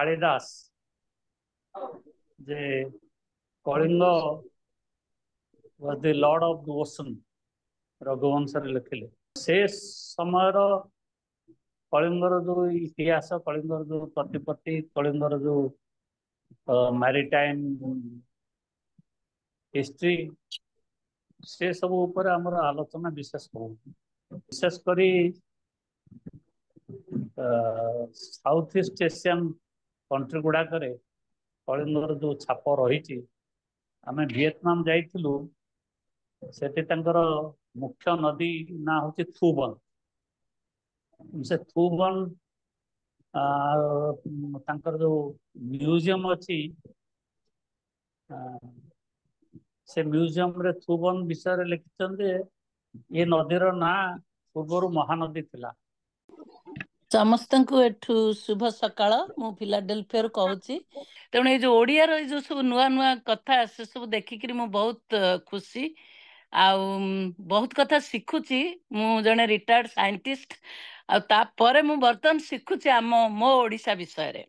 कालिदास जे Kalinga was the lord of the ocean Raghuvamsha लिखिले से समय कलिंगर जो इतिहास कलिंगर जो प्रतिपत्ति कलिंगर जो मैरीटाइम हिस्ट्री से सब ऊपर आमर आलोचना विशेष विशेष करी साउथ ईस्ट एशियन कंट्री गुड़ाक कलिंगर जो छाप रही आम विएटनाम जाइलु सेठी मुख्य नदी ना हूँ थुबन से थुबन जो म्यूजियम अच्छी से म्यूजियम रे थुबन विषय लिखिं ये नदीर ना पूर्व महानदी थिला। समस्त एठू शुभ सकाळ मु फिलाडेल्फिया कहूँ तेणु ये जो ओडिया रो जो सब नुआ नुआ कथा से सब देखिक मु बहुत खुशी आउ बहुत कथा शिखुची मु जने रिटायर्ड साइंटिस्ट आपर मु बर्तमान शिखुची आम मो ओडिशा विषय रे।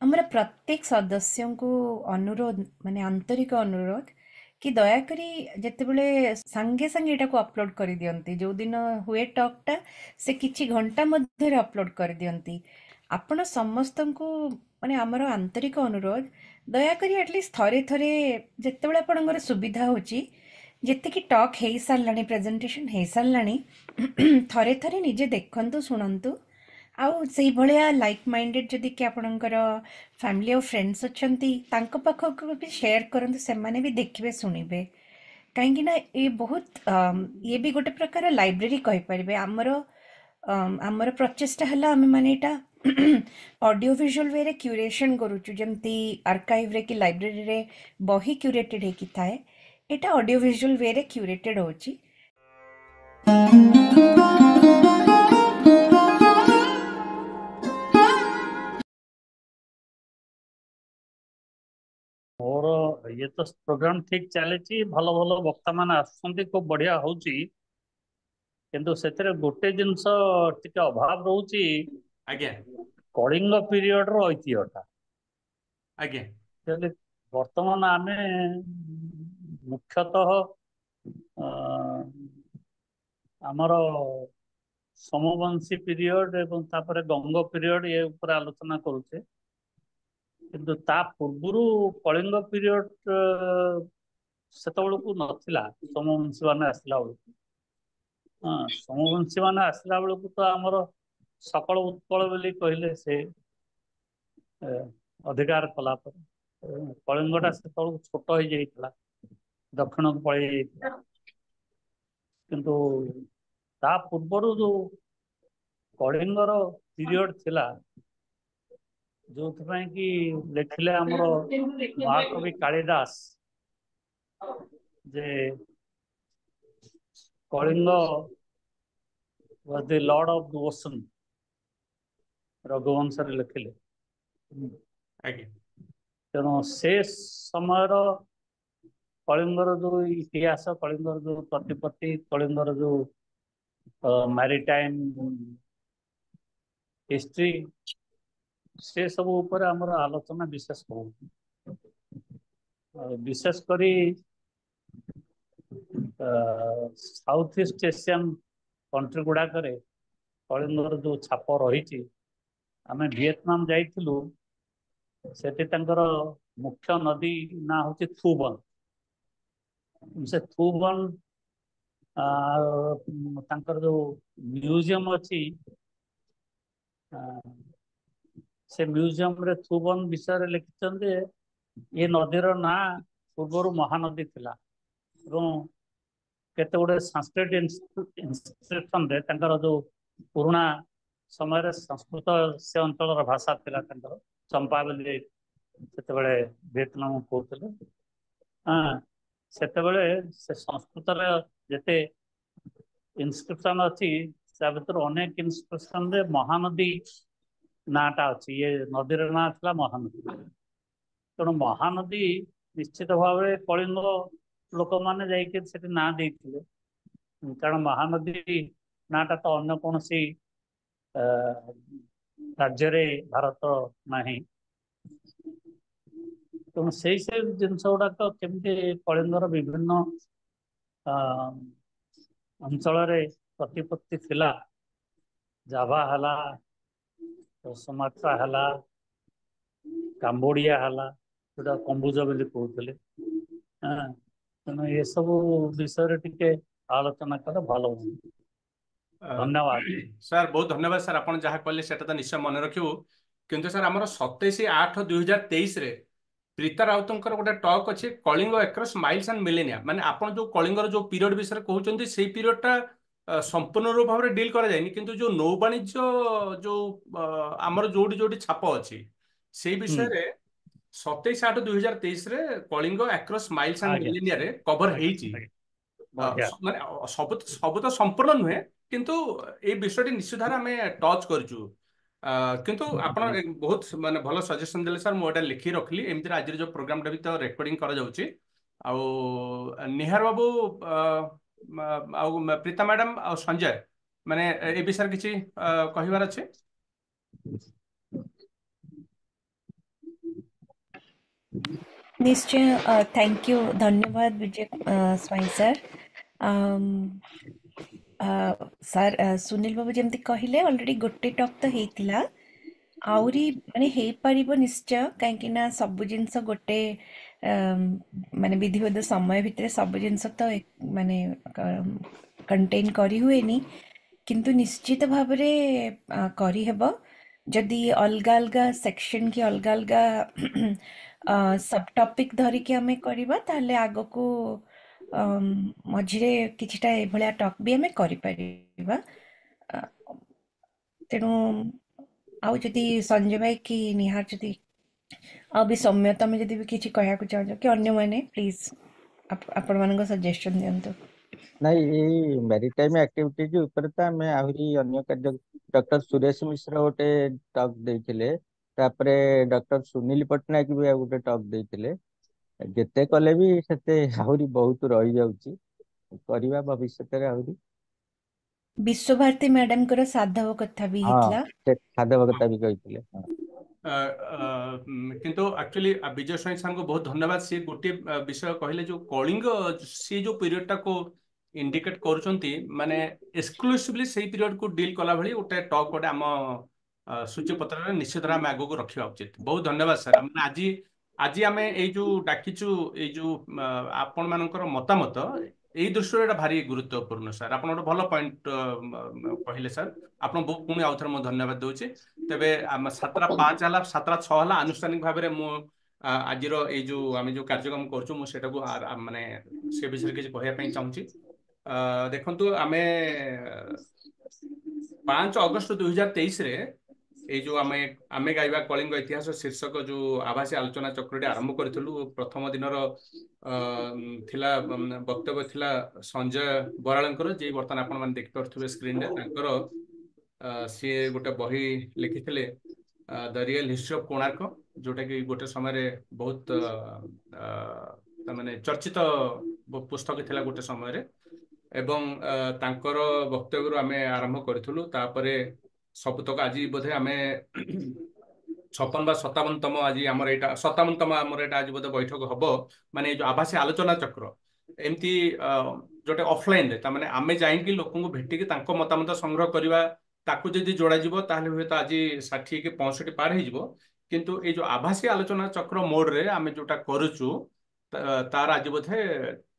हमारा प्रत्येक सदस्यों को अनुरोध माने आंतरिक अनुरोध कि दयाकरी जितेबले सांगे सांगे एटा को अपलोड कर दियंती जो दिन हुए टॉकटा से किछि घंटा मध्य अपलोड कर दियंती आपण समस्त को माने हमर आंतरिक अनुरोध दयाकरी एटलिस्ट थरे थरे जितेबले आपनकर सुविधा होची जेते कि टॉक हे सारलानी प्रेजेंटेशन हे सारलानी थरे थरे निजे देखंतु सुनंतु आउ से भलिया लाइक माइंडेड जदि कि आपणकर फैमिली और फ्रेंड्स अच्छंती तांको पाखक भी शेयर करंतु से माने भी देखिबे सुनिबे कहीं ना ये बहुत ये भी गोटे प्रकार लाइब्रेरी कहि परिबे आमर प्रचेष्टा हला आमे माने एटा ऑडियो विजुअल वे रे क्यूरेशन करूछु जेमती आर्काइव रे कि लाइब्रेरी रे बही क्यूरेटेड हे कि थाए एटा ऑडियो विजुअल वे रे क्यूरेटेड होची। मोर ये तो प्रोग्राम ठीक चली भल भल वक्ता मान आसुंती खूब बढ़िया होची किंतु सेतरे गोटे जिनस टिके अभाव रहउची आज्ञा कलिंग पीरियड रो ऐतिह्यटा आज्ञा वर्तमान आमे मुख्यतः आमर समवंशी पीरियड एवं तापर गंग पीरियड ये ऊपर आलोचना करुचे किंतु ता पूर्वरु कलिंग पीरियड सेतबेलू नथिला समवंशी माने आसला बेलू हाँ समवंशी माने आसला बेलू तो आमर सकल उत्कल बोली कहले से अधिकार कला कलिंगटा से छोट हो जाइला दक्षिण को पड़े जाइला किंतु ता पूर्वरु जो कलिंगर पीरियड थिला जो कि लिखिले आमर महाकवि कालिदास जे Kalinga was the lord of the ocean Raghuvamsha लिखिले तेणु से समय कलिंगर जो इतिहास कलिंगर जो प्रतिपत्ति कलिंगर जो मैरीटाइम हिस्ट्री से सब ऊपर आमर आलोचना विशेष विशेष करी साउथ ईस्ट एशियन कंट्री गुड़ाक कलिंगर जो छाप रही आम विएटनाम जाइलु सेठी मुख्य नदी ना हूँ थुबन से थुबन जो म्यूजियम अच्छी से म्यूजियम रे थुबन विषय लिखिं ये नदीर ना पूर्व महानदी थिला केते गुडे संस्कृत इंस्क्रिप्शन रे जो पुराना समय संस्कृत से अंचल भाषा थिला चंपा बोली से विएटनाम कहते हाँ से संस्कृत जेते इंस्क्रिप्शन अच्छी से भर अनेक इंस्क्रिप्शन रे महानदी नाटा अच्छी ये नदीर ना था महानदी तेणु महानदी निश्चित भाव कलिंग लोक मैंने जाकि ना देते कारण महानदी नाटा तो अन्य कौन सी राज्य रे भारत नहीं ତେଣୁ ସେଇ ଜିନିଷ ଗୁଡାକ କେମିତି କଳିଙ୍ଗର ବିଭିନ୍ନ ଅଞ୍ଚଳରେ ପ୍ରତିପତ୍ତି ଥିଲା, ଜାଭା ହେଲା, ସୁମାତ୍ରା ହେଲା, କାମ୍ବୋଡିଆ ହେଲା, ଯୋଉଟା କମ୍ବୁଜ ବୋଲି କହୁଥିଲେ। ତେଣୁ ଏସବୁ ବିଷୟରେ ଟିକେ ଆଲୋଚନା କଲେ ଭଲ ହୁଅନ୍ତା। ଧନ୍ୟବାଦ। ସାର୍ ବହୁତ ଧନ୍ୟବାଦ ସାର୍, ଆପଣ ଯାହା କହିଲେ ସେଟା ତ ନିଶ୍ଚୟ ମନେ ରଖିବୁ। କିନ୍ତୁ ସାର୍ ଆମର 27/8/2023 ପ୍ରୀତା ରାଉତଙ୍କର ଗୋଟେ ଟକ୍ ଅଛି, କଳିଙ୍ଗ ଏକ୍ରସ୍ ମାଇଲ୍ସ ଆଣ୍ଡ ମିଲେନିଆ। ମାନେ ଆପଣ ଯୋଉ କଳିଙ୍ଗର ଯୋଉ ପିରିୟଡ ବିଷୟରେ କହୁଛନ୍ତି ସେଇ ପିରିୟଡଟା ସମ୍ପୂର୍ଣ୍ଣ ରୂପ ଭାବରେ ଡିଲ୍ କରାଯାଇନି, କିନ୍ତୁ ଯୋଉ ନୌବାଣିଜ୍ୟ ଯୋଉ ଆମର ଯୋଉଠି ଯୋଉଠି ଛାପ ଅଛି ସେଇ ବିଷୟରେ 27/8/2023 କଳିଙ୍ଗ ଆକ୍ରସ୍ ମାଇଲ୍ସ ଆଣ୍ଡ ଆଜ୍ଞା ମିଲେନିଆରେ କଭର ଆଜ୍ଞା ହେଇଛି। ଆଜ୍ଞା ବଢିଆ। ମାନେ ସବୁ ତ ସମ୍ପୂର୍ଣ୍ଣ ନୁହେଁ, କିନ୍ତୁ ଏଇ ବିଷୟଟି ନିଶ୍ଚିତ ଭାବରେ ଆମେ ଟଚ୍ କରିଛୁ। କିନ୍ତୁ ଆପଣ ବହୁତ ମାନେ ଭଲ ସଜେସନ ଦେଲେ ସାର୍, ମୁଁ ଏଇଟା ଲେଖିକି ରଖିଲି। ଏମିତିରେ ଆଜିର ଯୋଉ ପ୍ରୋଗ୍ରାମଟା ବି ତ ରେକର୍ଡିଂ କରାଯାଉଛି। ଆଉ ନିହାର ବାବୁ ଆଉ ପ୍ରୀତା ମ୍ୟାଡାମ ଆଉ ସଞ୍ଜୟ, ମାନେ ଏ ବିଷୟରେ କିଛି କହିବାର ଅଛି? ନିଶ୍ଚୟ। ଥ୍ୟାଙ୍କ ୟୁ, ଧନ୍ୟବାଦ ବିଜୟ ସ୍ୱାଇଁ ସାର୍। ସାର୍ ସୁନୀଲ ବାବୁ ଯେମିତି କହିଲେ, ଅଲରେଡି ଗୋଟେ ଟକ୍ ତ ହେଇଥିଲା, ଆହୁରି ମାନେ ହେଇପାରିବ ନିଶ୍ଚୟ, କାହିଁକି ନା ସବୁ ଜିନିଷ ଗୋଟେ ମାନେ ବିଧିବଦ୍ଧ ସମୟ ଭିତରେ ସବୁ ଜିନିଷ ତ ମାନେ କଣ୍ଟେନ୍ କରି ହୁଏନି, କିନ୍ତୁ ନିଶ୍ଚିତ ଭାବରେ କରିହେବ। ଯଦି ଅଲଗା ଅଲଗା ସେକ୍ସନ କି ଅଲଗା ଅଲଗା ସବ୍ ଟପିକ୍ ଧରିକି ଆମେ କରିବା, ତାହେଲେ ଆଗକୁ ମଝିରେ କିଛିଟା ଏଭଳିଆ ଟକ୍ ବି ଆମେ କରିପାରିବା। ତେଣୁ ଆଉ ଯଦି ସଞ୍ଜୟ ଭାଇ କି ନିହାର ଯଦି ଆଉ ବି ସୌମ୍ୟ ତମେ ଯଦି ବି କିଛି କହିବାକୁ ଚାହୁଁଛ, କି ଅନ୍ୟମାନେ ପ୍ଲିଜ୍ ଆପଣମାନଙ୍କ ସଜେସନ୍ ଦିଅନ୍ତୁ। ନାଇଁ, ଏଇ ମ୍ୟାରିଟାଇମ୍ ଆକ୍ଟିଭିଟିଜ ଉପରେ ତ ଆମେ ଆହୁରି ଅନ୍ୟ କାର୍ଯ୍ୟ, ଡକ୍ଟର ସୁରେଶ ମିଶ୍ର ଗୋଟେ ଟକ୍ ଦେଇଥିଲେ, ତାପରେ ଡକ୍ଟର ସୁନୀଲ ପଟ୍ଟନାୟକ ବି ଆଉ ଗୋଟେ ଟକ୍ ଦେଇଥିଲେ। ଯେତେ କଲେ ବି ସେତେ ଆହୁରି ବହୁତ ରହିଯାଉଛି, କରିବା ଭବିଷ୍ୟତରେ ଆହୁରି। ବିଶ୍ୱଭାରତୀ ମ୍ୟାଡାମଙ୍କର ସାଧବ କଥା ବି ହଁ, ହେଇଥିଲା। ସେ ସାଧବ କଥା ବି କହିଥିଲେ। ହଁ। କିନ୍ତୁ ଆକ୍ଚୁଆଲି ବିଜୟ ସ୍ୱାଇଁ ସାର୍ଙ୍କୁ ବହୁତ ଧନ୍ୟବାଦ। ସିଏ ଗୋଟିଏ ବିଷୟ କହିଲେ, ଯୋଉ କଳିଙ୍ଗ ସିଏ ଯୋଉ ପିରିୟଡଟାକୁ ଇଣ୍ଡିକେଟ କରୁଛନ୍ତି, ମାନେ ଏକ୍ସକ୍ଲୁସିଭଲି ସେଇ ପିରିୟଡକୁ ଡିଲ୍ କଲା ଭଳି ଗୋଟେ ଟକ୍ ଗୋଟେ ଆମ ସୂଚୀପତ୍ରରେ ନିଶ୍ଚିତ ଆମେ ଆଗକୁ ରଖିବା ଉଚିତ। ବହୁତ ଧନ୍ୟବାଦ ସାର୍। ମାନେ ଆଜି ଆମେ ଏଇ ଯୋଉ ଡାକିଛୁ, ଏଇ ଯୋଉ ଆପଣ ମାନଙ୍କର ମତାମତ, ଏଇ ଦୃଷ୍ଟିରୁ ଏଇଟା ଭାରି ଗୁରୁତ୍ୱପୂର୍ଣ୍ଣ ସାର୍। ଆପଣ ଗୋଟେ ଭଲ ପଏଣ୍ଟ କହିଲେ ସାର୍। ଆପଣଙ୍କୁ ପୁଣି ଆଉଥରେ ମୁଁ ଧନ୍ୟବାଦ ଦଉଛି। ତେବେ 7:05 ହେଲା, 7:06 ହେଲା, ଆନୁଷ୍ଠାନିକ ଭାବରେ ମୁଁ ଆଜିର ଏଇ ଯୋଉ ଆମେ ଯୋଉ କାର୍ଯ୍ୟକ୍ରମ କରୁଛୁ, ମୁଁ ସେଟାକୁ ମାନେ ସେ ବିଷୟରେ କିଛି କହିବା ପାଇଁ ଚାହୁଁଛି। ଦେଖନ୍ତୁ, ଆମେ 5 ଅଗଷ୍ଟ 2023ରେ ଏଇ ଯୋଉ ଆମେ ଗାଇବା କଳିଙ୍ଗ ଇତିହାସ ଶୀର୍ଷକ ଯୋଉ ଆଭାସୀ ଆଲୋଚନା ଚକ୍ରଟି ଆରମ୍ଭ କରିଥିଲୁ। ପ୍ରଥମ ଦିନର ଥିଲା ବକ୍ତବ୍ୟ ଥିଲା ସଞ୍ଜୟ ବରାଳଙ୍କର, ଯିଏ ବର୍ତ୍ତମାନ ଆପଣମାନେ ଦେଖିପାରୁଥିବେ ସ୍କ୍ରିନରେ। ତାଙ୍କର ସିଏ ଗୋଟେ ବହି ଲେଖିଥିଲେ, ଦ ରିଏଲ ହିଷ୍ଟ୍ରି ଅଫ କୋଣାର୍କ, ଯୋଉଟା କି ଗୋଟେ ସମୟରେ ବହୁତ ମାନେ ଚର୍ଚ୍ଚିତ ପୁସ୍ତକ ଥିଲା ଗୋଟେ ସମୟରେ। ଏବଂ ତାଙ୍କର ବକ୍ତବ୍ୟରୁ ଆମେ ଆରମ୍ଭ କରିଥିଲୁ। ତାପରେ ସବୁତକ ଆଜି ବୋଧେ ଆମେ 56 ବା 57ତମ ଆଜି ଆମର ଏଇଟା 57ତମ ଆମର ଏଇଟା ଆଜି ବୋଧେ ବୈଠକ ହବ। ମାନେ ଏଇ ଯୋଉ ଆଭାସୀ ଆଲୋଚନା ଚକ୍ର, ଏମିତି ଯୋଉଟା ଅଫଲାଇନରେ, ତାମାନେ ଆମେ ଯାଇକି ଲୋକଙ୍କୁ ଭେଟିକି ତାଙ୍କ ମତାମତ ସଂଗ୍ରହ କରିବା, ତାକୁ ଯଦି ଯୋଡାଯିବ ତାହେଲେ ହୁଏତ ଆଜି 60 କି 65 ପାର ହେଇଯିବ। କିନ୍ତୁ ଏଇ ଯୋଉ ଆଭାସୀ ଆଲୋଚନା ଚକ୍ର ମୋଡରେ ଆମେ ଯୋଉଟା କରୁଛୁ, ତାର ଆଜି ବୋଧେ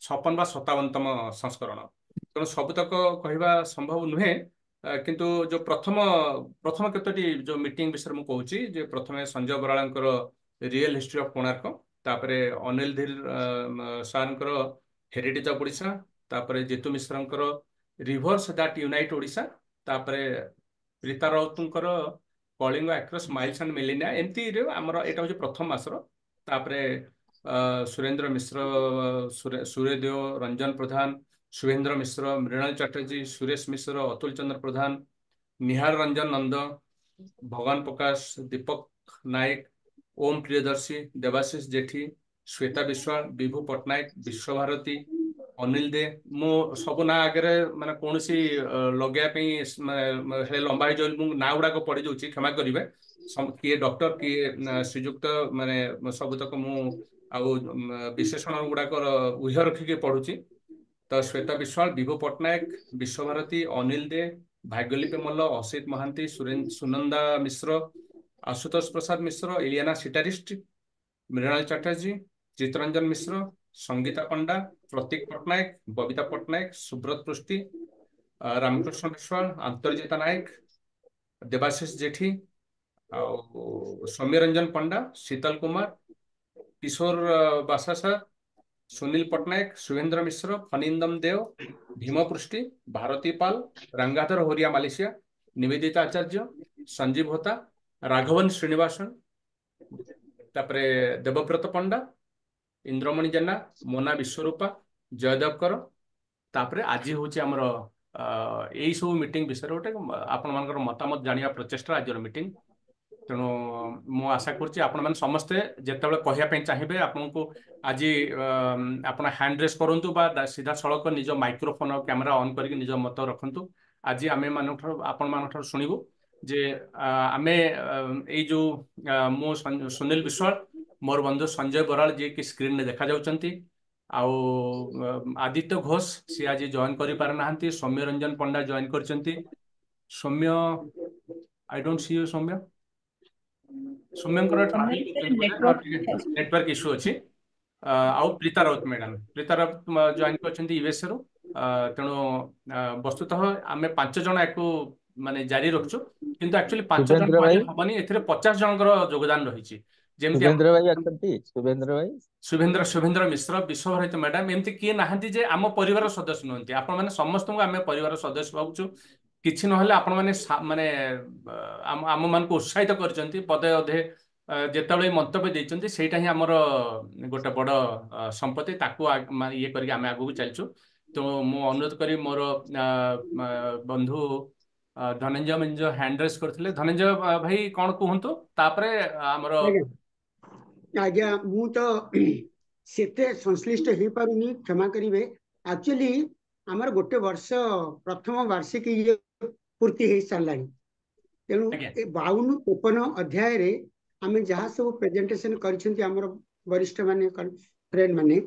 56 ବା 57ତମ ସଂସ୍କରଣ। ତେଣୁ ସବୁତକ କହିବା ସମ୍ଭବ ନୁହେଁ, କିନ୍ତୁ ଯୋଉ ପ୍ରଥମ କେତୋଟି ଯୋଉ ମିଟିଂ ବିଷୟରେ ମୁଁ କହୁଛି, ଯେ ପ୍ରଥମେ ସଞ୍ଜୟ ବରାଳଙ୍କର ରିଏଲ ହିଷ୍ଟ୍ରି ଅଫ କୋଣାର୍କ, ତାପରେ ଅନିଲ ଧୀର ସାର୍ଙ୍କର ହେରିଟେଜ ଅଫ ଓଡିଶା, ତାପରେ ଜିତୁ ମିଶ୍ରଙ୍କର ରିଭର୍ସ ଦ୍ୟାଟ ୟୁନାଇଟ ଓଡିଶା, ତାପରେ ପ୍ରୀତା ରାଉତଙ୍କର Kalinga across miles and millennia. ଏମିତିରେ ଆମର ଏଇଟା ହଉଛି ପ୍ରଥମ ମାସର। ତାପରେ ସୁରେନ୍ଦ୍ର ମିଶ୍ର, ସୂର୍ଯ୍ୟ ଦେଓ, ରଞ୍ଜନ ପ୍ରଧାନ, शुभेन्द्र मिश्र, मृणाल चटर्जी, सुरेश मिश्र, अतुल चंद्र प्रधान, निहार रंजन नंद, भगवान प्रकाश, दीपक नायक, ओम प्रियदर्शी, देवाशीष जेठी, श्वेता विश्वाल, विभु पट्टनायक, विश्वभारती, अनिल दे। मु सब ना आगे माने कौन सी लगे लंबा हो ना गुड़ाक पड़ जाऊँ, क्षमा करेंगे। किए डॉक्टर किए श्रीजुक्त माने सबुतक मु ଆଉ ବିଶେଷଣ ଗୁଡାକର ଉହ ରଖିକି ପଢୁଛି। ତ ଶ୍ଵେତା ବିଶ୍ୱାଳ, ବିଭୁ ପଟ୍ଟନାୟକ, ବିଶ୍ୱଭାରତୀ, ଅନିଲ ଦେ, ଭାଗ୍ୟଲିପି ମଲ୍ଲ, ଅସିତ ମହାନ୍ତି, ସୁନନ୍ଦା ମିଶ୍ର, ଆଶୁତୋଷ ପ୍ରସାଦ ମିଶ୍ର, ଇଲିଆନା ସିଟାରିଷ୍ଟ, ମୃଣାଳ ଚାଟାର୍ଜୀ, ଚିତ୍ତରଞ୍ଜନ ମିଶ୍ର, ସଙ୍ଗୀତା ପଣ୍ଡା, ପ୍ରତୀକ ପଟ୍ଟନାୟକ, ବବିତା ପଟ୍ଟନାୟକ, ସୁବ୍ରତ ପୃଷ୍ଟି, ରାମକୃଷ୍ଣ ବିଶ୍ୱାଳ, ଆନ୍ତର୍ଜିତା ନାୟକ, ଦେବାଶିଷ ଜେଠି, ଆଉ ସୌମ୍ୟରଞ୍ଜନ ପଣ୍ଡା, ଶୀତଲ କୁମାର, किशोर बासासा, सुनील पट्टनायक, शुभेंद्र मिश्र, फनिंदम देव, भीम पृष्टि, भारती पाल, रंगाधर होरिया मालेशिया, निवेदिता आचार्य, संजीव होता, राघवन श्रीनिवासन, तापरे देवव्रत पंडा, इंद्रमणि जेना, मोना विश्वरूपा, जयदेव कर। तापरे आज हूँ आमर यही सब मीटिंग विषय गोटे आपण मान मतामत जानिया प्रचेष्टा आज मीटिंग। तेणु मु आशा करुच्ची आपण मैंने समस्ते जितेबाला कहवाई चाहिए आपको आज आप हैंड रेस करूँ बा सीधा सड़क निज माइक्रोफोन और कैमेरा ऑन करके निज मत रखु। आज आम मान शुणु जे आमे ये जो मु सुनील विश्वाल, मोर बंधु संजय बराल जी की स्क्रीन में देखा जाउछंती, आउ आदित्य घोष सी आज जॉइन करि पार नाहंती, सौम्य रंजन पंडा जॉइन करछंती। Saumya I don't see you Saumya, सौम्यंकर नेटवर्क इश्यू अच्छी। आउ प्रीता राउत मैडम, प्रीता राउत जॉइन करछंती यूएसए रो। तेणु वस्तुतः आम 5 जन याकू माने जारी रखछु, किंतु एक्चुअली 5 जन शुभेंद्र भाई, हबनी, एथिरे 50 जनकर योगदान रही। जेमती शुभेंद्र भाई अछंती, शुभेंद्र भाई, शुभेंद्र मिश्र, विश्वभारती मैडम, एमती किए नाहंती जे आम परिवार सदस्य नुहंती। आपण माने समस्त आम परिवार सदस्य भावुछु। किछि नहले आपण माने माने आम मान को उत्साहित करचंती। पदे अधे जेतेबेले मंतव्य देइचंती सेटा ही हमर गोटे बड़ संपत्ति, ताकू ये करके आम आगू चलछु। तो मु अनुरोध करी मोर बंधु धनंजय मिंज हैंड रेस करथिले। धनंजय भाई कोन कहंतु, तापरे हमर आज्ञा मु तो सेते संश्लिष्ट हो पारुनी, क्षमा करिवे। एक्चुअली आमर गोटे वर्ष प्रथम वार्षिकी पूर्ति हो सारानी। तेणु 52-53 अध्याय रे आमे जहाँ सब प्रेजेंटेशन करिसेंती हमर वरिष्ठ माने फ्रेंड माने,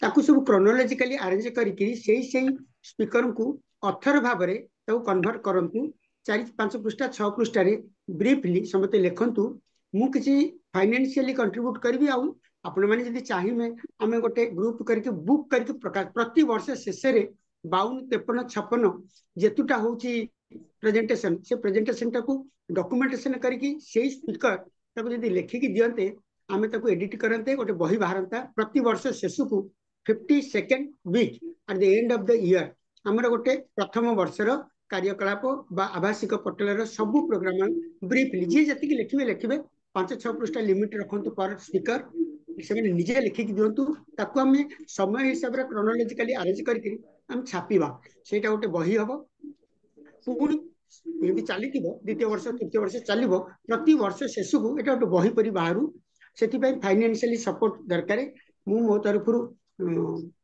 ताकू सब क्रोनोलॉजिकली अरेंज करिकरी सेही स्पीकर को ऑथर भाव रे ताकू कन्वर्ट करंतु। 4-5 पृष्ठा 6 पृष्ठा रे ब्रीफली समते लेखंतु। मु किछि फाइनेंशियली कंट्रीब्यूट करबी। आउ आपण माने जदि चाहिए आमे गोटे ग्रुप करके बुक करके प्रकाश प्रति वर्ष शेष रे 52, 53, 56 जेतुटा होची प्रेजेंटेशन, से प्रेजेंटेशन टाकू डॉक्यूमेंटेशन करके से स्पीकर ताकू जदि लेखिकी दियंते, आमे ताकू एडिट करंते, गोटे बही बाहरंता। प्रति वर्ष शेष को 52nd week at the end of the year हमर गोटे प्रथम वर्षर कार्यकलाप बा आभासिक पटलर सबु प्रोग्राम ब्रीफली जी जति लिखिबे 5-6 पृष्ठ लिमिट रखंतु पर स्पीकर, से निजे लिखिकी दिंतु। ताकू आम समय हिसाब से क्रोनोलॉजिकली अरेंज करके आम छापिबा, सेटा गोटे बही हम। पुणी एमती चली द्वितीय वर्ष तृतीय वर्ष चलो, प्रति वर्ष शेष को ये गोटे बही परी बाहर। से फाइनेंशियली सपोर्ट दरकार। मु मो तरफ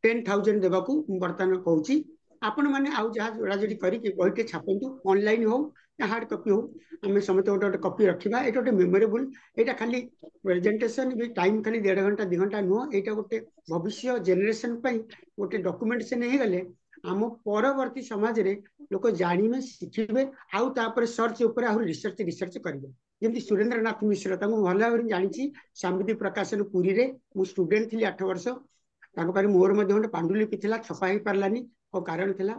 10,000 देवाकू बर्तमान कहूँ। आपण मैंने आउ जहाँ जोड़ाजोड़ी करके बहीटे छापतु, ऑनलाइन हो या हार्ड कॉपी हो, आम समस्त गोटे गोटे कॉपी रखा। ये गोटे मेमोरेबल, यहाँ खाली प्रेजेंटेशन भी टाइम खाली 1.5 घंटा 2 घंटा नुह, यहाँ गोटे भविष्य जेनेरेशन गोटे डॉक्यूमेंटेशन हो गले आम परवर्ती समाज रे लोक जानिबे शिखिबे। आउ तापर सर्च ऊपर आउ रिसर्च करेंगे। जमी सुरेंद्रनाथ मिश्र भल भाव जानी, सामृद्धि प्रकाशन पुरी रे मु स्टूडेंट थी 8 वर्ष। मोर गोटे पांडुलिपि था, छपा हो पारानी और कारण थिला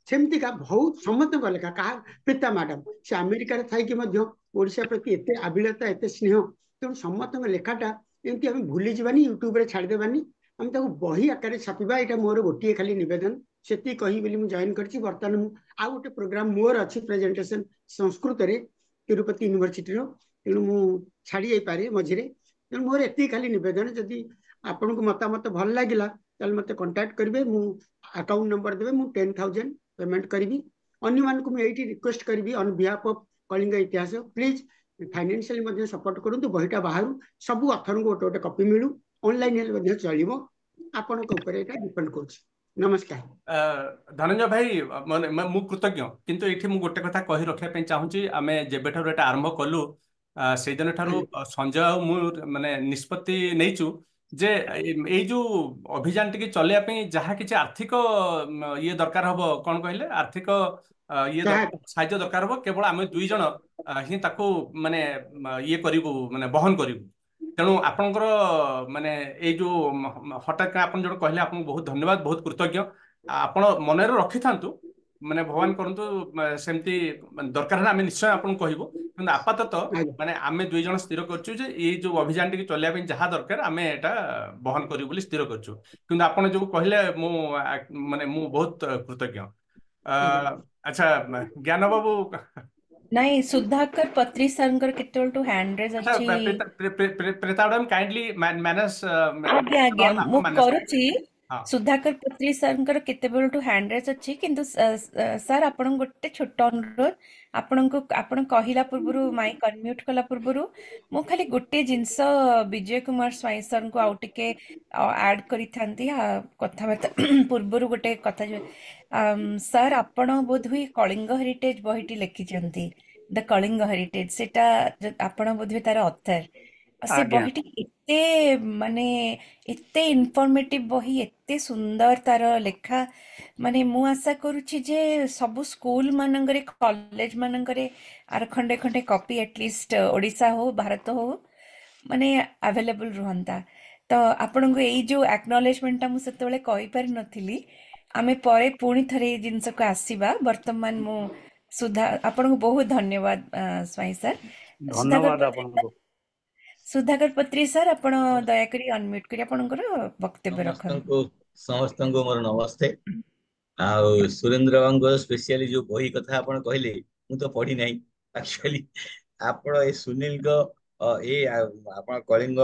सेमतिका बहुत समस्त लेखा। कहा प्रीता मैडम से अमेरिका थी ओडिशा प्रति एत आबिलता एत स्नेह, तेणु समस्त लेखाटा एमती आम भूली जावानी, यूट्यूब रे छाड़देवानी, आम बही आकार छापा। यहाँ मोर गोटे खाली निवेदन से कही बोली जॉइन कर। बर्तमान आउ गोटे प्रोग्राम मोर अच्छी प्रेजेंटेशन संस्कृत रे तिरुपति यूनिवर्सिटी, तेणु मु छाड़ी पारे मझे। तेणु मोर एति खाली निवेदन, जदि आपन को मतामत भल लगिला ताल मते कांटेक्ट करिवे। मु अकाउंट नंबर देबे, मु 10,000 पेमेंट करिवि। अन्य मान को मु एठी रिक्वेस्ट करिवि on behalf of Kalinga Itihas, please financially मध्ये सपोर्ट करंतु। बहीटा बाहर सब अथर को गोटे गोटे कॉपी मिलू, ऑनलाइन हेले मध्ये चलिबो। आपन को ऊपर एटा डिपेंड करछ। नमस्कार। धनंजय भाई, मु कृतज्ञ, किंतु एठी मु गोटे कथा कहि रखिया पे चाहूची। आमे जेबेठारु एटा आरंभ कलु से दिन ठारु संजय मु माने निष्पत्ति नैचु ଯେ ଏଇ ଯୋଉ ଅଭିଯାନ ଟିକେ ଚଲେଇବା ପାଇଁ ଯାହା କିଛି ଆର୍ଥିକ ଇଏ ଦରକାର ହବ କଣ କହିଲେ ଆର୍ଥିକ ଇଏ ତାହା ସାହାଯ୍ୟ ଦରକାର ହବ କେବଳ ଆମେ 2 ଜଣ ହିଁ ତାକୁ ମାନେ ଇଏ କରିବୁ ମାନେ ବହନ କରିବୁ। ତେଣୁ ଆପଣଙ୍କର ମାନେ ଏଇ ଯୋଉ ହଠାତ୍ ଆପଣ ଯୋଉ କହିଲେ ଆପଣଙ୍କୁ ବହୁତ ଧନ୍ୟବାଦ ବହୁତ କୃତଜ୍ଞ। ଆପଣ ମନରେ ରଖିଥାନ୍ତୁ ମାନେ ଭଗବାନ କରନ୍ତୁ ସେମିତି ଦରକାର ହେଲେ ଆମେ ନିଶ୍ଚୟ ଆପଣଙ୍କୁ କହିବୁ। କିନ୍ତୁ ଆପାତତଃ ଆଜ୍ଞା ମାନେ ଆମେ 2 ଜଣ ସ୍ଥିର କରିଛୁ ଯେ ଏଇ ଯୋଉ ଅଭିଯାନ ଟିକେ ଚଲେଇବା ପାଇଁ ଯାହା ଦରକାର ଆମେ ଏଟା ବହନ କରିବୁ ବୋଲି ସ୍ଥିର କରିଛୁ। କିନ୍ତୁ ଆପଣ ଯୋଉ କହିଲେ ମୁଁ ମାନେ ମୁଁ ବହୁତ କୃତଜ୍ଞ। ଆଜ୍ଞା ଆଚ୍ଛା ଜ୍ଞାନ ବାବୁ ନାଇଁ ସୁଧାକର ପତ୍ରୀ ସାର୍ଙ୍କର କେତେବେଳଠୁ ହ୍ୟାଣ୍ଡ ରେଜ୍ ଆଚ୍ଛା ଅଛି। ପ୍ରେତା ମ୍ୟାଡାମ କାଇଣ୍ଡଲି ମ୍ୟାନେଜ ଆଜ୍ଞା ଆଜ୍ଞା ଆପଣ ମୁଁ ମ୍ୟାନେଜ କରୁଛି। ହଁ ସୁଧାକର ପତ୍ରୀ ସାର୍ଙ୍କର କେତେବେଳଠୁ ହ୍ୟାଣ୍ଡ ରେଜ୍ ଅଛି, କିନ୍ତୁ ସାର୍ ଆପଣଙ୍କୁ ଗୋଟେ ଛୋଟ ଅନୁରୋଧ। ଆପଣ କହିଲା ପୂର୍ବରୁ ମାଇକ୍ ଅନମ୍ୟୁଟ୍ କଲା ପୂର୍ବରୁ ମୁଁ ଖାଲି ଗୋଟେ ଜିନିଷ ବିଜୟ କୁମାର ସ୍ୱାଇଁ ସାର୍ଙ୍କୁ ଆଉ ଟିକେ ଆଡ୍ କରିଥାନ୍ତି କଥାବାର୍ତ୍ତା ପୂର୍ବରୁ ଗୋଟେ କଥା ସାର୍ ଆପଣ ବୋଧହୁଏ କଳିଙ୍ଗ ହେରିଟେଜ ବହିଟି ଲେଖିଛନ୍ତି, ଦ କଳିଙ୍ଗ ହେରିଟେଜ, ସେଟା ଆପଣ ବୋଧହୁଏ ତାର ଅଥର। ସେ ଆଜ୍ଞା ବହିଟି ଏତେ ମାନେ ଏତେ ଇନଫର୍ମେଟିଭ ବହି, ଏତେ ସୁନ୍ଦର ତାର ଲେଖା, ମାନେ ମୁଁ ଆଶା କରୁଛି ଯେ ସବୁ ସ୍କୁଲ ମାନଙ୍କରେ କଲେଜ ମାନଙ୍କରେ ଆର ଖଣ୍ଡେ ଖଣ୍ଡେ କପି ଆଟଲିଷ୍ଟ ଓଡ଼ିଶା ହଉ ଭାରତ ହଉ ମାନେ ଆଭେଲେବଲ୍ ରୁହନ୍ତା। ତ ଆପଣଙ୍କୁ ଏଇ ଯୋଉ ଆକ୍ନଲେଜମେଣ୍ଟଟା ମୁଁ ସେତେବେଳେ କହିପାରିନଥିଲି। ଆମେ ପରେ ପୁଣି ଥରେ ଏଇ ଜିନିଷକୁ ଆସିବା। ବର୍ତ୍ତମାନ ମୁଁ ଆପଣଙ୍କୁ ବହୁତ ଧନ୍ୟବାଦ ସ୍ୱାଇଁ ସାର୍। ସୁଧାକର ଧନ୍ୟବାଦ ପତ୍ରୀ ଆପଣଙ୍କୁ। ସୁଧାକର ପତ୍ରୀ ସାର୍, ଆପଣ ଦୟାକରି ଅନମ୍ୟୁଟ୍ କରି ଆପଣଙ୍କର ବକ୍ତବ୍ୟ ରଖନ୍ତୁ। ସମସ୍ତଙ୍କୁ ମୋର ନମସ୍ତେ। ଆଉ ସୁରେନ୍ଦ୍ର ବାବୁଙ୍କର ସ୍ପେଶିଆଲି ଯୋଉ ବହି କଥା ଆପଣ କହିଲେ ମୁଁ ତ ପଢି ନାହିଁ ଆକ୍ଚୁଆଲି। ଆପଣ ଏ ସୁନୀଲଙ୍କ ଆପଣ କଳିଙ୍ଗ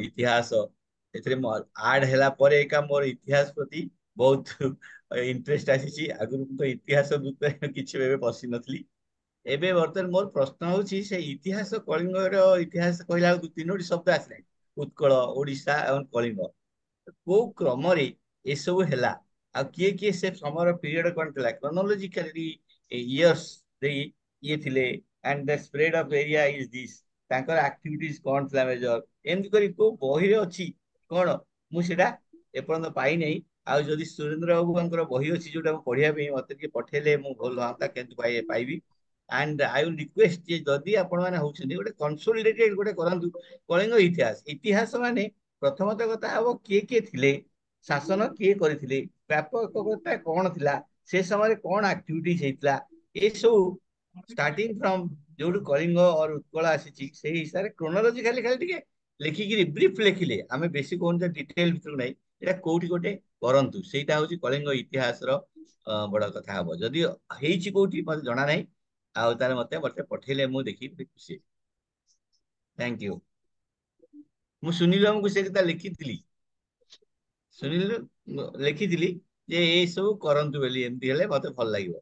ଇତିହାସ ଏଥିରେ ଆଡ ହେଲା ପରେ ଏକା ମୋର ଇତିହାସ ପ୍ରତି ବହୁତ ଇଣ୍ଟରେଷ୍ଟ ଆସିଛି। ଆଗରୁ ମୁଁ ତ ଇତିହାସ ଭିତରେ କିଛି ଏବେ ପଶିନଥିଲି। ଏବେ ବର୍ତ୍ତମାନ ମୋର ପ୍ରଶ୍ନ ହଉଛି ସେ ଇତିହାସ କଳିଙ୍ଗର ଇତିହାସ କହିଲା ବେଳକୁ 3ଟି ଶବ୍ଦ ଆସିଲାଣି, ଉତ୍କଳ, ଓଡିଶା ଏବଂ କଳିଙ୍ଗ। କୋଉ କ୍ରମରେ ଏସବୁ ହେଲା ଆଉ କିଏ କିଏ ସେ ସମୟର ପିରିୟଡ କଣ ଥିଲା, କ୍ରୋନୋଲୋଜିକାଲି ଇୟର୍ସ ଦେଇ ଇଏ ଥିଲେ, and the spread of area is this, ତାଙ୍କର ଆକ୍ଟିଭିଟିଜ କଣ ଥିଲା ମେଜର, ଏମିତି କରି କୋଉ ବହିରେ ଅଛି କଣ ମୁଁ ସେଟା ଏପର୍ଯ୍ୟନ୍ତ ପାଇନାହିଁ। ଆଉ ଯଦି ସୁରେନ୍ଦ୍ର ବାବୁଙ୍କର ବହି ଅଛି ଯୋଉଟା ମୁଁ ପଢିବା ପାଇଁ ମତେ ଟିକେ ପଠେଇଲେ ମୁଁ ଭଲ ହୁଅନ୍ତା, କେମିତି ପାଇବି। ଆଣ୍ଡ ଆଇ ୱିଲ୍ ରିକ୍ୱେଷ୍ଟ ଯେ ଯଦି ଆପଣ ମାନେ ହଉଛନ୍ତି ଗୋଟେ କନସୋଲିଡେଟେଡ ଗୋଟେ କରନ୍ତୁ କଳିଙ୍ଗ ଇତିହାସ। ଇତିହାସ ମାନେ ପ୍ରଥମତଃ କଥା ହବ କିଏ କିଏ ଥିଲେ, ଶାସନ କିଏ କରିଥିଲେ, ବ୍ୟାପକତା କଣ ଥିଲା, ସେ ସମୟରେ କଣ ଆକ୍ଟିଭିଟିଜ ହେଇଥିଲା, ଏସବୁ ଷ୍ଟାର୍ଟିଂ ଫ୍ରମ ଯୋଉଠୁ କଳିଙ୍ଗ ଅର ଉତ୍କଳ ଆସିଛି ସେଇ ହିସାବରେ କ୍ରୋନୋଲୋଜି ଖାଲି ଖାଲି ଟିକେ ଲେଖିକିରି ବ୍ରିଫ ଲେଖିଲେ, ଆମେ ବେଶୀ କହୁଛୁ ଡିଟେଲ ଭିତରକୁ ନାହିଁ, ଏଇଟା କୋଉଠି ଗୋଟେ କରନ୍ତୁ। ସେଇଟା ହଉଛି କଳିଙ୍ଗ ଇତିହାସର ବଡ କଥା ହବ। ଯଦି ହେଇଛି କୋଉଠି ମତେ ଜଣା ନାହିଁ, ଆଉ ତାହେଲେ ମତେ ପଠେଇଲେ ମୁଁ ଦେଖିବି ଖୁସି। Thank you. ମୁଁ ସୁନୀଲ ବାବୁଙ୍କୁ ସେ କଥା ଲେଖିଥିଲି ଯେ ଏସବୁ କରନ୍ତୁ ବୋଲି, ଏମିତି ହେଲେ ମତେ ଭଲ ଲାଗିବ।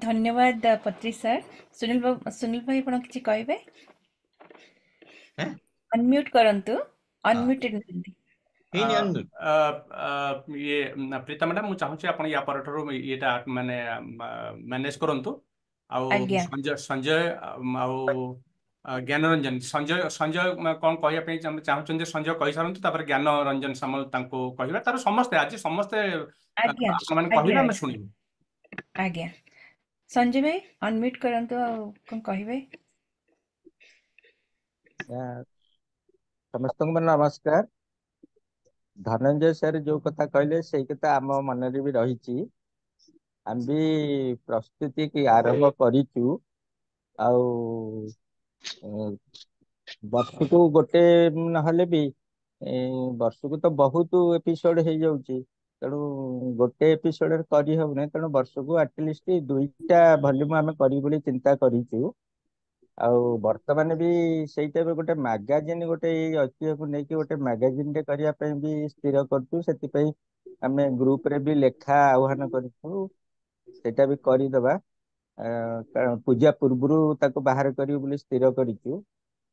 ଧନ୍ୟବାଦ ପତ୍ରୀ ସାର୍। ସୁନୀଲ ଭାଇ ଆପଣ କିଛି କହିବେ? ହଁ ଅନମ୍ୟୁଟ୍ କରନ୍ତୁ, ଅନମ୍ୟୁଟେଡ୍ ନାହାନ୍ତି। ହେଇନି ଅନମ୍ୟୁଟ। ଇଏ ପ୍ରୀତା ମ୍ୟାଡାମ ମୁଁ ଚାହୁଁଛି ଆପଣ ୟା ପରଠାରୁ ଇଏଟା ମାନେ ମ୍ୟାନେଜ କରନ୍ତୁ। ଆଉ ଆଜ୍ଞା ସଞ୍ଜୟ ଆଉ ଜ୍ଞାନ ରଞ୍ଜନ, ସଞ୍ଜୟ କଣ କହିବା ପାଇଁ ଚାହୁଁଛନ୍ତି ସଞ୍ଜୟ କହିସାରନ୍ତୁ, ତାପରେ ଜ୍ଞାନ ରଞ୍ଜନ ସାମଲ ତାଙ୍କୁ କହିବା, ତାର ସମସ୍ତେ ଆଜି ସମସ୍ତେ ଆଜ୍ଞା ଆପଣମାନେ କହିବେ, ଆଜ୍ଞା ଆମେ ଶୁଣିବୁ। ଆଜ୍ଞା ସଞ୍ଜୟ ଭାଇ ଅନମ୍ୟୁଟ୍ କରନ୍ତୁ, ଆଉ କଣ କହିବେ? ସମସ୍ତଙ୍କୁ ମୋର ନମସ୍କାର। ଧନଞ୍ଜୟ ସାର୍ ଯୋଉ କଥା କହିଲେ ସେଇ କଥା ଆମ ମନରେ ବି ରହିଛି। ଆମେ ବି ପ୍ରସ୍ତୁତି କି ଆରମ୍ଭ କରିଛୁ। ଆଉ ବର୍ଷକୁ ଗୋଟେ ନହେଲେ ବି ବର୍ଷକୁ ତ ବହୁତ ଏପିସୋଡ ହେଇଯାଉଛି, ତେଣୁ ଗୋଟେ ଏପିସୋଡରେ କରି ହବନି, ତେଣୁ ବର୍ଷକୁ ଆଟଲିଷ୍ଟ 2ଟା ଭଲ୍ୟୁମ ଆମେ କରିବୁ ବୋଲି ଚିନ୍ତା କରିଛୁ। ଆଉ ବର୍ତ୍ତମାନ ବି ସେଇଟା ବି ଗୋଟେ ମାଗାଜିନ, ଗୋଟେ ଏଇ ଐତିହ୍ୟକୁ ନେଇକି ଗୋଟେ ମାଗାଜିନ ଟେ କରିବା ପାଇଁ ବି ସ୍ଥିର କରୁଛୁ। ସେଥିପାଇଁ ଆମେ ଗ୍ରୁପରେ ବି ଲେଖା ଆହ୍ୱାନ କରିଛୁ, ସେଇଟା ବି କରିଦବା। କାରଣ ପୂଜା ପୂର୍ବରୁ ତାକୁ ବାହାର କରିବୁ ବୋଲି ସ୍ଥିର କରିଛୁ।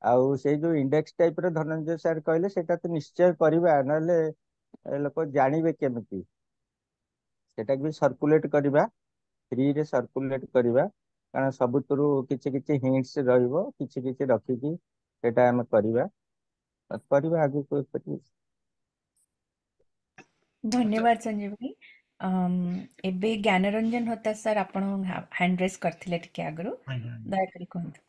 ଆଉ ସେଇ ଯୋଉ ଇଣ୍ଡେକ୍ସ ଟାଇପର ଧନଞ୍ଜୟ ସାର୍ କହିଲେ ସେଇଟା ତ ନିଶ୍ଚୟ କରିବା, ନହେଲେ ଲୋକ ଜାଣିବେ କେମିତି। ସେଟାକୁ ବି ସର୍କୁଲେଟ କରିବା, ଫ୍ରିରେ ସର୍କୁଲେଟ କରିବା, କାରଣ ସବୁଥିରୁ କିଛି କିଛି ହିଣ୍ଟସ ରହିବ, କିଛି କିଛି ରଖିକି ସେଇଟା ଆମେ କରିବା। କରିବା ଆଗକୁ ଏପରି। ଧନ୍ୟବାଦ ସଞ୍ଜୟ ଭାଇ। ଏବେ ଜ୍ଞାନରଞ୍ଜନ ହୋତା ସାର୍ ଆପଣ ହ୍ୟାଣ୍ଡ ରେସ୍ କରିଥିଲେ ଟିକେ ଆଗରୁ, ଆଜ୍ଞା ଦୟାକରି କୁହନ୍ତୁ।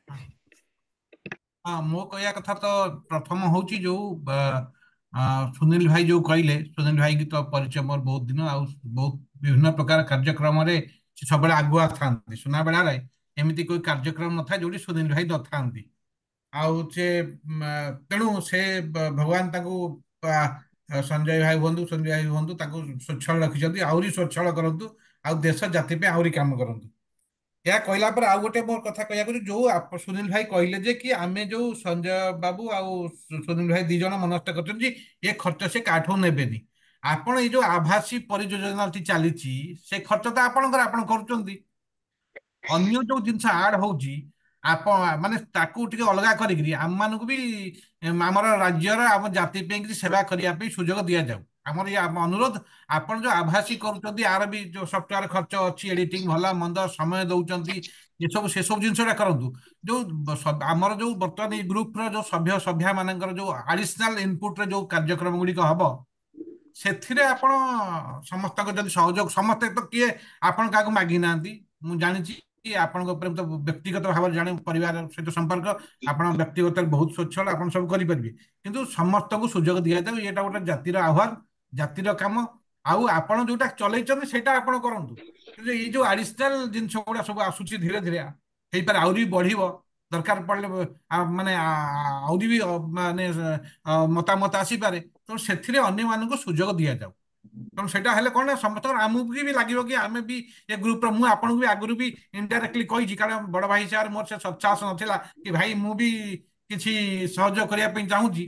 ହଁ ମୋ କହିବା କଥା ତ ପ୍ରଥମ ହଉଛି ଯୋଉ ସୁନୀଲ ଭାଇ ଯୋଉ କହିଲେ, ସୁନୀଲ ଭାଇ କି ତ ପରିଚୟ ମୋର ବହୁତ ଦିନ, ଆଉ ବହୁତ ବିଭିନ୍ନ ପ୍ରକାର କାର୍ଯ୍ୟକ୍ରମରେ ସେ ସବୁବେଳେ ଆଗୁଆ ଥାନ୍ତି। ସୁନାବେଳାରେ ଏମିତି କୋଇ କାର୍ଯ୍ୟକ୍ରମ ନଥାଏ ଯୋଉଠି ସୁନୀଲ ଭାଇ ନଥାନ୍ତି। ଆଉ ସେ ତେଣୁ ସେ ଭଗବାନ ତାଙ୍କୁ ସଞ୍ଜୟ ଭାଇ ହୁଅନ୍ତୁ, ସଞ୍ଜୟ ଭାଇ ହୁଅନ୍ତୁ, ତାଙ୍କୁ ସ୍ୱଚ୍ଛଳ ରଖିଛନ୍ତି, ଆହୁରି ସ୍ୱଚ୍ଛଳ କରନ୍ତୁ, ଆଉ ଦେଶ ଜାତି ପାଇଁ ଆହୁରି କାମ କରନ୍ତୁ। ଏହା କହିଲା ପରେ ଆଉ ଗୋଟେ ମୋର କଥା କହିବାକୁ ଅଛି, ଯୋଉ ସୁନୀଲ ଭାଇ କହିଲେ ଯେ କି ଆମେ ଯୋଉ ସଞ୍ଜୟ ବାବୁ ଆଉ ସୁନୀଲ ଭାଇ ଦି ଜଣ ମନସ୍ଥ କରିଛନ୍ତି ଏ ଖର୍ଚ୍ଚ ସେ କାଠୁ ନେବେନି। ଆପଣ ଏଇ ଯୋଉ ଆଭାସୀ ପରିଯୋଜନାଟି ଚାଲିଛି ସେ ଖର୍ଚ୍ଚ ତ ଆପଣଙ୍କର, ଆପଣ କରୁଛନ୍ତି। ଅନ୍ୟ ଯୋଉ ଜିନିଷ ଆଡ୍ ହଉଛି ଆପଣ ମାନେ ତାକୁ ଟିକେ ଅଲଗା କରିକିରି ଆମମାନଙ୍କୁ ବି ଆମର ରାଜ୍ୟର ଆମ ଜାତି ପାଇଁ କିଛି ସେବା କରିବା ପାଇଁ ସୁଯୋଗ ଦିଆଯାଉ। ଆମର ଇଏ ଅନୁରୋଧ, ଆପଣ ଯୋଉ ଆଭାସୀ କରୁଛନ୍ତି ଆର ବି ଯୋଉ ସଫ୍ଟୱେର ଖର୍ଚ୍ଚ ଅଛି, ଏଡିଟିଂ ଭଲ ମନ୍ଦ ସମୟ ଦଉଛନ୍ତି, ଏସବୁ ସେସବୁ ଜିନିଷଟା କରନ୍ତୁ। ଯୋଉ ଆମର ଯୋଉ ବର୍ତ୍ତମାନ ଏଇ ଗ୍ରୁପର ଯୋଉ ସଭ୍ୟା ମାନଙ୍କର ଯୋଉ ଆଡିସନାଲ ଇନପୁଟରେ ଯୋଉ କାର୍ଯ୍ୟକ୍ରମ ଗୁଡିକ ହବ ସେଥିରେ ଆପଣ ସମସ୍ତଙ୍କ ଯଦି ସହଯୋଗ, ସମସ୍ତେ ତ କିଏ ଆପଣ କାହାକୁ ମାଗି ନାହାନ୍ତି, ମୁଁ ଜାଣିଛି କି ଆପଣଙ୍କ ଉପରେ ତ ବ୍ୟକ୍ତିଗତ ଭାବରେ ଜାଣେ, ପରିବାର ସହିତ ସମ୍ପର୍କ, ଆପଣ ବ୍ୟକ୍ତିଗତରେ ବହୁତ ସ୍ୱଚ୍ଛଳ, ଆପଣ ସବୁ କରିପାରିବେ, କିନ୍ତୁ ସମସ୍ତଙ୍କୁ ସୁଯୋଗ ଦିଆଯାଉ। ଏଇଟା ଗୋଟେ ଜାତିର ଆହ୍ୱାନ, ଜାତିର କାମ। ଆଉ ଆପଣ ଯୋଉଟା ଚଲେଇଛନ୍ତି ସେଇଟା ଆପଣ କରନ୍ତୁ, କିନ୍ତୁ ଏଇ ଯୋଉ ଆଡିସନାଲ ଜିନିଷ ଗୁଡା ସବୁ ଆସୁଛି ଧୀରେ ଧୀରେ ହେଇପାରେ ଆହୁରି ବଢିବ, ଦରକାର ପଡ଼ିଲେ ମାନେ ଆହୁରି ବି ମାନେ ମତାମତ ଆସିପାରେ, ତେଣୁ ସେଥିରେ ଅନ୍ୟମାନଙ୍କୁ ସୁଯୋଗ ଦିଆଯାଉ। ତେଣୁ ସେଇଟା ହେଲେ କଣ ନା ସମସ୍ତଙ୍କର, ଆମକୁ ବି ଲାଗିବ କି ଆମେ ବି ଏ ଗ୍ରୁପର, ମୁଁ ଆପଣଙ୍କୁ ବି ଆଗରୁ ବି ଇନଡାଇରେକ୍ଟଲି କହିଛି, କାରଣ ବଡ ଭାଇ ହିସାବରେ ମୋର ସେ ସତ୍ସାହସ ନଥିଲା କି ଭାଇ ମୁଁ ବି କିଛି ସହଯୋଗ କରିବା ପାଇଁ ଚାହୁଁଛି,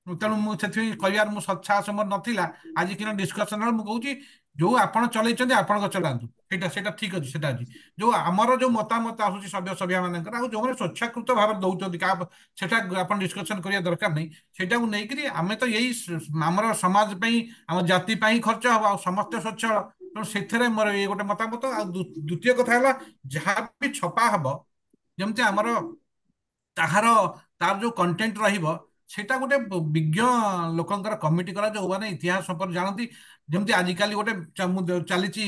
ତେଣୁ ମୁଁ ସେଥିପାଇଁ କହିବାର ମୁଁ ସତ୍ସାହସ ମୋର ନଥିଲା। ଆଜି କିନ୍ତୁ ଡିସ୍କସନ ବେଳେ ମୁଁ କହୁଛି ଯୋଉ ଆପଣ ଚଲେଇଛନ୍ତି ଆପଣଙ୍କ ଚଲାନ୍ତୁ, ସେଇଟା ଠିକ ଅଛି। ସେଟା ଅଛି ଯୋଉ ଆମର ଯୋଉ ମତାମତ ଆସୁଛି ସଭ୍ୟା ମାନଙ୍କର, ଆଉ ଯୋଉମାନେ ସ୍ୱଚ୍ଛାକୃତ ଭାବରେ ଦଉଛନ୍ତି କାହା, ସେଟା ଆପଣ ଡିସ୍କସନ କରିବା ଦରକାର ନାହିଁ। ସେଇଟାକୁ ନେଇକରି ଆମେ ତ ଏଇ ଆମର ସମାଜ ପାଇଁ, ଆମ ଜାତି ପାଇଁ ଖର୍ଚ୍ଚ ହବ, ଆଉ ସମସ୍ତେ ସ୍ୱଚ୍ଛଳ, ତେଣୁ ସେଥିରେ ମୋର ଏଇ ଗୋଟେ ମତାମତ। ଆଉ ଦ୍ୱିତୀୟ କଥା ହେଲା, ଯାହା ବି ଛପା ହବ ଯେମିତି ଆମର ତାହାର ତାର ଯୋଉ କଣ୍ଟେଣ୍ଟ ରହିବ ସେଇଟା ଗୋଟେ ବିଜ୍ଞ ଲୋକଙ୍କର କମିଟି କରା, ଯୋଉମାନେ ଇତିହାସ ସମ୍ପର୍କ ଜାଣନ୍ତି। ଯେମିତି ଆଜିକାଲି ଗୋଟେ ଚାଲିଛି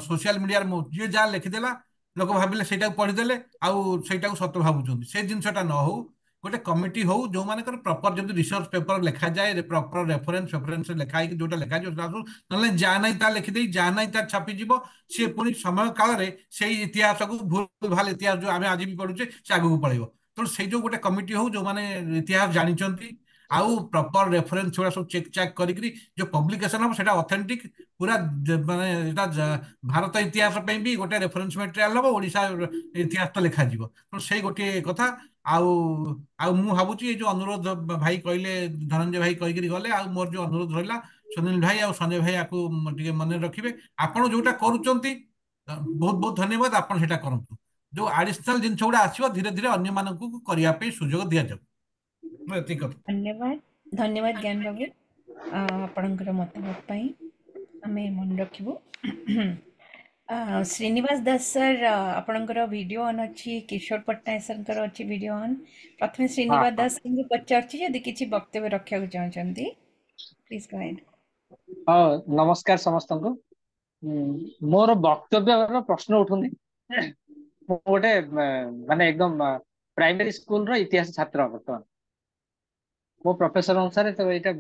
ସୋସିଆଲ ମିଡିଆରେ, ଯିଏ ଯାହା ଲେଖିଦେଲା ଲୋକ ଭାବିଲେ ସେଇଟାକୁ ପଢିଦେଲେ ଆଉ ସେଇଟାକୁ ସତ ଭାବୁଛନ୍ତି, ସେ ଜିନିଷଟା ନ ହଉ। ଗୋଟେ କମିଟି ହଉ ଯୋଉମାନଙ୍କର ପ୍ରପର, ଯେମିତି ରିସର୍ଚ୍ଚ ପେପର ଲେଖାଯାଏ, ପ୍ରପର ରେଫରେନ୍ସ ଲେଖା ହେଇକି ଯୋଉଟା ଲେଖାଯିବ, ନହେଲେ ଯାହା ନାହିଁ ତା ଲେଖିଦେଇ ଯାହା ନାହିଁ ତା ଛାପିଯିବ, ସିଏ ପୁଣି ସମୟ କାଳରେ ସେଇ ଇତିହାସକୁ ଭୁଲ ଭାଲ ଇତିହାସ ଯୋଉ ଆମେ ଆଜି ବି ପଢୁଛେ ସେ ଆଗକୁ ପଳେଇବ। ତେଣୁ ସେଇ ଯୋଉ ଗୋଟେ କମିଟି ହଉ ଯୋଉମାନେ ଇତିହାସ ଜାଣିଛନ୍ତି, ଆଉ ପ୍ରପର ରେଫରେନ୍ସ ଗୁଡା ସବୁ ଚେକ୍ ଚାକ୍ କରିକିରି ଯୋଉ ପବ୍ଲିକେସନ ହବ ସେଟା ଅଥେଣ୍ଟିକ, ପୁରା ମାନେ ଏଟା ଭାରତ ଇତିହାସ ପାଇଁ ବି ଗୋଟେ ରେଫରେନ୍ସ ମେଟେରିଆଲ ହବ, ଓଡିଶା ଇତିହାସ ତ ଲେଖାଯିବ। ତେଣୁ ସେଇ ଗୋଟିଏ କଥା। ଆଉ ଆଉ ମୁଁ ଭାବୁଛି ଏଇ ଯୋଉ ଅନୁରୋଧ ଭାଇ କହିଲେ, ଧନଞ୍ଜୟ ଭାଇ କହିକିରି ଗଲେ, ଆଉ ମୋର ଯୋଉ ଅନୁରୋଧ ରହିଲା ସୁନୀଲ ଭାଇ ଆଉ ସଞ୍ଜୟ ଭାଇ ଆକୁ ଟିକେ ମନେ ରଖିବେ। ଆପଣ ଯୋଉଟା କରୁଛନ୍ତି ବହୁତ ବହୁତ ଧନ୍ୟବାଦ, ଆପଣ ସେଇଟା କରନ୍ତୁ। ଯୋଉ ଆଡିସନାଲ ଜିନିଷ ଗୁଡା ଆସିବ ଧୀରେ ଧୀରେ ଅନ୍ୟମାନଙ୍କୁ କରିବା ପାଇଁ ସୁଯୋଗ ଦିଆଯାଉ। ଏତିକି କଥା। ଧନ୍ୟବାଦ, ଧନ୍ୟବାଦ ଜ୍ଞାନ ବାବୁ, ଆପଣଙ୍କର ମତାମତ ପାଇଁ ଆମେ ମନେ ରଖିବୁ। ଶ୍ରୀନିବାସ ଦାସ ସାର୍, ଆପଣଙ୍କର ଭିଡ଼ିଓ ଅନ୍ ଅଛି, କିଶୋର ପଟ୍ଟନାୟକ ସାର୍ଙ୍କର ଅଛି ଭିଡ଼ିଓ ଅନ୍। ପ୍ରଥମେ ହଁ ଶ୍ରୀନିବାସ ହଁ ଦାସଙ୍କୁ ପଚାରୁଛି, ଯଦି କିଛି ବକ୍ତବ୍ୟ ରଖିବାକୁ ଚାହୁଁଛନ୍ତି ପ୍ଲିଜ୍ ଗୋ ଆହେଡ୍। ହଁ, ନମସ୍କାର ସମସ୍ତଙ୍କୁ। ମୋର ବକ୍ତବ୍ୟର ପ୍ରଶ୍ନ ଉଠୁନି। ମୁଁ ଗୋଟେ ମାନେ ଏକଦମ ପ୍ରାଇମେରୀ ସ୍କୁଲର ଇତିହାସ ଛାତ୍ର ବର୍ତ୍ତମାନ। ମୋ ପ୍ରଫେସର ଅନୁସାରେ ତ ଏଇଟା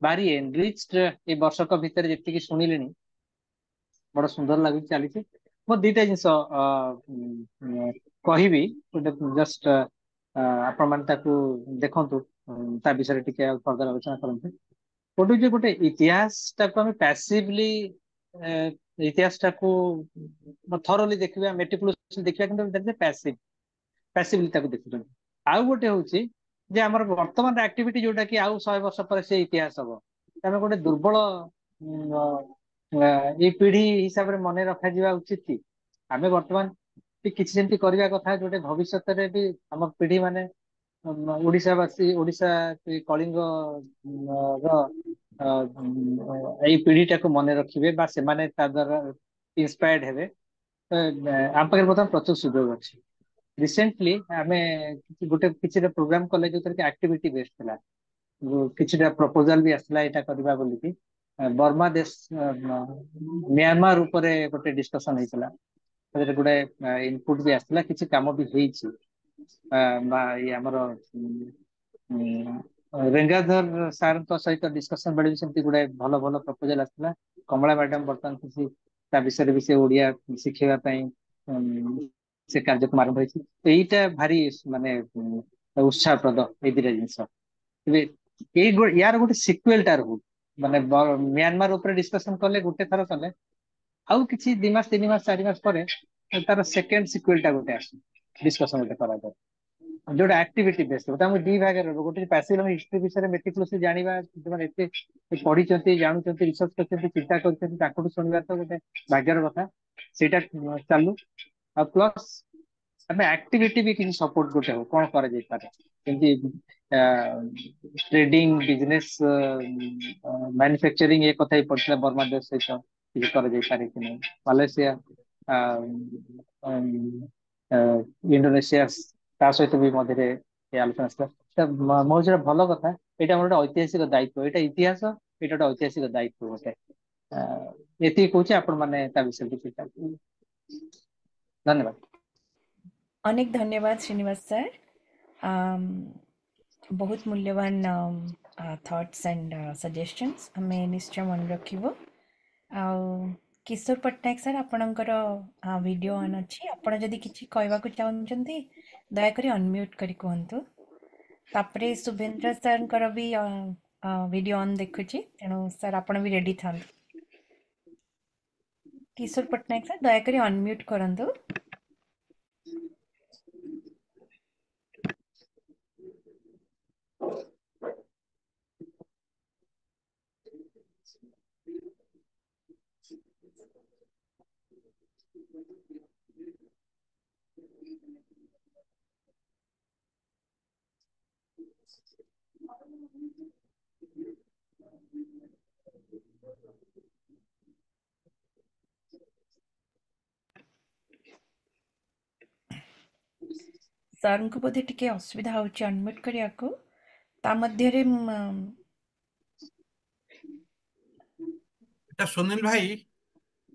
ଭାରି ଏନରିଚଡ, ଏଇ ବର୍ଷକ ଭିତରେ ଯେତିକି ଶୁଣିଲିଣି ବଡ ସୁନ୍ଦର ଲାଗୁଛି, ଚାଲିଛି। ମୁଁ ଦିଟା ଜିନିଷ କହିବି, ଗୋଟେ ଜଷ୍ଟ ଆପଣମାନେ ତାକୁ ଦେଖନ୍ତୁ, ତା ବିଷୟରେ ଟିକେ ଫର୍ଦର ଆଲୋଚନା କରନ୍ତୁ। ଗୋଟେ ଇତିହାସଟାକୁ ଆମେ ପ୍ୟାସିଭଲି ଇତିହାସଟାକୁ ଥରୋଲି ଦେଖିବା, ମେଟିକୁଲସଲି ଦେଖିବା, କିନ୍ତୁ ପ୍ୟାସିଭଲି ତାକୁ ଦେଖୁଛନ୍ତି। ଆଉ ଗୋଟେ ହଉଛି ଯେ ଆମର ବର୍ତ୍ତମାନ ଆକ୍ଟିଭିଟି ଯୋଉଟା କି ଆଉ 100 ବର୍ଷ ପରେ ସେ ଇତିହାସ ହବ, ଆମେ ଗୋଟେ ଦୁର୍ବଳ ଏଇ ପିଢି ହିସାବରେ ମନେ ରଖାଯିବା ଉଚିତ କି ଆମେ ବର୍ତ୍ତମାନ କିଛି ସେମିତି କରିବା କଥା ଯୋଉଟା ଭବିଷ୍ୟତରେ ବି ଆମ ପିଢି ମାନେ ଓଡିଶାବାସୀ, ଓଡିଶା କଳିଙ୍ଗ ର ଏଇ ପିଢିଟାକୁ ମନେ ରଖିବେ ବା ସେମାନେ ତା ଦ୍ୱାରା ଇନ୍ସପାୟାର୍ଡ ହେବେ। ଆମ ପାଖରେ ବର୍ତ୍ତମାନ ପ୍ରଚୁର ସୁଯୋଗ ଅଛି। ରିସେଣ୍ଟଲି ଆମେ କିଛିଟା ପ୍ରୋଗ୍ରାମ କଲେ ଯୋଉଥିରେ କି ଆକ୍ଟିଭିଟି ବେସ୍ଡ ଥିଲା। किछिटा प्रपोजल भी आसला एटा करबा बोली कि बर्मा देश म्यांमार ऊपर गोटे डिस्कशन होइतला गोटे इनपुट भी आसला किछि काम भी हेइछि ये हमर रेंगाधर सार सहित डिस्कशन बेले सेमती गोटे भल भल प्रपोजल आसला कमला मैडम बर्तमान किसी ता विषय भी से ओडिया शिखेबा पई से कार्यक्रम आरंभ होइछि एइटा भारी माने उत्साहप्रद ए दिरा जिंस यार गोटे सिक्वेल टार हो माने म्यांमार ऊपर डिस्कशन कले गोटे थर कले आउ किछि 2 मास 3 मास 4 मास परे तार सेकंड सिक्वेल टा गोटे आसी डिस्कशन गोटे करा जाय जोटा एक्टिविटी बेस्ड होता हम दी भाग गोटे पैसिव हम हिस्ट्री विषय मेटिकुलसली जानिबा माने एते पढी चंती जानू चंती रिसर्च करचंती चिंता करचंती ताकू सुनबा तो गोटे भाग्यर कथा सेटा चालू आ प्लस हमें एक्टिविटी भी किसी सपोर्ट गोटे हो कौन करा जाय पारे केमती ट्रेडिंग बिजनेस मैन्युफैक्चरिंग ये कथा ही पड़ता बर्मा देश सहित किसी करा जाय पारे कि नहीं मालयसिया इंडोनेशिया ता सहित भी मध्य आलोचना आसला मौजूद भल कथा यहाँ मोर गोटे ऐतिहासिक दायित्व यहाँ इतिहास यहाँ गोटे ऐतिहासिक दायित्व गोटे ये कौच आपण मैंने विषय भी चिंता धन्यवाद अनेक धन्यवाद श्रीनिवास सर बहुत मूल्यवान थॉट्स एंड सजेशंस हमें निश्चय मन रखिबो किशोर पट्टनायक सर आपणकर वीडियो ऑन अच्छी आपण जदि किछि कहबा को चाहउछंती दया करी अनम्यूट करी कहंतु तापरे शुभेंद्र सर भी वीडियो ऑन देखुची तेणु सर आपण भी रेडी था किशोर पट्टनायक सर दया करी अनम्यूट करंतु सर को बोधे टिके असुविधा होची अनम्यूट करिया को ता मध्य रे सुनील भाई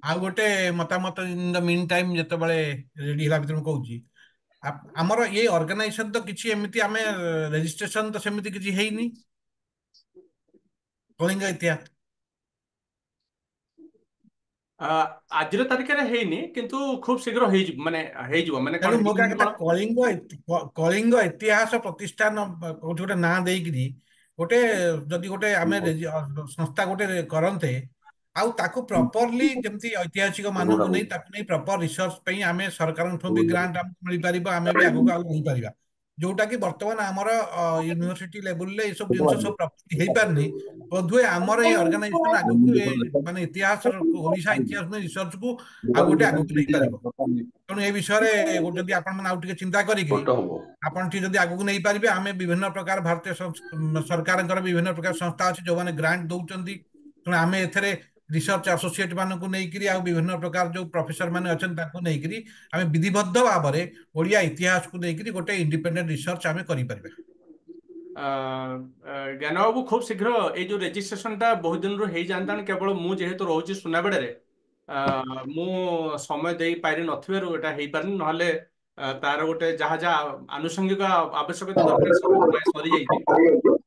आ गोटे मतामत इन द मीन टाइम जते बळे रेडी हला भितर कहूची हमर ये ऑर्गेनाइजेशन तो किछि एमिति हमें रजिस्ट्रेशन तो सेमिति किछि हेइनी कलिंग इतिहास आज तारिख में हेनी किंतु खूब शीघ्र माने तेणु कौन मो हेइनी कथा कौन कलिंग इतिहास प्रतिष्ठान कोठी गोटे ना देइकिरी गोटे जदि गोटे आमे संस्था गोटे करन्ते आउ ताकू प्रॉपरली जमती ऐतिहासिक मानू नहीं ताकू नहीं प्रॉपर रिसर्च पे आमे सरकार भी ग्रांट हमको मिल पारिबा आमे भी आगो आगो रही पारिबा जोटा कि वर्तमान आमर यूनिवर्सिटी लेवल ले सब जिनस सब प्राप्ति हेई पारनी बोधुए आमर ये ऑर्गेनाइजेशन आगो माने इतिहास ओडिशा इतिहास में रिसर्च को आ गोटे आगो नहीं पारिबो तेणु ए विषय रे जदि आपण मन आउ टिके चिंता करिकरी आपण ठी जदि आगो नहीं पारिबे आमे विभिन्न प्रकार भारतीय सरकार विभिन्न प्रकार संस्था अछि जो माने ग्रांट दउचंदी तेणु आमे एथरे रिसर्च एसोसिएट मानक नहीं आ विभिन्न प्रकार जो प्रोफेसर माने अछन ताको नहीं करी आमे विधिबद्ध भाव में ओडिया इतिहास को नहीं गोटे इंडिपेंडेंट रिसर्च आमे करि परबे ज्ञान बाबू खूब शीघ्र ये जो रेजिस्ट्रेशन टा बहुत दिन रही जानता केवल मु जेहेतु रोची सुनाबेड़े मु समय दे पारि नथिबारु एटा हेई पारनी नहले तार गोटे जहा जहा आनुषंगिक आवश्यकता दरकार सब सरी जाइए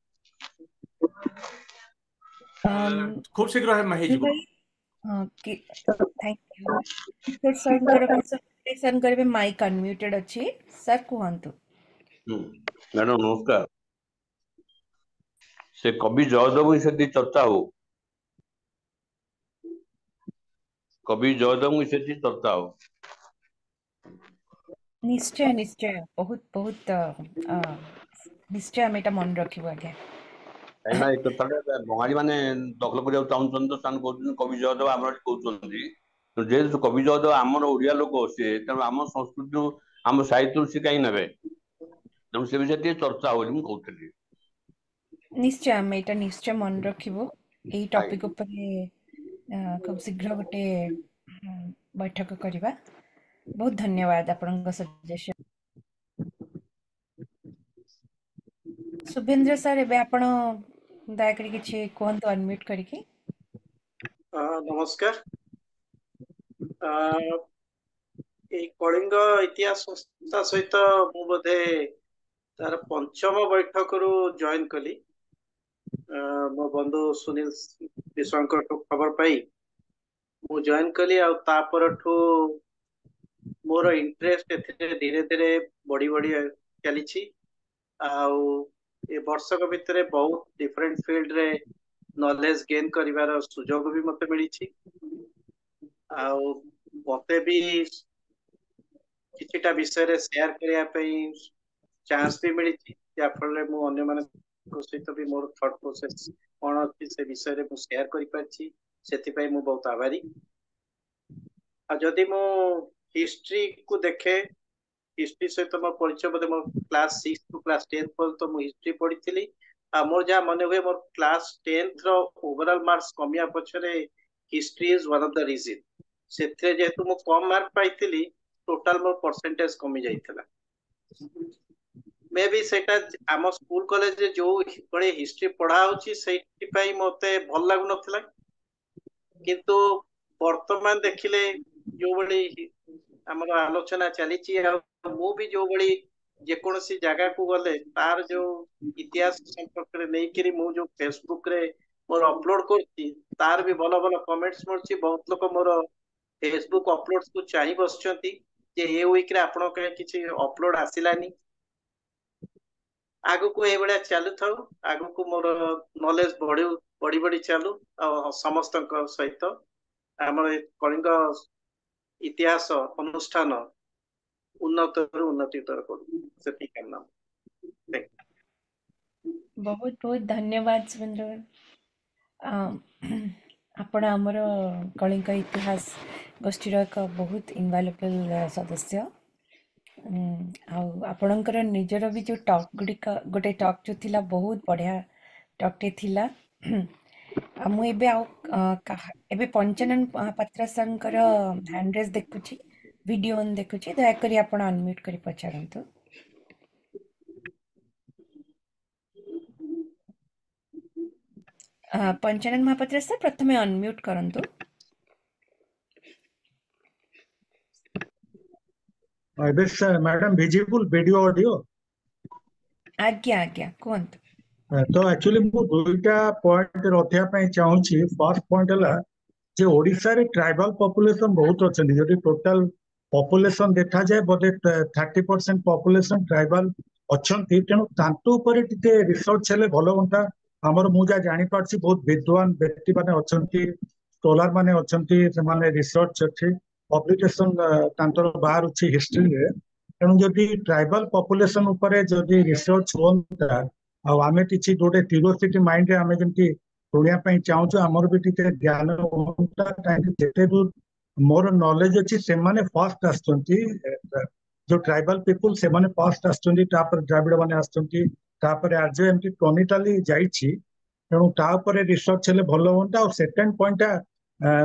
खूब शीघ्र थैंक यू किशोर सर करबे माइक अनम्यूटेड अछि सर कहंतु मैडम नमस्कार से कवि जयदेव विषय चर्चा हो कवि जयदेव विषय चर्चा हो निश्चय निश्चय बहुत बहुत निश्चय हम एटा मन रखिबो आगे कहीं एक कथा बंगाली माने दखल करिया चाहउछन तो सान कहउछन कवि जयदेव हमर कहउछन जेहेतु कवि जयदेव आमर ओडिया लोक से तेणु आम संस्कृति आम साहित्य से कहीं नेबे तेणु से विषय चर्चा हो कहते निश्चय हम एटा निश्चय मन रखिबो एई टॉपिक ऊपर खूब शीघ्र गोटे बैठक करिबा बहुत धन्यवाद आपन सजेशन शुभेंद्र सर एबे आपण ଦୟାକରି କିଛି କୁହନ୍ତୁ ଅନମ୍ୟୁଟ୍ କରିକି। ନମସ୍କାର। ଏଇ କଳିଙ୍ଗ ଇତିହାସ ସଂସ୍ଥା ସହିତ ମୁଁ ବୋଧେ ତାର ପଞ୍ଚମ ବୈଠକରୁ ଜଏନ୍ କଲି। ମୋ ବନ୍ଧୁ ସୁନୀଲ ବିଶ୍ୱାଙ୍କଠୁ ଖବର ପାଇ ମୁଁ ଜଏନ୍ କଲି, ଆଉ ତା ପରଠୁ ମୋର ଇଣ୍ଟରେଷ୍ଟ ଏଥିରେ ଧୀରେ ଧୀରେ ବଢି ବଢି ଚାଲିଛି। ଆଉ ଏ ବର୍ଷକ ଭିତରେ ବହୁତ ଡିଫରେଣ୍ଟ ଫିଲ୍ଡରେ ନଲେଜ ଗେନ୍ କରିବାର ସୁଯୋଗ ବି ମତେ ମିଳିଛି। ଆଉ ମତେ ବି କିଛିଟା ବିଷୟରେ ସେୟାର କରିବା ପାଇଁ ଚାନ୍ସ ବି ମିଳିଛି, ଯାହାଫଳରେ ମୁଁ ଅନ୍ୟମାନଙ୍କ ସହିତ ବି ମୋର ଥଟ୍ ପ୍ରୋସେସ କ'ଣ ଅଛି ସେ ବିଷୟରେ ମୁଁ ସେୟାର କରିପାରିଛି। ସେଥିପାଇଁ ମୁଁ ବହୁତ ଆଭାରୀ। ଆଉ ଯଦି ମୁଁ ହିଷ୍ଟ୍ରିକୁ ଦେଖେ, ହିଷ୍ଟ୍ରି ସହିତ ମୋ ପରିଚୟ ବୋଧେ ମୋ କ୍ଲାସ୍ 6 ରୁ କ୍ଲାସ୍ 10 ପର୍ଯ୍ୟନ୍ତ ମୁଁ ହିଷ୍ଟ୍ରି ପଢିଥିଲି। ଆଉ ମୋର ଯାହା ମନେ ହୁଏ ମୋର କ୍ଲାସ୍ 10th ର ଓଭରଅଲ ମାର୍କସ କମିବା ପଛରେ history is one of the reason. ସେଥିରେ ଯେହେତୁ ମୁଁ କମ୍ ମାର୍କ ପାଇଥିଲି, ଟୋଟାଲ ମୋର ପରସେଣ୍ଟେଜ କମି ଯାଇଥିଲା। ମେ ବି ସେଇଟା ଆମ ସ୍କୁଲ କଲେଜରେ ଯୋଉ ଭଳି ହିଷ୍ଟ୍ରି ପଢା ହଉଛି ସେଇଥିପାଇଁ ମତେ ଭଲ ଲାଗୁନଥିଲା, କିନ୍ତୁ ବର୍ତ୍ତମାନ ଦେଖିଲେ ଯୋଉଭଳି ଆମର ଆଲୋଚନା ଚାଲିଛି, ଆଉ ମୁଁ ବି ଯୋଉଭଳି ଯେକୌଣସି ଜାଗାକୁ ଗଲେ ତାର ଯୋଉ ଇତିହାସ ସମ୍ପର୍କରେ ନେଇକିରି ମୁଁ ଯୋଉ ଫେସବୁକରେ ମୋର ଅପଲୋଡ କରୁଛି ତାର ବି ଭଲ ଭଲ କମେଣ୍ଟସ ମିଳୁଛି। ବହୁତ ଲୋକ ମୋର ଫେସବୁକ ଅପଲୋଡ କୁ ଚାହିଁ ବସୁଛନ୍ତି ଯେ ଏ ୱିକରେ ଆପଣଙ୍କ କାହିଁ କିଛି ଅପଲୋଡ ଆସିଲାନି। ଆଗକୁ ଏଇଭଳିଆ ଚାଲୁଥାଉ, ଆଗକୁ ମୋର ନଲେଜ ବଢି ବଢି ଚାଲୁ, ଆଉ ସମସ୍ତଙ୍କ ସହିତ ଆମର କଳିଙ୍ଗ ଇତିହାସ ଅନୁଷ୍ଠାନ ଉନ୍ନତରୁ ଉନ୍ନତିତର କରୁ, ସେତିକି କାମନା। ବହୁତ ବହୁତ ଧନ୍ୟବାଦ ସୁରେନ୍ଦ୍ର। ଆପଣ ଆମର କଳିଙ୍ଗ ଇତିହାସ ଗୋଷ୍ଠୀର ଏକ ବହୁତ ଇନଭାଲୁଏବଲ୍ ସଦସ୍ୟ। ଆଉ ଆପଣଙ୍କର ନିଜର ବି ଯେଉଁ ଟକ୍ ଗୁଡ଼ିକ, ଗୋଟେ ଟକ୍ ଯେଉଁ ଥିଲା ବହୁତ ବଢ଼ିଆ ଟକ୍ଟେ ଥିଲା। ଆଉ ମୁଁ ଏବେ ଏବେ ପଞ୍ଚାନନ ମହାପାତ୍ର ସାର୍ଙ୍କର ହ୍ୟାଣ୍ଡ ରେଜ୍ ଦେଖୁଛି, ଭିଡ଼ିଓ ଅନ୍ ଦେଖୁଛି। ଦୟାକରି ଆପଣ ଅନମ୍ୟୁଟ୍ କରି ପଚାରନ୍ତୁ। ପଞ୍ଚାନନ ମହାପାତ୍ର ସାର୍ ପ୍ରଥମେ ଅନମ୍ୟୁଟ୍ କରନ୍ତୁ। ଏବେ ମ୍ୟାଡାମ ଭିଜିବୁଲ ଭିଡିଓ ଅଡିଓ? ଆଜ୍ଞା ଆଜ୍ଞା କୁହନ୍ତୁ। ତ ଆକ୍ଚୁଆଲି ମୁଁ ଦୁଇଟା ପଏଣ୍ଟ ରଖିବା ପାଇଁ ଚାହୁଁଛି। ଫାର୍ଷ୍ଟ ପଏଣ୍ଟ ହେଲା ଯେ ଓଡ଼ିଶାରେ ଟ୍ରାଇବାଲ ପପୁଲେସନ ବହୁତ ଅଛନ୍ତି। ଯଦି ଟୋଟାଲ ପପୁଲେସନ ଦେଖାଯାଏ ବୋଧେ 30% ପପୁଲେସନ ଟ୍ରାଇବାଲ ଅଛନ୍ତି। ତେଣୁ ତାଙ୍କ ଉପରେ ଟିକେ ରିସର୍ଚ୍ଚ ହେଲେ ଭଲ ହୁଅନ୍ତା। ଆମର ମୁଁ ଯାହା ଜାଣିପାରୁଛି ବହୁତ ବିଦ୍ୱାନ ବ୍ୟକ୍ତି ମାନେ ଅଛନ୍ତି, ସ୍କଲାର ମାନେ ଅଛନ୍ତି, ସେମାନେ ରିସର୍ଚ୍ଚ ଅଛି, ପବ୍ଲିକେସନ ତାଙ୍କର ବାହାରୁଛି ହିଷ୍ଟ୍ରିରେ। ତେଣୁ ଯଦି ଟ୍ରାଇବାଲ ପପୁଲେସନ ଉପରେ ଯଦି ରିସର୍ଚ୍ଚ ହୁଅନ୍ତା, ଆଉ ଆମେ କିଛି ଗୋଟେ କ୍ୟୁରିଓସିଟି ମାଇଣ୍ଡରେ ଆମେ ଯେମିତି ଶୁଣିବା ପାଇଁ ଚାହୁଁଛୁ, ଆମର ବି ଟିକେ ଜ୍ଞାନ ହୁଅନ୍ତା। କାହିଁକି ଯେତେ ଦୂର ମୋର ନଲେଜ ଅଛି ସେମାନେ ଫାଷ୍ଟ ଆସୁଛନ୍ତି, ଯୋଉ ଟ୍ରାଇବାଲ ପିପୁଲ ସେମାନେ ଫାଷ୍ଟ ଆସୁଛନ୍ତି, ତାପରେ ଦ୍ରାବିଡ ମାନେ ଆସୁଛନ୍ତି, ତାପରେ ଆର୍ଯ୍ୟ, ଏମିତି କ୍ରୋନିକାଲି ଯାଇଛି। ତେଣୁ ତା ଉପରେ ରିସର୍ଚ୍ଚ ହେଲେ ଭଲ ହୁଅନ୍ତା। ଆଉ ସେକେଣ୍ଡ ପଏଣ୍ଟଟା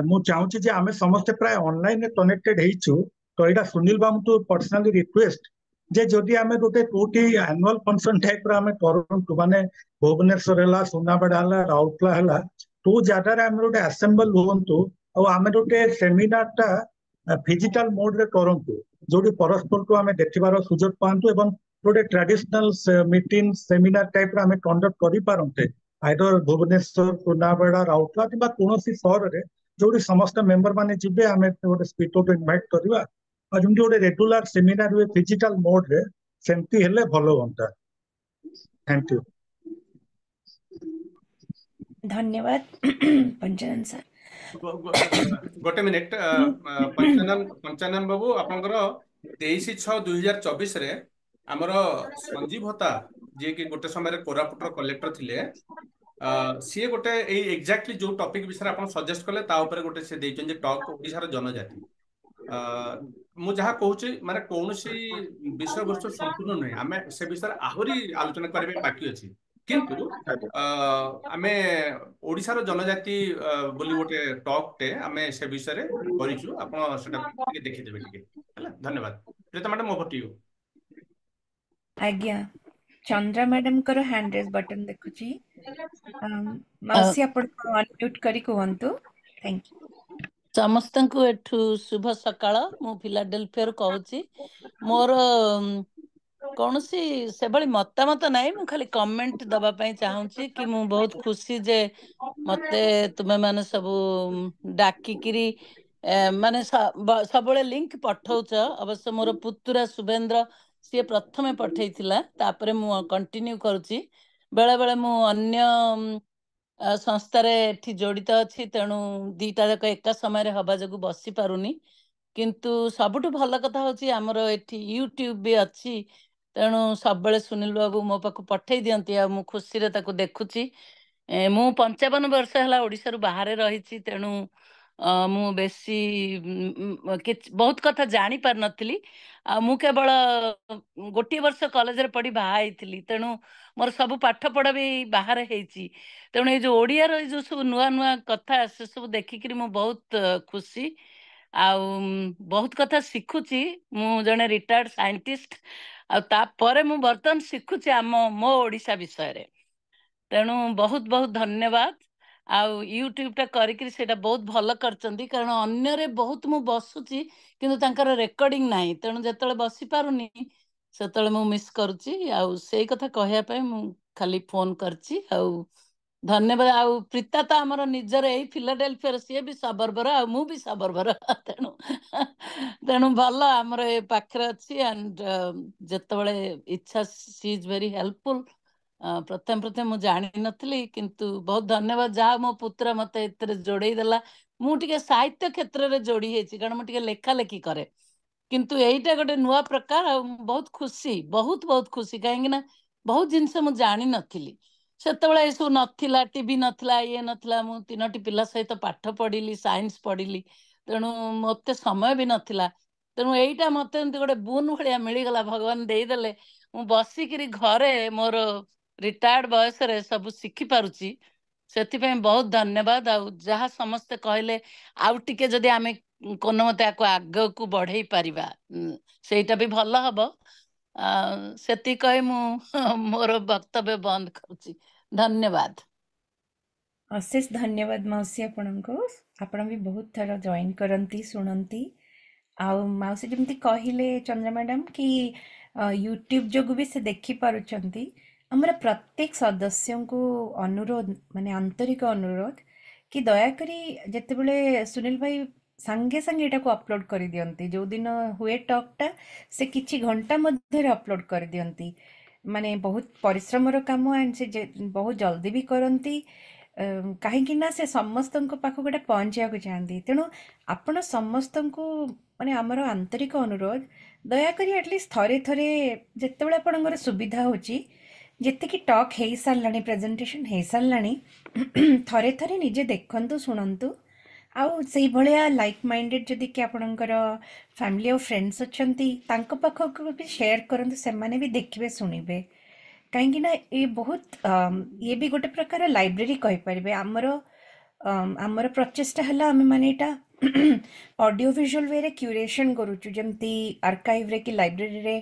ମୁଁ ଚାହୁଁଛି ଯେ ଆମେ ସମସ୍ତେ ପ୍ରାୟ ଅନଲାଇନରେ କନେକ୍ଟେଡ ହେଇଛୁ, ତ ଏଇଟା ସୁନୀଲ ବାବୁଙ୍କୁ ପର୍ସନାଲି ରିକ୍ୱେଷ୍ଟ ଯେ ଯଦି ଆମେ ଗୋଟେ କୋଉଠି ଆନୁଆଲ ଫଙ୍କସନ ଟାଇପର ଆମେ କରନ୍ତୁ, ମାନେ ଭୁବନେଶ୍ୱର ହେଲା, ସୁନାବେଡା ହେଲା, ରାଉରକେଲା ହେଲା, କୋଉ ଜାଗାରେ ଆମେ ଗୋଟେ ଆସେମ୍ବଲ ହୁଅନ୍ତୁ, ଆଉ ଆମେ ଗୋଟେ ସେମିନାରଟା ଫିଜିକାଲ ମୋଡରେ କରନ୍ତୁ, ଯୋଉଠି ପରସ୍ପରକୁ ଆମେ ଦେଖିବାର ସୁଯୋଗ ପାଆନ୍ତୁ ଏବଂ ଗୋଟେ ଟ୍ରାଡିସନାଲ ମିଟିଂ ସେମିନାର ଟାଇପର ଆମେ କଣ୍ଡକ୍ଟ କରିପାରନ୍ତେ, ଆଇଦର ଭୁବନେଶ୍ୱର, ସୁନାବେଡା, ରାଉରକେଲା କିମ୍ବା କୌଣସି ସହରରେ ଯୋଉଠି ସମସ୍ତ ମେମ୍ବର ମାନେ ଯିବେ, ଆମେ ଗୋଟେ ସ୍ପିକରକୁ ଇନଭାଇଟ କରିବା। ଆଉ ଯେମିତି ଗୋଟେ ରେଗୁଲାର ସେମିନାର ହୁଏ ଫିଜିକାଲ ମୋଡରେ, ସେମିତି ହେଲେ ଭଲ ହୁଅନ୍ତା। Thank you. ଧନ୍ୟବାଦ ପଞ୍ଚାନନ ସାର୍। ଗୋଟେ ମିନିଟ। ପଞ୍ଚାନନ ବାବୁ, ଆପଣଙ୍କର 23/6/2024 ଆମର ସଞ୍ଜୀବ ହୋତା, ଯିଏକି ଗୋଟେ ସମୟରେ କୋରାପୁଟର କଲେକ୍ଟର ଥିଲେ, ସିଏ ଗୋଟେ ଏଇ ଏକ୍ଜାକ୍ଟଲି ଯୋଉ ଟପିକ ବିଷୟରେ ଆପଣ ସଜେଷ୍ଟ କଲେ ତା ଉପରେ ଗୋଟେ ସେ ଦେଇଛନ୍ତି ଟକ୍, ଓଡ଼ିଶାର ଜନଜାତି। ମୁଁ ଯାହା କହୁଛି ମାନେ କୌଣସି ବିଷୟବସ୍ତୁ ସମ୍ପୂର୍ଣ୍ଣ ନୁହେଁ, ଆମେ ସେ ବିଷୟରେ ଆହୁରି ଆଲୋଚନା କରିବା ବାକି ଅଛି। କିନ୍ତୁ ଆମେ ଓଡ଼ିଶାର ଜନଜାତି ବୋଲି ଗୋଟେ ଟକ୍ଟେ ଆମେ ସେ ବିଷୟରେ କରିଛୁ। ଆପଣ ସେଟା ଟିକେ ଦେଖିଦେବେ ଟିକେ, ହେଲା। ଧନ୍ୟବାଦ। Preeta madam, over to you. ଆଜ୍ଞା, ଚନ୍ଦ୍ରା ମ୍ୟାଡାମଙ୍କର ହ୍ୟାଣ୍ଡ ରେଜ୍ ବଟନ ଦେଖୁଛି। ମାଉସୀ ଆପଣ ଅନମ୍ୟୁଟ କରି କୁହନ୍ତୁ। Thank you. ସମସ୍ତଙ୍କୁ ଏଠୁ ଶୁଭ ସକାଳ। ମୁଁ ଫିଲାଡେଲଫିଆରୁ କହୁଛି। ମୋର କୌଣସି ସେଭଳି ମତାମତ ନାହିଁ, ମୁଁ ଖାଲି କମେଣ୍ଟ ଦବା ପାଇଁ ଚାହୁଁଛି କି ମୁଁ ବହୁତ ଖୁସି ଯେ ମତେ ତୁମେମାନେ ସବୁ ଡାକିକିରି ମାନେ ସବୁବେଳେ ଲିଙ୍କ ପଠଉଛ। ଅବଶ୍ୟ ମୋର ପୁତୁରା ଶୁଭେନ୍ଦ୍ର ସିଏ ପ୍ରଥମେ ପଠେଇଥିଲା, ତାପରେ ମୁଁ କଣ୍ଟିନ୍ୟୁ କରୁଛି। ବେଳେ ବେଳେ ମୁଁ ଅନ୍ୟ ସଂସ୍ଥାରେ ଏଠି ଜଡ଼ିତ ଅଛି, ତେଣୁ ଦିଟା ଯାକ ଏକା ସମୟରେ ହବା ଯୋଗୁଁ ବସି ପାରୁନି। କିନ୍ତୁ ସବୁଠୁ ଭଲ କଥା ହଉଛି ଆମର ଏଠି ୟୁଟ୍ୟୁବ ବି ଅଛି, ତେଣୁ ସବୁବେଳେ ସୁନୀଲ ବାବୁ ମୋ ପାଖକୁ ପଠେଇ ଦିଅନ୍ତି, ଆଉ ମୁଁ ଖୁସିରେ ତାକୁ ଦେଖୁଛି। ମୁଁ 55 ବର୍ଷ ହେଲା ଓଡ଼ିଶାରୁ ବାହାରେ ରହିଛି, ତେଣୁ ମୁଁ ବେଶୀ ବହୁତ କଥା ଜାଣି ପାରିନଥିଲି। ଆଉ ମୁଁ କେବଳ ଗୋଟିଏ ବର୍ଷ କଲେଜରେ ପଢ଼ି ବାହା ହେଇଥିଲି, ତେଣୁ ମୋର ସବୁ ପାଠ ପଢ଼ା ବି ବାହାରେ ହେଇଛି। ତେଣୁ ଏଇ ଯୋଉ ଓଡ଼ିଆର ଏଇ ଯୋଉ ସବୁ ନୂଆ ନୂଆ କଥା ସେ ସବୁ ଦେଖିକିରି ମୁଁ ବହୁତ ଖୁସି, ଆଉ ବହୁତ କଥା ଶିଖୁଛି। ମୁଁ ଜଣେ ରିଟାୟାର୍ଡ ସାଇଣ୍ଟିଷ୍ଟ, ଆଉ ତାପରେ ମୁଁ ବର୍ତ୍ତମାନ ଶିଖୁଛି ମୋ ଓଡ଼ିଶା ବିଷୟରେ। ତେଣୁ ବହୁତ ବହୁତ ଧନ୍ୟବାଦ। ଆଉ ୟୁଟ୍ୟୁବଟା କରିକିରି ସେଇଟା ବହୁତ ଭଲ କରିଛନ୍ତି, କାରଣ ଅନ୍ୟରେ ବହୁତ ମୁଁ ବସୁଛି କିନ୍ତୁ ତାଙ୍କର ରେକର୍ଡିଂ ନାହିଁ, ତେଣୁ ଯେତେବେଳେ ବସି ପାରୁନି ସେତେବେଳେ ମୁଁ ମିସ୍ କରୁଛି। ଆଉ ସେଇ କଥା କହିବା ପାଇଁ ମୁଁ ଖାଲି ଫୋନ କରିଛି। ଆଉ ଧନ୍ୟବାଦ। ଆଉ ପ୍ରୀତା ତ ଆମର ନିଜର ଏଇ ଫିଲାଡେଲଫିଆର, ସିଏ ବି ସବର୍ବର ଆଉ ମୁଁ ବି ସବର୍ବର। ତେଣୁ ତେଣୁ ଭଲ ଆମର ଏ ପାଖରେ ଅଛି। ଆଣ୍ଡ ଯେତେବେଳେ ଇଚ୍ଛା, ସି ଇଜ୍ ଭେରି ହେଲ୍ପଫୁଲ। ପ୍ରଥମେ ପ୍ରଥମେ ମୁଁ ଜାଣିନଥିଲି, କିନ୍ତୁ ବହୁତ ଧନ୍ୟବାଦ ଯାହା ମୋ ପୁତ୍ର ମତେ ଏଥିରେ ଯୋଡେଇ ଦେଲା। ମୁଁ ଟିକେ ସାହିତ୍ୟ କ୍ଷେତ୍ରରେ ଯୋଡି ହେଇଛି, କାରଣ ମୁଁ ଟିକେ ଲେଖା ଲେଖି କରେ, କିନ୍ତୁ ଏଇଟା ଗୋଟେ ନୂଆ ପ୍ରକାର। ଆଉ ମୁଁ ବହୁତ ଖୁସି, ବହୁତ ବହୁତ ଖୁସି, କାହିଁକି ନା ବହୁତ ଜିନିଷ ମୁଁ ଜାଣିନଥିଲି। ସେତେବେଳେ ଏସବୁ ନଥିଲା, ଟିଭି ନଥିଲା, ଇଏ ନଥିଲା। ମୁଁ 3ଟି ପିଲା ସହିତ ପାଠ ପଢିଲି, ସାଇନ୍ସ ପଢିଲି, ତେଣୁ ମତେ ସମୟ ବି ନଥିଲା। ତେଣୁ ଏଇଟା ମତେ ଏମିତି ଗୋଟେ ବୁନ୍ ଭଳିଆ ମିଳିଗଲା, ଭଗବାନ ଦେଇଦେଲେ। ମୁଁ ବସିକିରି ଘରେ ମୋର ରିଟାୟାର୍ଡ ବୟସରେ ସବୁ ଶିଖି ପାରୁଛି, ସେଥିପାଇଁ ବହୁତ ଧନ୍ୟବାଦ। ଆଉ ଯାହା ସମସ୍ତେ କହିଲେ, ଆଉ ଟିକେ ଯଦି ଆମେ କୋନ ମତେ ଆକୁ ଆଗକୁ ବଢେଇ ପାରିବା, ସେଇଟା ବି ଭଲ ହବ। ସେତିକି କହି ମୁଁ ମୋର ବକ୍ତବ୍ୟ ବନ୍ଦ କରୁଛି। ଧନ୍ୟବାଦ। ଅଶେଷ ଧନ୍ୟବାଦ ମାଉସୀ ଆପଣଙ୍କୁ। ଆପଣ ବି ବହୁତ ଥର ଜଏନ୍ କରନ୍ତି, ଶୁଣନ୍ତି। ଆଉ ମାଉସୀ ଯେମିତି କହିଲେ ଚନ୍ଦ୍ର ମ୍ୟାଡାମ କି ୟୁଟ୍ୟୁବ ଯୋଗୁଁ ବି ସେ ଦେଖିପାରୁଛନ୍ତି। ଆମର ପ୍ରତ୍ୟେକ ସଦସ୍ୟଙ୍କୁ ଅନୁରୋଧ, ମାନେ ଆନ୍ତରିକ ଅନୁରୋଧ କି ଦୟାକରି ଯେତେବେଳେ ସୁନୀଲ ଭାଇ ସାଙ୍ଗେ ସାଙ୍ଗେ ଏଟାକୁ ଅପଲୋଡ କରିଦିଅନ୍ତି, ଯୋଉଦିନ ହୁଏ ଟକ୍ଟା ସେ କିଛି ଘଣ୍ଟା ମଧ୍ୟରେ ଅପଲୋଡ କରିଦିଅନ୍ତି। ମାନେ ବହୁତ ପରିଶ୍ରମର କାମ, ଆଣ୍ଡ ସେ ବହୁତ ଜଲ୍ଦି ବି କରନ୍ତି, କାହିଁକି ନା ସେ ସମସ୍ତଙ୍କ ପାଖକୁ ଏଟା ପହଞ୍ଚିବାକୁ ଚାହାନ୍ତି। ତେଣୁ ଆପଣ ସମସ୍ତଙ୍କୁ ମାନେ ଆମର ଆନ୍ତରିକ ଅନୁରୋଧ, ଦୟାକରି ଆଟଲିଷ୍ଟ ଥରେ ଥରେ ଯେତେବେଳେ ଆପଣଙ୍କର ସୁବିଧା ହେଉଛି, ଯେତିକି ଟକ୍ ହେଇସାରିଲାଣି, ପ୍ରେଜେଣ୍ଟେସନ ହେଇସାରିଲାଣି, ଥରେ ଥରେ ନିଜେ ଦେଖନ୍ତୁ, ଶୁଣନ୍ତୁ। ଆଉ ସେଇଭଳିଆ ଲାଇକ୍ ମାଇଣ୍ଡେଡ୍ ଯଦି କି ଆପଣଙ୍କର ଫ୍ୟାମିଲି ଆଉ ଫ୍ରେଣ୍ଡସ୍ ଅଛନ୍ତି, ତାଙ୍କ ପାଖକୁ ବି ସେୟାର କରନ୍ତୁ, ସେମାନେ ବି ଦେଖିବେ, ଶୁଣିବେ। କାହିଁକି ନା ଏ ବହୁତ ଇଏ ବି ଗୋଟେ ପ୍ରକାର ଲାଇବ୍ରେରୀ କହିପାରିବେ। ଆମର ପ୍ରଚେଷ୍ଟା ହେଲା, ଆମେ ମାନେ ଏଇଟା ଅଡ଼ିଓ ଭିଜୁଆଲ ୱେରେ କ୍ୟୁରେସନ୍ କରୁଛୁ, ଯେମିତି ଆର୍କାଇଭ୍ରେ କି ଲାଇବ୍ରେରୀରେ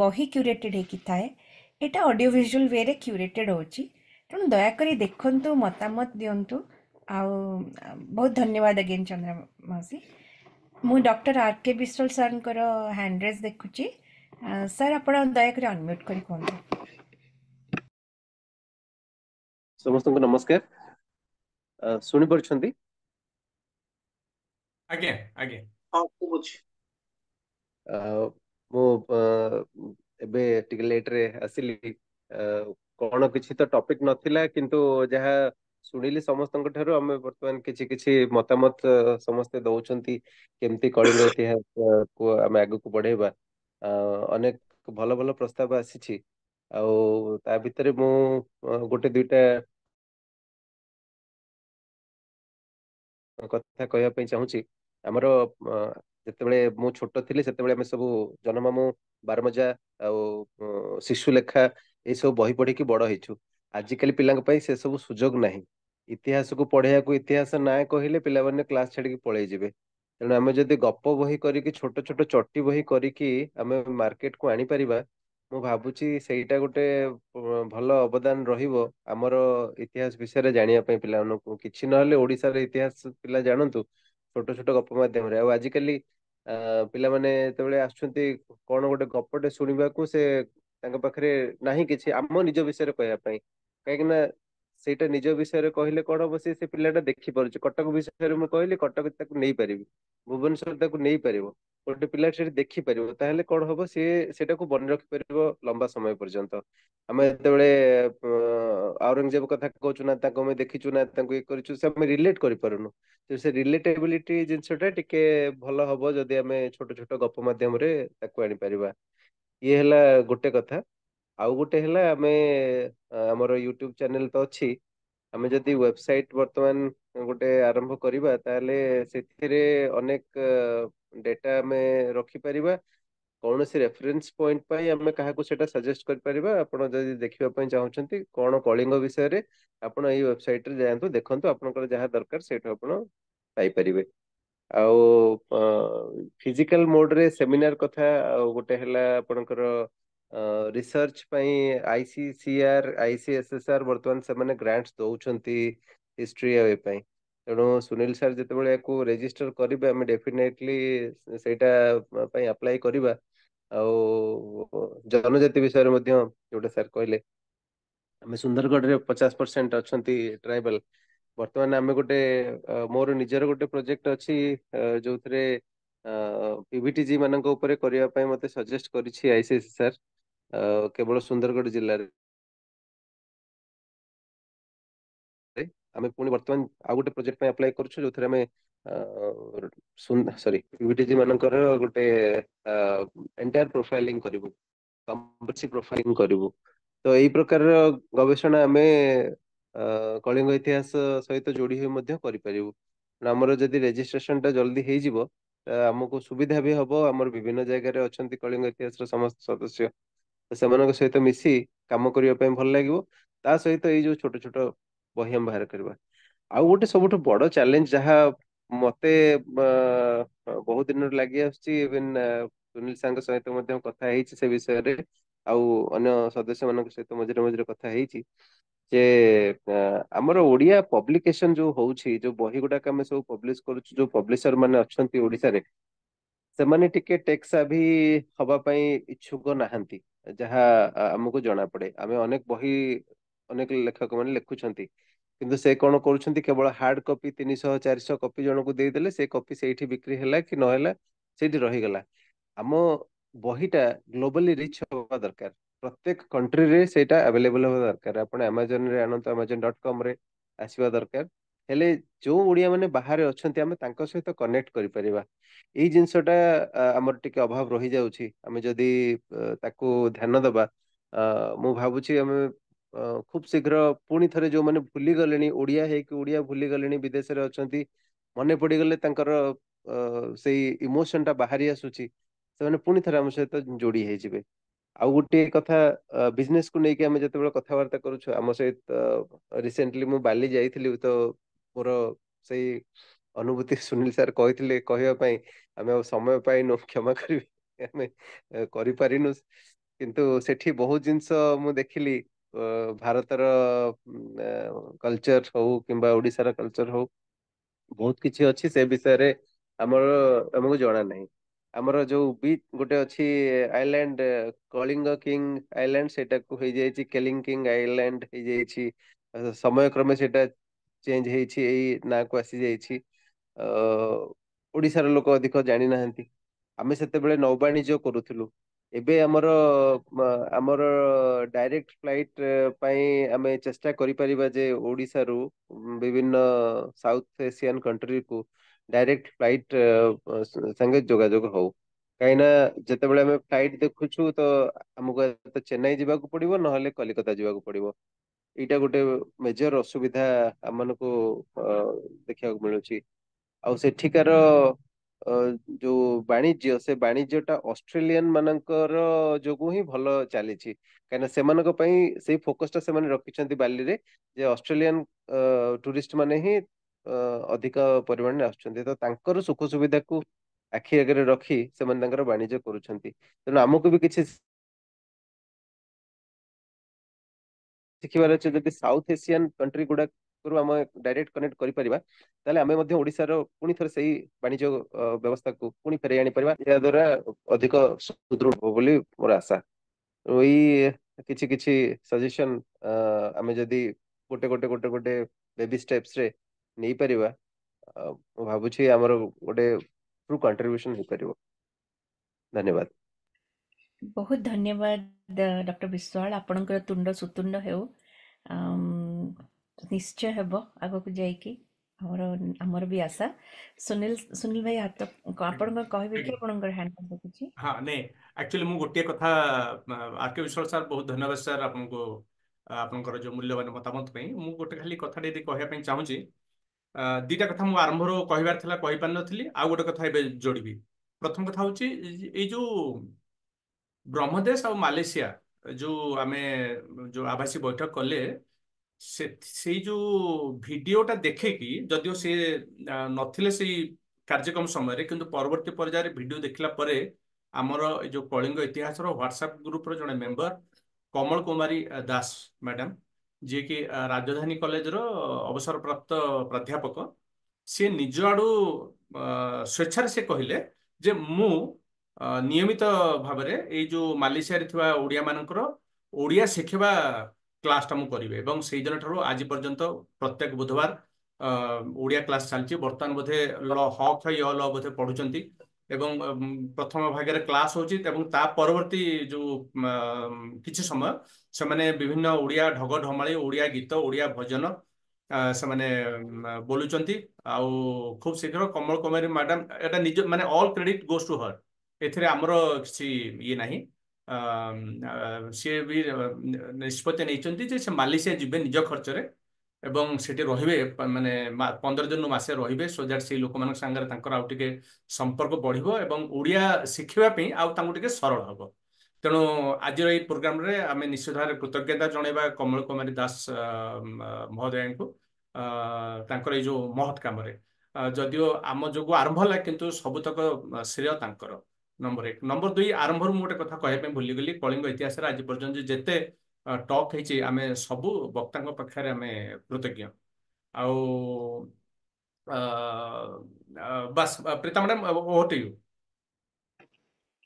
ବହି କ୍ୟୁରେଟେଡ୍ ହେଇକି ଥାଏ, ଏଇଟା ଅଡ଼ିଓ ଭିଜୁଆଲ ୱେରେ କ୍ୟୁରେଟେଡ୍ ହେଉଛି। ତେଣୁ ଦୟାକରି ଦେଖନ୍ତୁ, ମତାମତ ଦିଅନ୍ତୁ। ଆଉ ବହୁତ ଧନ୍ୟବାଦ ଆଗେନ୍ ଚନ୍ଦ୍ର ମାଉସୀ। ମୁଁ ଡକ୍ଟର ଆର୍.କେ. ବିଶ୍ୱାଳ ସାର୍ଙ୍କର ହ୍ୟାଣ୍ଡ ରେଜ୍ ଦେଖୁଛି। ସାର୍ ଆପଣ ଦୟାକରି ଅନମ୍ୟୁଟ୍ କରି କୁହନ୍ତୁ। ସମସ୍ତଙ୍କୁ ନମସ୍କାର। ଶୁଣି ପାରୁଛନ୍ତି? ଆଜ୍ଞା ଆଜ୍ଞା। ହଁ ଶୁଭୁଛି। ମୁଁ ଏବେ ଟିକେ ଲେଟରେ ଆସିଲି। କଣ କିଛି ତ ଟପିକ ନଥିଲା, କିନ୍ତୁ ଯାହା ଶୁଣିଲି ସମସ୍ତଙ୍କ ଠାରୁ, ଆମେ ବର୍ତ୍ତମାନ କିଛି କିଛି ମତାମତ ସମସ୍ତେ ଦଉଛନ୍ତି କେମିତି କଳିଙ୍ଗ ଇତିହାସକୁ ଆମେ ଆଗକୁ ବଢେଇବା। ଅନେକ ଭଲ ଭଲ ପ୍ରସ୍ତାବ ଆସିଛି, ଆଉ ତା ଭିତରେ ମୁଁ ଗୋଟେ ଦୁଇଟା କଥା କହିବା ପାଇଁ ଚାହୁଁଛି। ଆମର ଯେତେବେଳେ ମୁଁ ଛୋଟ ଥିଲି, ସେତେବେଳେ ଆମେ ସବୁ ଜନମାମୁ, ବାରମଜା ଆଉ ଶିଶୁ ଲେଖା ଏସବୁ ବହି ପଢିକି ବଡ ହେଇଛୁ। ଆଜିକାଲି ପିଲାଙ୍କ ପାଇଁ ସେ ସବୁ ସୁଯୋଗ ନାହିଁ। ଇତିହାସକୁ ପଢେଇବାକୁ, ଇତିହାସ ନାଁ କହିଲେ ପିଲାମାନେ କ୍ଲାସ ଛାଡିକି ପଳେଇ ଯିବେ। ତେଣୁ ଆମେ ଯଦି ଗପ ବହି କରିକି, ଛୋଟ ଛୋଟ ଚଟି ବହି କରିକି ଆମେ ମାର୍କେଟକୁ ଆଣିପାରିବା, ମୁଁ ଭାବୁଛି ସେଇଟା ଗୋଟେ ଭଲ ଅବଦାନ ରହିବ ଆମର ଇତିହାସ ବିଷୟରେ ଜାଣିବା ପାଇଁ ପିଲାମାନଙ୍କୁ। କିଛି ନହେଲେ ଓଡ଼ିଶାର ଇତିହାସ ପିଲା ଜାଣନ୍ତୁ ଛୋଟ ଛୋଟ ଗପ ମାଧ୍ୟମରେ। ଆଉ ଆଜିକାଲି ପିଲାମାନେ ଯେତେବେଳେ ଆସୁଛନ୍ତି କଣ ଗୋଟେ ଗପଟେ ଶୁଣିବାକୁ, ସେ ତାଙ୍କ ପାଖରେ ନାହିଁ କିଛି ଆମ ନିଜ ବିଷୟରେ କହିବା ପାଇଁ। କାହିଁକି ନା ସେଇଟା ନିଜ ବିଷୟରେ କହିଲେ କଣ ହବ, ସେ ପିଲାଟା ଦେଖିପାରୁଛି। କଟକ ବିଷୟରେ ମୁଁ କହିଲି କଟକ ତାକୁ ନେଇପାରିବି, ଭୁବନେଶ୍ୱର ତାକୁ ନେଇପାରିବ, ଗୋଟେ ପିଲା ସେଠି ଦେଖିପାରିବ। ତାହେଲେ କଣ ହବ, ସିଏ ସେଟାକୁ ମନେ ରଖିପାରିବ ଲମ୍ବା ସମୟ ପର୍ଯ୍ୟନ୍ତ। ଆମେ ଯେତେବେଳେ ଔରଙ୍ଗଜେବ କଥା କହୁଛୁ ନା ତାଙ୍କୁ ଆମେ ଦେଖିଛୁ ନା ତାଙ୍କୁ ଇଏ କରିଛୁ, ସେ ଆମେ ରିଲେଟ କରିପାରୁନୁ। ତ ସେ ରିଲେଟେବିଲିଟି ଜିନିଷଟା ଟିକେ ଭଲ ହବ ଯଦି ଆମେ ଛୋଟ ଛୋଟ ଗପ ମାଧ୍ୟମରେ ତାକୁ ଆଣିପାରିବା। ଇଏ ହେଲା ଗୋଟେ କଥା। ଆଉ ଗୋଟେ ହେଲା ଆମେ ଆମର ୟୁଟ୍ୟୁବ ଚ୍ୟାନେଲ ତ ଅଛି, ଆମେ ଯଦି ୱେବସାଇଟ ବର୍ତ୍ତମାନ ଗୋଟେ ଆରମ୍ଭ କରିବା ତାହେଲେ ସେଥିରେ ଅନେକ ଡେଟା ଆମେ ରଖିପାରିବା। କୌଣସି ରେଫରେନ୍ସ ପଏଣ୍ଟ ପାଇଁ ଆମେ କାହାକୁ ସେଟା ସଜେଷ୍ଟ କରିପାରିବା। ଆପଣ ଯଦି ଦେଖିବା ପାଇଁ ଚାହୁଁଛନ୍ତି କଣ କଳିଙ୍ଗ ବିଷୟରେ, ଆପଣ ଏଇ ୱେବସାଇଟରେ ଯାଆନ୍ତୁ, ଦେଖନ୍ତୁ, ଆପଣଙ୍କର ଯାହା ଦରକାର ସେଇଠୁ ଆପଣ ପାଇପାରିବେ। ଆଉ ଫିଜିକାଲ ମୋଡରେ ସେମିନାର କଥା, ଆଉ ଗୋଟେ ହେଲା ଆପଣଙ୍କର ରିସର୍ଚ୍ଚ ପାଇଁ ICCR ICSSR ବର୍ତ୍ତମାନ ସେମାନେ ଗ୍ରାଣ୍ଟସ୍ ଦଉଛନ୍ତି ହିଷ୍ଟ୍ରି ଆଉ ଏ ପାଇଁ। ତେଣୁ ସୁନୀଲ ସାର୍ ଯେତେବେଳେ ୟାକୁ ରେଜିଷ୍ଟର କରିବେ ଆମେ ଡେଫିନେଟଲି ସେଇଟା ପାଇଁ ଆପ୍ଲାଏ କରିବା। ଆଉ ଜନଜାତି ବିଷୟରେ ମଧ୍ୟ ଯୋଉଟା ସାର୍ କହିଲେ, ଆମେ ସୁନ୍ଦରଗଡ଼ରେ 50% ଅଛନ୍ତି ଟ୍ରାଇବାଲ। ବର୍ତ୍ତମାନ ଆମେ ଗୋଟେ ମୋର ନିଜର ଗୋଟେ ପ୍ରୋଜେକ୍ଟ ଅଛି ଯୋଉଥିରେ PVTG ମାନଙ୍କ ଉପରେ କରିବା ପାଇଁ ମତେ ସଜେଷ୍ଟ କରିଛି ICSSR କେବଳ ସୁନ୍ଦରଗଡ଼ ଜିଲ୍ଲାରେ। ଆମେ ପୁଣି ବର୍ତ୍ତମାନ ଆଉ ଗୋଟେ ପ୍ରୋଜେକ୍ଟ ପାଇଁ ଆପ୍ଲାଏ କରୁଛୁ ଯୋଉଥିରେ ଆମେ PVTG ମାନଙ୍କର ଗୋଟେ ଏଣ୍ଟାୟାର ପ୍ରୋଫାଇଲିଂ କରିବୁ, କମ୍ପ୍ରେହେନ୍ସିଭ୍ ପ୍ରୋଫାଇଲିଂ କରିବୁ। ତ ଏଇ ପ୍ରକାରର ଗବେଷଣା ଆମେ କଳିଙ୍ଗ ଇତିହାସ ସହିତ ଯୋଡି ହୋଇ ମଧ୍ୟ କରିପାରିବୁ। ଆମର ଯଦି ରେଜିଷ୍ଟ୍ରେସନ ଟା ଜଲ୍ଦି ହେଇଯିବ ଆମକୁ ସୁବିଧା ବି ହବ। ଆମର ବିଭିନ୍ନ ଜାଗାରେ ଅଛନ୍ତି କଳିଙ୍ଗ ଇତିହାସର ସମସ୍ତ ସଦସ୍ୟ, ତ ସେମାନଙ୍କ ସହିତ ମିଶି କାମ କରିବା ପାଇଁ ଭଲ ଲାଗିବ। ତା ସହିତ ଏଇ ଯୋଉ ଛୋଟ ଛୋଟ ବହି ଆମେ ବାହାର କରିବା। ଆଉ ଗୋଟେ ସବୁଠୁ ବଡ ଚ୍ୟାଲେଞ୍ଜ ଯାହା ମତେ ବହୁତ ଦିନରୁ ଲାଗି ଆସୁଛି, ଇଭେନ ସୁନୀଲ ସାର୍ଙ୍କ ସହିତ ମଧ୍ୟ କଥା ହେଇଛି ସେ ବିଷୟରେ, ଆଉ ଅନ୍ୟ ସଦସ୍ୟ ମାନଙ୍କ ସହିତ ମଝିରେ ମଝିରେ କଥା ହେଇଛି ଯେ ଆମର ଓଡିଆ ପବ୍ଲିକେସନ ଯୋଉ ହଉଛି, ଯୋଉ ବହି ଗୁଡାକ ଆମେ ସବୁ ପବ୍ଲିଶ କରୁଛୁ, ଯୋଉ ପବ୍ଲିଶର ମାନେ ଅଛନ୍ତି ଓଡିଶାରେ, ସେମାନେ ଟିକେ ଟେକ୍ ସାଭି ହବା ପାଇଁ ଇଚ୍ଛୁକ ନାହାନ୍ତି, ଯାହା ଆମକୁ ଜଣା ପଡେ। ଆମେ ଅନେକ ବହି ଅନେକ ଲେଖକ ମାନେ ଲେଖୁଛନ୍ତି, କିନ୍ତୁ ସେ କଣ କରୁଛନ୍ତି, କେବଳ ହାର୍ଡ କପି 300 400 କପି ଜଣକୁ ଦେଇଦେଲେ, ସେ କପି ସେଇଠି ବିକ୍ରି ହେଲା କି ନହେଲା ସେଇଠି ରହିଗଲା। ଆମ ବହିଟା ଗ୍ଲୋବାଲି ରିଚ୍ ହବା ଦରକାର, ପ୍ରତ୍ୟେକ କଣ୍ଟ୍ରିରେ ସେଇଟା ଆଭେଲେବଲ ହବା ଦରକାର। ଆପଣ ଆମାଜନରେ ଆଣନ୍ତୁ, amazon.com ରେ ଆସିବା ଦରକାର। ହେଲେ ଯୋଉ ଓଡିଆ ମାନେ ବାହାରେ ଅଛନ୍ତି ଆମେ ତାଙ୍କ ସହିତ କନେକ୍ଟ କରିପାରିବା। ଏଇ ଜିନିଷଟା ଆମର ଟିକେ ଅଭାବ ରହିଯାଉଛି। ଆମେ ଯଦି ତାକୁ ଧ୍ୟାନ ଦେବା, ମୁଁ ଭାବୁଛି ଆମେ ଖୁବ ଶୀଘ୍ର ପୁଣି ଥରେ ଯୋଉମାନେ ଭୁଲି ଗଲେଣି, ଓଡିଆ ହେଇକି ଓଡିଆ ଭୁଲି ଗଲେଣି, ବିଦେଶରେ ଅଛନ୍ତି, ମନେ ପଡିଗଲେ ତାଙ୍କର ସେଇ ଇମୋସନ ଟା ବାହାରି ଆସୁଛି, ସେମାନେ ପୁଣି ଥରେ ଆମ ସହିତ ଯୋଡି ହେଇଯିବେ। ଆଉ ଗୋଟେ କଥା, ବିଜନେସ କୁ ନେଇକି ଆମେ ଯେତେବେଳେ କଥାବାର୍ତ୍ତା କରୁଛୁ, ଆମ ସହିତ ରିସେଣ୍ଟଲି ମୁଁ ବାଲି ଯାଇଥିଲି, ତ ମୋର ସେଇ ଅନୁଭୂତି ସୁନୀଲ ସାର୍ କହିଥିଲେ କହିବା ପାଇଁ, ଆମେ ଆଉ ସମୟ ପାଇନୁ, କ୍ଷମା କରିବେ, ଆମେ କରିପାରିନୁ। କିନ୍ତୁ ସେଠି ବହୁତ ଜିନିଷ ମୁଁ ଦେଖିଲି, ଭାରତର କଲଚର ହଉ କିମ୍ବା ଓଡିଶାର କଲଚର ହଉ, ବହୁତ କିଛି ଅଛି ସେ ବିଷୟରେ ଆମର ଆମକୁ ଜଣା ନାହିଁ। ଆମର ଯୋଉ ବିଚ୍ ଗୋଟେ ଅଛି ଆଇଲାଣ୍ଡ, କଳିଙ୍ଗ କିଙ୍ଗ ଆଇଲାଣ୍ଡ, ସେଟାକୁ ହେଇଯାଇଛି କେଲିଂ କିଙ୍ଗ ଆଇଲାଣ୍ଡ ହେଇଯାଇଛି। ସମୟ କ୍ରମେ ସେଇଟା ଚେଞ୍ଜ ହେଇଛି, ଏଇ ନାଁକୁ ଆସିଯାଇଛି। ଅ ଓଡିଶାର ଲୋକ ଅଧିକ ଜାଣିନାହାନ୍ତି। ଆମେ ସେତେବେଳେ ନୌବାଣିଜ୍ୟ କରୁଥିଲୁ। ଏବେ ଆମର ଡାଇରେକ୍ଟ ଫ୍ଲାଇଟ ପାଇଁ ଆମେ ଚେଷ୍ଟା କରିପାରିବା ଯେ ଓଡିଶାରୁ ବିଭିନ୍ନ ସାଉଥ ଏସିଆନ କଣ୍ଟ୍ରିକୁ ଡାଇରେକ୍ଟ ଫ୍ଲାଇଟ ସାଙ୍ଗେ ଯୋଗାଯୋଗ ହଉ। କାହିଁକିନା ଯେତେବେଳେ ଆମେ ଫ୍ଲାଇଟ ଦେଖୁଛୁ ତ ଆମକୁ ଚେନ୍ନାଇ ଯିବାକୁ ପଡିବ, ନହେଲେ କଲିକତା ଯିବାକୁ ପଡିବ। ଏଇଟା ଗୋଟେ ମେଜର ଅସୁବିଧା ଆମମାନଙ୍କୁ ଦେଖିବାକୁ ମିଳୁଛି। ଆଉ ସେଠିକାର ଅ, ଯୋଉ ବାଣିଜ୍ୟ, ସେ ବାଣିଜ୍ୟ ଟା ଅଷ୍ଟ୍ରେଲିଆନ ମାନଙ୍କର ଯୋଗୁ ହିଁ ଭଲ ଚାଲିଛି। କାହିଁକିନା ସେମାନଙ୍କ ପାଇଁ ସେଇ ଫୋକସ ଟା ସେମାନେ ରଖିଛନ୍ତି ବାଲିରେ, ଯେ ଅଷ୍ଟ୍ରେଲିଆନ ଟୁରିଷ୍ଟ ମାନେ ହିଁ ଅଧିକ ପରିମାଣରେ ଆସୁଛନ୍ତି। ତ ତାଙ୍କର ସୁଖ ସୁବିଧାକୁ ଆଖି ଆଗରେ ରଖି ସେମାନେ ତାଙ୍କର ବାଣିଜ୍ୟ କରୁଛନ୍ତି। ତେଣୁ ଆମକୁ ବି କିଛି ଶିଖିବାର ଅଛି ଯଦି ସାଉଥ ଏସିଆନ କଣ୍ଟ୍ରି ଗୁଡାକରୁ ଆମେ ଡାଇରେକ୍ଟ କନେକ୍ଟ କରିପାରିବା ତାହେଲେ ଆମେ ମଧ୍ୟ ଓଡିଶାର ପୁଣି ଥରେ ସେଇ ବାଣିଜ୍ୟ ବ୍ୟବସ୍ଥାକୁ ପୁଣି ଫେରାଇ ଆଣିପାରିବା ଏହା ଦ୍ୱାରା ଅଧିକ ସୁଦୃଢ ହେବ ବୋଲି ମୋର ଆଶା। ଏଇ କିଛି କିଛି ସଜେସନ ଆମେ ଯଦି ଗୋଟେ ଗୋଟେ ଗୋଟେ ଗୋଟେ ବେବି ଷ୍ଟେପ୍ସ ରେ ନେଇପାରିବା ମୁଁ ଭାବୁଛି ଆମର ଗୋଟେ ଟ୍ରୁ କଣ୍ଟ୍ରିବ୍ୟୁସନ ହେଇପାରିବ। ଧନ୍ୟବାଦ। ବହୁତ ଧନ୍ୟବାଦ ଡକ୍ଟର ବିଶ୍ୱାଳ, ଆପଣଙ୍କର ତୁଣ୍ଡ ସୁତୁଣ୍ଡ ହେଉ। ନିଶ୍ଚୟ ହେବ ଆଗକୁ ଯାଇକି, ଆମର ବି ଆଶା। ସୁନିଲ ଭାଇ ହାତ ଆପଣ କଣ କହିବେ କି? ଆପଣଙ୍କର ହ୍ୟାଣ୍ଡ ଦେଖୁଛି। ହଁ ନାଇଁ ଆକ୍ଚୁଆଲି ମୁଁ ଗୋଟିଏ କଥା ଆର୍କେ ବିଶ୍ୱାଳ ସାର୍ ବହୁତ ଧନ୍ୟବାଦ ସାର୍ ଆପଣଙ୍କୁ ଆପଣଙ୍କର ଯୋଉ ମୂଲ୍ୟବାନ ମତାମତ ପାଇଁ। ମୁଁ ଗୋଟେ ଖାଲି କଥାଟେ ଯଦି କହିବା ପାଇଁ ଚାହୁଁଛି, ଦିଟା କଥା ମୁଁ ଆରମ୍ଭରୁ କହିବାର ଥିଲା କହିପାରିନଥିଲି, ଆଉ ଗୋଟେ କଥା ଏବେ ଯୋଡ଼ିବି। ପ୍ରଥମ କଥା ହଉଛି ଏଇ ଯୋଉ ବ୍ରହ୍ମଦେଶ ଆଉ ମାଲେସିଆ ଯୋଉ ଆମେ ଯୋଉ ଆଭାସୀ ବୈଠକ କଲେ, ସେଇ ଯୋଉ ଭିଡିଓଟା ଦେଖିକି ଯଦିଓ ସେ ନଥିଲେ ସେଇ କାର୍ଯ୍ୟକ୍ରମ ସମୟରେ, କିନ୍ତୁ ପରବର୍ତ୍ତୀ ପର୍ଯ୍ୟାୟରେ ଭିଡିଓ ଦେଖିଲା ପରେ ଆମର ଏ ଯୋଉ କଳିଙ୍ଗ ଇତିହାସର ହ୍ୱାଟ୍ସଆପ୍ ଗ୍ରୁପର ଜଣେ ମେମ୍ବର କମଳ କୁମାରୀ ଦାସ ମ୍ୟାଡାମ, ଯିଏକି ରାଜଧାନୀ କଲେଜର ଅବସରପ୍ରାପ୍ତ ପ୍ରାଧ୍ୟାପକ, ସେ ନିଜ ଆଡୁ ସ୍ୱେଚ୍ଛାରେ ସେ କହିଲେ ଯେ ମୁଁ ନିୟମିତ ଭାବରେ ଏଇ ଯୋଉ ମାଲେସିଆରେ ଥିବା ଓଡ଼ିଆ ମାନଙ୍କର ଓଡ଼ିଆ ଶିଖିବା କ୍ଲାସଟା ମୁଁ କରିବି, ଏବଂ ସେଇ ଦିନ ଠାରୁ ଆଜି ପର୍ଯ୍ୟନ୍ତ ପ୍ରତ୍ୟେକ ବୁଧବାର ଓଡ଼ିଆ କ୍ଲାସ ଚାଲିଛି। ବର୍ତ୍ତମାନ ବୋଧେ ହ କ୍ଷ ୟ ଲ ବୋଧେ ପଢୁଛନ୍ତି, ଏବଂ ପ୍ରଥମ ଭାଗରେ କ୍ଲାସ ହଉଛି, ଏବଂ ତା ପରବର୍ତ୍ତୀ ଯୋଉ କିଛି ସମୟ ସେମାନେ ବିଭିନ୍ନ ଓଡ଼ିଆ ଢଗ ଢମାଳି, ଓଡ଼ିଆ ଗୀତ, ଓଡ଼ିଆ ଭଜନ ସେମାନେ ବୋଲୁଛନ୍ତି। ଆଉ ଖୁବ ଶୀଘ୍ର କମଳ କୁମାରୀ ମ୍ୟାଡାମ, ଏଟା ନିଜ ମାନେ ଅଲ୍ କ୍ରେଡିଟ୍ ଗୋସ୍ ଟୁ ହର, ଏଥିରେ ଆମର କିଛି ଇଏ ନାହିଁ। ସିଏ ବି ନିଷ୍ପତ୍ତି ନେଇଛନ୍ତି ଯେ ସେ ମାଲେସିଆ ଯିବେ ନିଜ ଖର୍ଚ୍ଚରେ, ଏବଂ ସେଠି ରହିବେ, ମାନେ 15 ଦିନରୁ ମାସେ ରହିବେ, ସୋ ଦ୍ୟାଟ୍ ସେଇ ଲୋକମାନଙ୍କ ସାଙ୍ଗରେ ତାଙ୍କର ଆଉ ଟିକେ ସମ୍ପର୍କ ବଢିବ ଏବଂ ଓଡ଼ିଆ ଶିଖିବା ପାଇଁ ଆଉ ତାଙ୍କୁ ଟିକେ ସରଳ ହବ। ତେଣୁ ଆଜିର ଏଇ ପ୍ରୋଗ୍ରାମରେ ଆମେ ନିଶ୍ଚିତ ଭାବରେ କୃତଜ୍ଞତା ଜଣାଇବା କମଳ କୁମାରୀ ଦାସ ମହୋଦୟଙ୍କୁ ତାଙ୍କର ଏଇ ଯୋଉ ମହତ୍ କାମରେ। ଯଦିଓ ଆମ ଯୋଗୁ ଆରମ୍ଭ ହେଲା, କିନ୍ତୁ ସବୁତକ ଶ୍ରେୟ ତାଙ୍କର। ନମ୍ବର 1। ନମ୍ବର 2, ଆରମ୍ଭରୁ ମୁଁ ଗୋଟେ କଥା କହିବା ପାଇଁ ଭୁଲିଗଲି। କଳିଙ୍ଗ ଇତିହାସରେ ଆଜି ପର୍ଯ୍ୟନ୍ତ ଯେତେ ଟକ୍ ହେଇଛି, ଆମେ ସବୁ ବକ୍ତାଙ୍କ ପାଖରେ ଆମେ କୃତଜ୍ଞ। ଆଉ ବାସ୍ Preeta madam, over to you.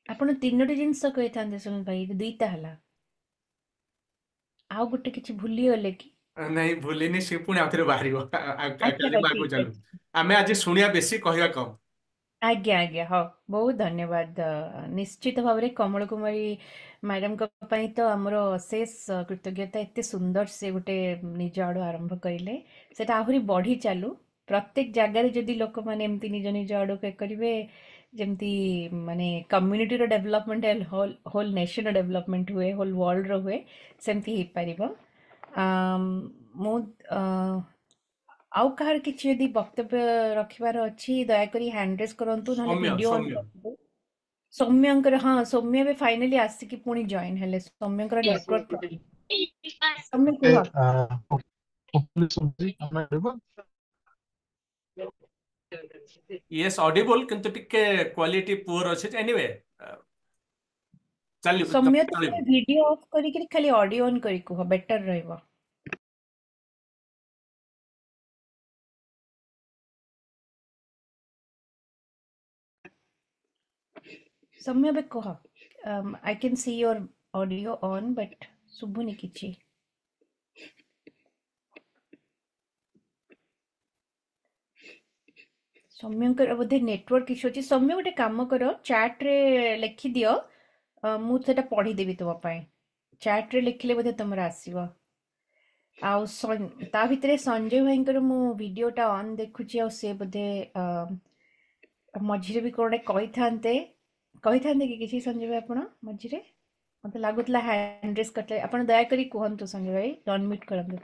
ଆପଣ ତିନୋଟି ଜିନିଷ କହିଥାନ୍ତେ ସୁନିଲ ଭାଇ, ଦୁଇଟା ହେଲା, ଆଉ ଗୋଟେ କିଛି ଭୁଲିଗଲେ କି? ନାଇଁ ଭୁଲିନି, ସେ ପୁଣି ଆଉଥରେ ବାହାରିବ। ଆଚ୍ଛା କାଲି ହଉ, ମୁଁ ଆଗକୁ ଠିକ ଚାଲୁ। ଅଛି। ଆମେ ଆଜି ଶୁଣିବା ବେଶୀ, କହିବା କମ୍। ଆଜ୍ଞା ଆଜ୍ଞା, ହଉ, ବହୁତ ଧନ୍ୟବାଦ। ନିଶ୍ଚିତ ଭାବରେ କମଳ କୁମାରୀ ମ୍ୟାଡାମଙ୍କ ପାଇଁ ତ ଆମର ଅଶେଷ କୃତଜ୍ଞତା। ଏତେ ସୁନ୍ଦର ସେ ଗୋଟେ ନିଜ ଆଡୁ ଆରମ୍ଭ କରିଲେ, ସେଟା ଆହୁରି ବଢି ଚାଲୁ। ପ୍ରତ୍ୟେକ ଜାଗାରେ ଯଦି ଲୋକମାନେ ଏମିତି ନିଜ ନିଜ ଆଡୁ କରିବେ, ଯେମିତି ମାନେ କମ୍ୟୁନିଟିର ଡେଭଲପମେଣ୍ଟ, ହୋଲ୍ ନେସନର ଡେଭଲପମେଣ୍ଟ ହୁଏ, ହୋଲ୍ ୱାର୍ଲଡର ହୁଏ, ସେମିତି ହେଇପାରିବ। ମୁଁ ଆଉ କାହାର କିଛି ଯଦି ବକ୍ତବ୍ୟ ରଖିବାର ଅଛି, ଦୟାକରି ହ୍ୟାଣ୍ଡ ରେଜ୍ କରନ୍ତୁ, ନହେଲେ ସୌମ୍ୟ ଭିଡିଓ ଅନ୍ ସୌମ୍ୟ କରନ୍ତୁ। ସୌମ୍ୟଙ୍କର, ହଁ, ସୌମ୍ୟ ଏବେ ଫାଇନାଲି ଆସିକି ପୁଣି ଜଏନ୍ ହେଲେ। ସୌମ୍ୟଙ୍କର ନେଟୱାର୍କ ପ୍ରୋବ୍ଲେମ୍। ସୌମ୍ୟ କୁହ। ୟେସ୍ ଅଡିବୁଲ, କିନ୍ତୁ ଟିକେ କ୍ୱାଲିଟି ପୁଅର ଅଛି। ଏନିୱେ ସୌମ୍ୟ ଚଳିବ। ତମେ ଭିଡିଓ ଅଫ୍ କରିକି ଖାଲି ଅଡିଓ ଅନ୍ କରି କୁହ, ବେଟର ରହିବ। ସୌମ୍ୟ ଏବେ କୁହ। I can C your audio on, but ଶୁଭୁନି କିଛି। ସୌମ୍ୟଙ୍କର ବୋଧେ ନେଟୱାର୍କ ଇସ୍ୟୁ ଅଛି। ସୌମ୍ୟ ଗୋଟେ କାମ କର, ଚାଟ୍ରେ ଲେଖିଦିଅ, ମୁଁ ସେଟା ପଢିଦେବି ତୁମ ପାଇଁ। ଚାଟ୍ରେ ଲେଖିଲେ ବୋଧେ ତମର ଆସିବ। ଆଉ ତା ଭିତରେ ସଞ୍ଜୟ ଭାଇଙ୍କର ମୁଁ ଭିଡିଓଟା ଅନ୍ ଦେଖୁଛି, ଆଉ ସେ ବୋଧେ ମଝିରେ ବି କୋଉଟା କହିଥାନ୍ତେ କି କିଛି? ସଞ୍ଜୟ ଭାଇ ଆପଣ ମଝିରେ ମତେ ଲାଗୁଥିଲା ହ୍ୟାଣ୍ଡ ରେଜ୍ କରିଥିଲେ। ଆପଣ ଦୟାକରି କୁହନ୍ତୁ ସଞ୍ଜୟ ଭାଇ, ଅନମ୍ୟୁଟ୍ କରନ୍ତୁ।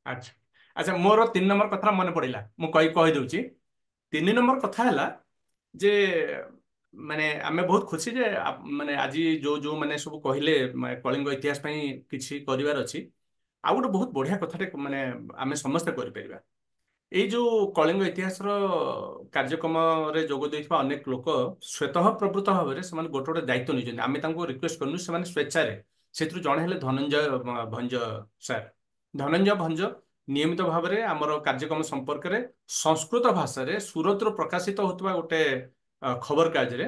ଆଚ୍ଛା ଆଚ୍ଛା, ମୋର 3 ନମ୍ବର କଥା ମନେ ପଡିଲା, ମୁଁ କହିଦଉଛି। 3 ନମ୍ବର କଥା ହେଲା ଯେ ମାନେ ଆମେ ବହୁତ ଖୁସି ଯେ ମାନେ ଆଜି ଯୋଉ ମାନେ ସବୁ କହିଲେ କଳିଙ୍ଗ ଇତିହାସ ପାଇଁ କିଛି କରିବାର ଅଛି। ଆଉ ଗୋଟେ ବହୁତ ବଢିଆ କଥାଟେ ମାନେ ଆମେ ସମସ୍ତେ କରିପାରିବା। ଏଇ ଯୋଉ କଳିଙ୍ଗ ଇତିହାସର କାର୍ଯ୍ୟକ୍ରମରେ ଯୋଗ ଦେଇଥିବା ଅନେକ ଲୋକ ସ୍ୱତଃ ପ୍ରବୃତ୍ତ ଭାବରେ ସେମାନେ ଗୋଟେ ଗୋଟେ ଦାୟିତ୍ୱ ନେଇଛନ୍ତି। ଆମେ ତାଙ୍କୁ ରିକ୍ୱେଷ୍ଟ କରୁନୁ, ସେମାନେ ସ୍ୱେଚ୍ଛାରେ ସେଥିରୁ ଜଣେ ହେଲେ ଧନଞ୍ଜୟ ଭଞ୍ଜ ସାର୍। ଧନଞ୍ଜୟ ଭଞ୍ଜ ନିୟମିତ ଭାବରେ ଆମର କାର୍ଯ୍ୟକ୍ରମ ସମ୍ପର୍କରେ ସଂସ୍କୃତ ଭାଷାରେ ସୁରତରୁ ପ୍ରକାଶିତ ହେଉଥିବା ଗୋଟେ ଖବର କାଗଜରେ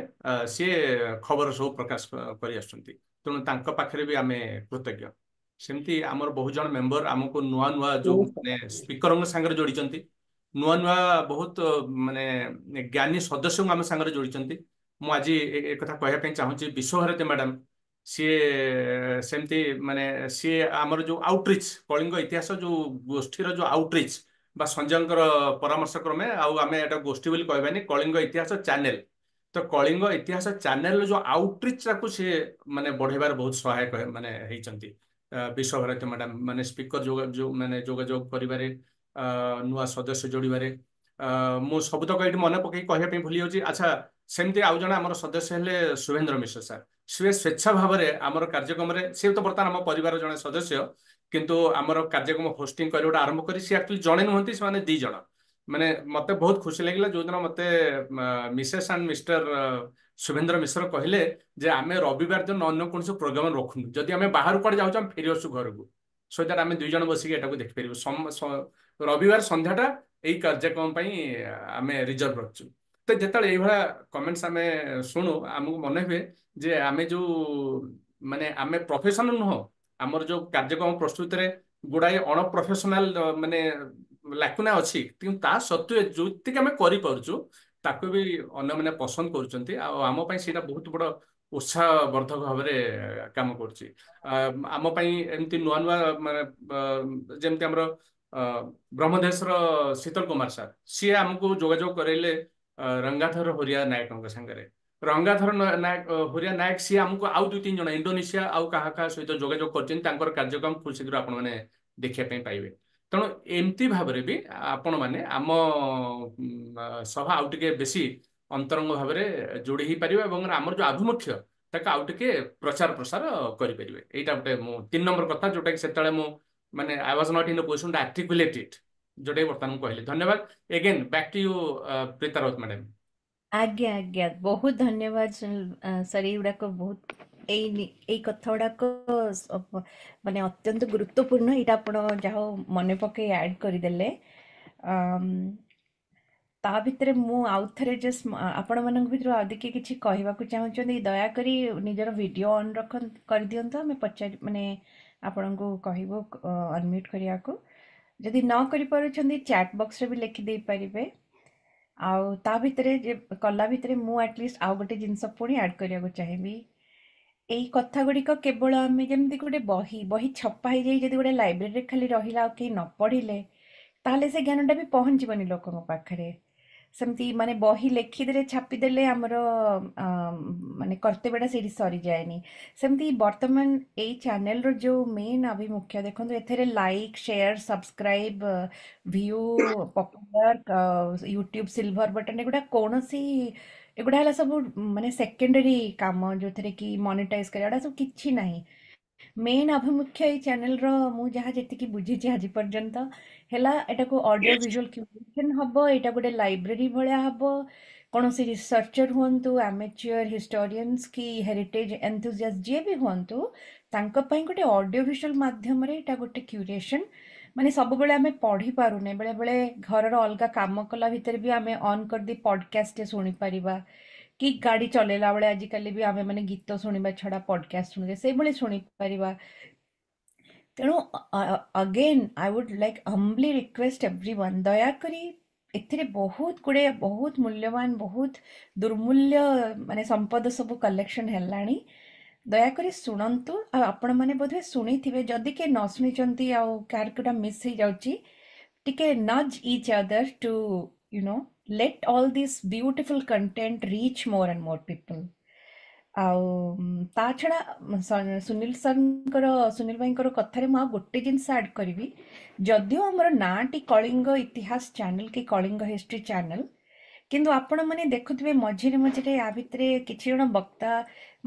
ସିଏ ଖବର ସବୁ ପ୍ରକାଶ କରି ଆସୁଛନ୍ତି। ତେଣୁ ତାଙ୍କ ପାଖରେ ବି ଆମେ କୃତଜ୍ଞ। ସେମିତି ଆମର ବହୁ ଜଣ ମେମ୍ବର ଆମକୁ ନୂଆ ନୂଆ ଯୋଉ ମାନେ ସ୍ପିକରଙ୍କ ସାଙ୍ଗରେ ଯୋଡ଼ିଛନ୍ତି, ନୂଆ ନୂଆ ବହୁତ ମାନେ ଜ୍ଞାନୀ ସଦସ୍ୟଙ୍କୁ ଆମ ସାଙ୍ଗରେ ଯୋଡ଼ିଛନ୍ତି। ମୁଁ ଆଜି କଥା କହିବା ପାଇଁ ଚାହୁଁଛି ବିଶ୍ୱଭାରତୀ ମ୍ୟାଡାମ, ସିଏ ସେମିତି ମାନେ ସିଏ ଆମର ଯୋଉ ଆଉଟରିଚ୍ କଳିଙ୍ଗ ଇତିହାସ ଯୋଉ ଗୋଷ୍ଠୀର ଯୋଉ ଆଉଟରିଚ୍ ବା ସଞ୍ଜୟଙ୍କର ପରାମର୍ଶ କ୍ରମେ, ଆଉ ଆମେ ଏଟା ଗୋଷ୍ଠୀ ବୋଲି କହିବାନି, କଳିଙ୍ଗ ଇତିହାସ ଚ୍ୟାନେଲ, ତ କଳିଙ୍ଗ ଇତିହାସ ଚ୍ୟାନେଲର ଯୋଉ ଆଉଟରିଚ୍ ଟାକୁ ସିଏ ମାନେ ବଢେଇବାରେ ବହୁତ ସହାୟକ ମାନେ ହେଇଛନ୍ତି। ବିଶ୍ୱଭାରତୀ ମ୍ୟାଡାମ ମାନେ ସ୍ପିକର ମାନେ ଯୋଗାଯୋଗ କରିବାରେ, ନୂଆ ସଦସ୍ୟ ଯୋଡ଼ିବାରେ, ମୁଁ ସବୁତକ ଏଇଠି ମନେ ପକେଇ କହିବା ପାଇଁ ଭୁଲି ଯାଉଛି। ଆଚ୍ଛା, ସେମିତି ଆଉ ଜଣେ ଆମର ସଦସ୍ୟ ହେଲେ ଶୁଭେନ୍ଦ୍ର ମିଶ୍ର ସାର୍। ସେ ସ୍ୱେଚ୍ଛା ଭାବରେ ଆମର କାର୍ଯ୍ୟକ୍ରମରେ, ସେ ତ ବର୍ତ୍ତମାନ ଆମ ପରିବାର ଜଣେ ସଦସ୍ୟ, କିନ୍ତୁ ଆମର କାର୍ଯ୍ୟକ୍ରମ ହୋଷ୍ଟିଂ କରିବାଟା ଆରମ୍ଭ କରି ସେ ଆକ୍ଚୁଆଲି ଜଣେ ନୁହନ୍ତି, ସେମାନେ 2 ଜଣ। ମାନେ ମତେ ବହୁତ ଖୁସି ଲାଗିଲା ଯୋଉଦିନ ମତେ Mrs and mister Shubhendra Mishra କହିଲେ ଯେ ଆମେ ରବିବାର ଦିନ ଅନ୍ୟ କୌଣସି ପ୍ରୋଗ୍ରାମ ରଖୁନୁ, ଯଦି ଆମେ ବାହାରୁ କୁଆଡେ ଯାଉଛୁ ଆମେ ଫେରି ଆସୁ ଘରକୁ, ସୋ ଦ୍ୟାଟ୍ ଆମେ 2 ଜଣ ବସିକି ଏଟାକୁ ଦେଖିପାରିବୁ। ରବିବାର ସନ୍ଧ୍ୟାଟା ଏଇ କାର୍ଯ୍ୟକ୍ରମ ପାଇଁ ଆମେ ରିଜର୍ଭ ରଖିଛୁ। ତ ଯେତେବେଳେ ଏଇଭଳିଆ କମେଣ୍ଟସ୍ ଆମେ ଶୁଣୁ, ଆମକୁ ମନେ ହୁଏ ଯେ ଆମେ ଯୋଉ ମାନେ ଆମେ ପ୍ରଫେସନାଲ ନୁହଁ, ଆମର ଯୋଉ କାର୍ଯ୍ୟକ୍ରମ ପ୍ରସ୍ତୁତିରେ ଗୁଡାଏ ଅଣପ୍ରଫେସନାଲ ମାନେ ଲାକୁନା ଅଛି, କିନ୍ତୁ ତା ସତ୍ତ୍ୱେ ଯୋଉତିକି ଆମେ କରିପାରୁଛୁ ତାକୁ ବି ଅନ୍ୟମାନେ ପସନ୍ଦ କରୁଛନ୍ତି। ଆଉ ଆମ ପାଇଁ ସେଇଟା ବହୁତ ବଡ ଉତ୍ସାହବର୍ଦ୍ଧକ ଭାବରେ କାମ କରୁଛି। ଆମ ପାଇଁ ଏମିତି ନୂଆ ନୂଆ ମାନେ ଯେମିତି ଆମର ବ୍ରହ୍ମଦେଶର ଶୀତଳ କୁମାର ସାର୍, ସିଏ ଆମକୁ ଯୋଗାଯୋଗ କରେଇଲେ ରଙ୍ଗାଧର ହୋରିଆ ନାୟକଙ୍କ ସାଙ୍ଗରେ। ରଙ୍ଗାଧର ହୋରିଆ ନାୟକ ସିଏ ଆମକୁ ଆଉ 2-3 ଜଣ ଇଣ୍ଡୋନେସିଆ ଆଉ କାହା କାହା ସହିତ ଯୋଗାଯୋଗ କରିଛନ୍ତି, ତାଙ୍କର କାର୍ଯ୍ୟକ୍ରମ ଖୁବ ଶୀଘ୍ର ଆପଣମାନେ ଦେଖିବା ପାଇଁ ପାଇବେ। ତେଣୁ ଏମିତି ଭାବରେ ବି ଆପଣମାନେ ଆମ ସହ ଆଉ ଟିକେ ବେଶୀ ଅନ୍ତରଙ୍ଗ ଭାବରେ ଯୋଡ଼ି ହେଇପାରିବେ ଏବଂ ଆମର ଯୋଉ ଆଭିମୁଖ୍ୟ ତାକୁ ଆଉ ଟିକେ ପ୍ରଚାର ପ୍ରସାର କରିପାରିବେ। ଏଇଟା ଗୋଟେ ମୁଁ 3 ନମ୍ବର କଥା, ଯୋଉଟା କି ସେତେବେଳେ ମୁଁ ମାନେ I was not in a position to articulate it, ଯୋଉଟା କି ବର୍ତ୍ତମାନ ମୁଁ କହିଲି। ଧନ୍ୟବାଦ। Again back to you Preeta Raut madam. ଆଜ୍ଞା ଆଜ୍ଞା, ବହୁତ ଧନ୍ୟବାଦ ସାର୍। ଏଇଗୁଡାକ ବହୁତ ଏଇ କଥା ଗୁଡାକ ମାନେ ଅତ୍ୟନ୍ତ ଗୁରୁତ୍ୱପୂର୍ଣ୍ଣ। ଏଇଟା ଆପଣ ଯାହା ହଉ ମନେ ପକେଇ ଆଡ୍ କରିଦେଲେ। ତା ଭିତରେ ମୁଁ ଆଉ ଥରେ ଜଷ୍ଟ ଆପଣମାନଙ୍କ ଭିତରୁ ଆଉ ଟିକେ କିଛି କହିବାକୁ ଚାହୁଁଛନ୍ତି, ଦୟାକରି ନିଜର ଭିଡ଼ିଓ ଅନ୍ କରିଦିଅନ୍ତୁ। ଆମେ ମାନେ ଆପଣଙ୍କୁ କହିବୁ ଅନମ୍ୟୁଟ୍ କରିବାକୁ। ଯଦି ନ କରିପାରୁଛନ୍ତି ଚାଟ୍ ବକ୍ସରେ ବି ଲେଖିଦେଇପାରିବେ। ଆଉ ତା ଭିତରେ କଲା ଭିତରେ ମୁଁ ଆଟଲିଷ୍ଟ ଆଉ ଗୋଟେ ଜିନିଷ ପୁଣି ଆଡ୍ କରିବାକୁ ଚାହିଁବି। ଏଇ କଥା ଗୁଡ଼ିକ କେବଳ ଆମେ ଯେମିତି ଗୋଟେ ବହି ଛପା ହେଇଯାଇ ଯଦି ଗୋଟେ ଲାଇବ୍ରେରୀରେ ଖାଲି ରହିଲା ଆଉ କେହି ନ ପଢ଼ିଲେ, ତାହେଲେ ସେ ଜ୍ଞାନଟା ବି ପହଞ୍ଚିବନି ଲୋକଙ୍କ ପାଖରେ। ସେମିତି ମାନେ ବହି ଲେଖିଦେଲେ ଛାପିଦେଲେ ଆମର ମାନେ କର୍ତ୍ତବ୍ୟଟା ସେଇଠି ସରିଯାଏନି। ସେମିତି ବର୍ତ୍ତମାନ ଏଇ ଚ୍ୟାନେଲର ଯେଉଁ ମେନ୍ ଆଭିମୁଖ୍ୟ ଦେଖନ୍ତୁ, ଏଥିରେ like, share, subscribe, view, popular, YouTube silver button, ଏଗୁଡ଼ା ହେଲା ସବୁ ମାନେ ସେକେଣ୍ଡାରୀ କାମ, ଯେଉଁଥିରେ କି ମନିଟାଇଜ୍ କରିବା, ଏଗୁଡ଼ା ସବୁ କିଛି ନାହିଁ। ମେନ୍ ଆଭିମୁଖ୍ୟ ଏଇ ଚ୍ୟାନେଲର ମୁଁ ଯାହା ଯେତିକି ବୁଝିଛି ଆଜି ପର୍ଯ୍ୟନ୍ତ ହେଲା, ଏଟାକୁ ଅଡ଼ିଓ ଭିଜୁଆଲ୍ କ୍ୟୁରେସନ୍ ହବ, ଏଇଟା ଗୋଟେ ଲାଇବ୍ରେରୀ ଭଳିଆ ହବ। କୌଣସି ରିସର୍ଚ୍ଚର ହୁଅନ୍ତୁ, ଆମେଚ୍ୟୁର ହିଷ୍ଟୋରିଆନ୍ସ କି ହେରିଟେଜ୍ ଏନ୍ଥୁଜିଆଷ୍ଟ ଯିଏ ବି ହୁଅନ୍ତୁ, ତାଙ୍କ ପାଇଁ ଗୋଟେ ଅଡ଼ିଓ ଭିଜୁଆଲ୍ ମାଧ୍ୟମରେ ଏଇଟା ଗୋଟେ କ୍ୟୁରେସନ୍। ମାନେ ସବୁବେଳେ ଆମେ ପଢ଼ିପାରୁନେ, ବେଳେବେଳେ ଘରର ଅଲଗା କାମ କଲା ଭିତରେ ବି ଆମେ ଅନ୍ କରିଦେଇ ପଡ଼କାଷ୍ଟଟେ ଶୁଣିପାରିବା, କି ଗାଡ଼ି ଚଲେଇଲା ବେଳେ ଆଜିକାଲି ବି ଆମେ ମାନେ ଗୀତ ଶୁଣିବା ଛଡ଼ା ପଡ଼କାଷ୍ଟ ଶୁଣୁଛେ, ସେଇଭଳି ଶୁଣିପାରିବା। ତେଣୁ again I would like humbly request everyone, ଦୟାକରି ଏଥିରେ ବହୁତ ଗୁଡ଼େ ବହୁତ ମୂଲ୍ୟବାନ, ବହୁତ ଦୁର୍ମୂଲ୍ୟ ମାନେ ସମ୍ପଦ ସବୁ କଲେକ୍ସନ୍ ହେଲାଣି। ଦୟାକରି ଶୁଣନ୍ତୁ। ଆଉ ଆପଣମାନେ ବୋଧହୁଏ ଶୁଣିଥିବେ, ଯଦି କିଏ ନ ଶୁଣିଛନ୍ତି ଆଉ କାହାର କେଉଁଟା ମିସ୍ ହେଇଯାଉଛି, ଟିକେ nudge each other to let all this beautiful content reach more and more people. ଆଉ ତା ଛଡ଼ା ସୁନୀଲ ଭାଇଙ୍କର କଥାରେ ମୁଁ ଆଉ ଗୋଟେ ଜିନିଷ ଆଡ଼୍ କରିବି। ଯଦିଓ ଆମର ନାଁଟି କଳିଙ୍ଗ ଇତିହାସ ଚ୍ୟାନେଲ କି କଳିଙ୍ଗ ହିଷ୍ଟ୍ରି ଚ୍ୟାନେଲ, କିନ୍ତୁ ଆପଣମାନେ ଦେଖୁଥିବେ ମଝିରେ ମଝିରେ ୟା ଭିତରେ କିଛି ଜଣ ବକ୍ତା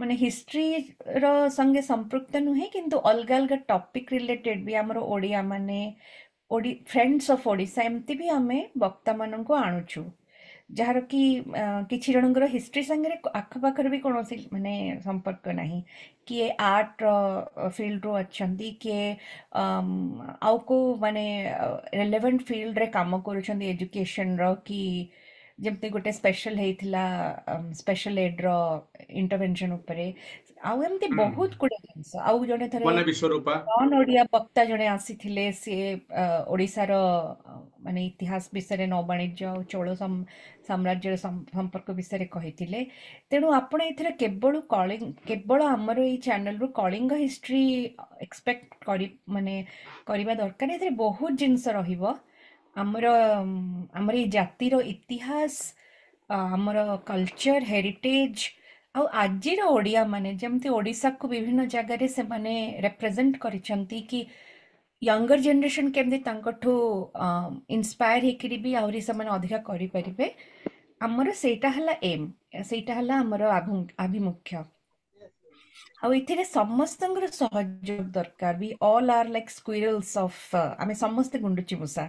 ମାନେ ହିଷ୍ଟ୍ରିର ସଙ୍ଗେ ସମ୍ପୃକ୍ତ ନୁହେଁ, କିନ୍ତୁ ଅଲଗା ଅଲଗା ଟପିକ୍ ରିଲେଟେଡ୍ ବି ଆମର ଓଡ଼ିଆ ମାନେ ଫ୍ରେଣ୍ଡସ୍ ଅଫ୍ ଓଡ଼ିଶା ଏମିତି ବି ଆମେ ବକ୍ତାମାନଙ୍କୁ ଆଣୁଛୁ। ଯାହାର କି କିଛି ଜଣଙ୍କର ହିଷ୍ଟ୍ରି ସାଙ୍ଗରେ ଆଖପାଖରେ ବି କୌଣସି ମାନେ ସମ୍ପର୍କ ନାହିଁ। କିଏ ଆର୍ଟର ଫିଲ୍ଡରୁ ଅଛନ୍ତି, କିଏ ଆଉ କେଉଁ ମାନେ ରେଲେଭେଣ୍ଟ ଫିଲ୍ଡରେ କାମ କରୁଛନ୍ତି ଏଜୁକେସନର, କି ଯେମିତି ଗୋଟେ ସ୍ପେଶାଲ ହେଇଥିଲା ସ୍ପେଶାଲ ଏଡ୍ର ଇଣ୍ଟରଭେନସନ୍ ଉପରେ, ଆଉ ଏମିତି ବହୁତ ଗୁଡ଼େ ଜିନିଷ। ଆଉ ଜଣେ ଥରେ ବନେ ବିଶ୍ୱରୂପା ନନ୍ ଓଡ଼ିଆ ବକ୍ତା ଜଣେ ଆସିଥିଲେ, ସିଏ ଓଡ଼ିଶାର ମାନେ ଇତିହାସ ବିଷୟରେ, ନୌବାଣିଜ୍ୟ ଆଉ ଚୋଳ ସାମ୍ରାଜ୍ୟର ସମ୍ପର୍କ ବିଷୟରେ କହିଥିଲେ। ତେଣୁ ଆପଣ ଏଥିରେ କେବଳ ଆମର ଏଇ ଚ୍ୟାନେଲରୁ କଳିଙ୍ଗ ହିଷ୍ଟ୍ରି ଏକ୍ସପେକ୍ଟ ମାନେ କରିବା ଦରକାର। ଏଥିରେ ବହୁତ ଜିନିଷ ରହିବ। ଆମର ଏଇ ଜାତିର ଇତିହାସ, ଆମର କଲଚର, ହେରିଟେଜ, ଆଉ ଆଜିର ଓଡ଼ିଆ ମାନେ ଯେମିତି ଓଡ଼ିଶାକୁ ବିଭିନ୍ନ ଜାଗାରେ ସେମାନେ ରେପ୍ରେଜେଣ୍ଟ କରିଛନ୍ତି, କି ୟଙ୍ଗର ଜେନେରେସନ୍ କେମିତି ତାଙ୍କଠୁ ଇନ୍ସପାୟାର ହେଇକିରି ବି ଆହୁରି ସେମାନେ ଅଧିକା କରିପାରିବେ। ଆମର ସେଇଟା ହେଲା ଏମ୍, ସେଇଟା ହେଲା ଆମର ଆଭିମୁଖ୍ୟ। ଆଉ ଏଥିରେ ସମସ୍ତଙ୍କର ସହଯୋଗ ଦରକାର। ବି ଅଲ୍ ଆର୍ ଲାଇକ୍ ସ୍କ୍ୱିରଲ୍ସ ଅଫ୍, ଆମେ ସମସ୍ତେ ଗୁଣ୍ଡୁଚି ମୂଷା।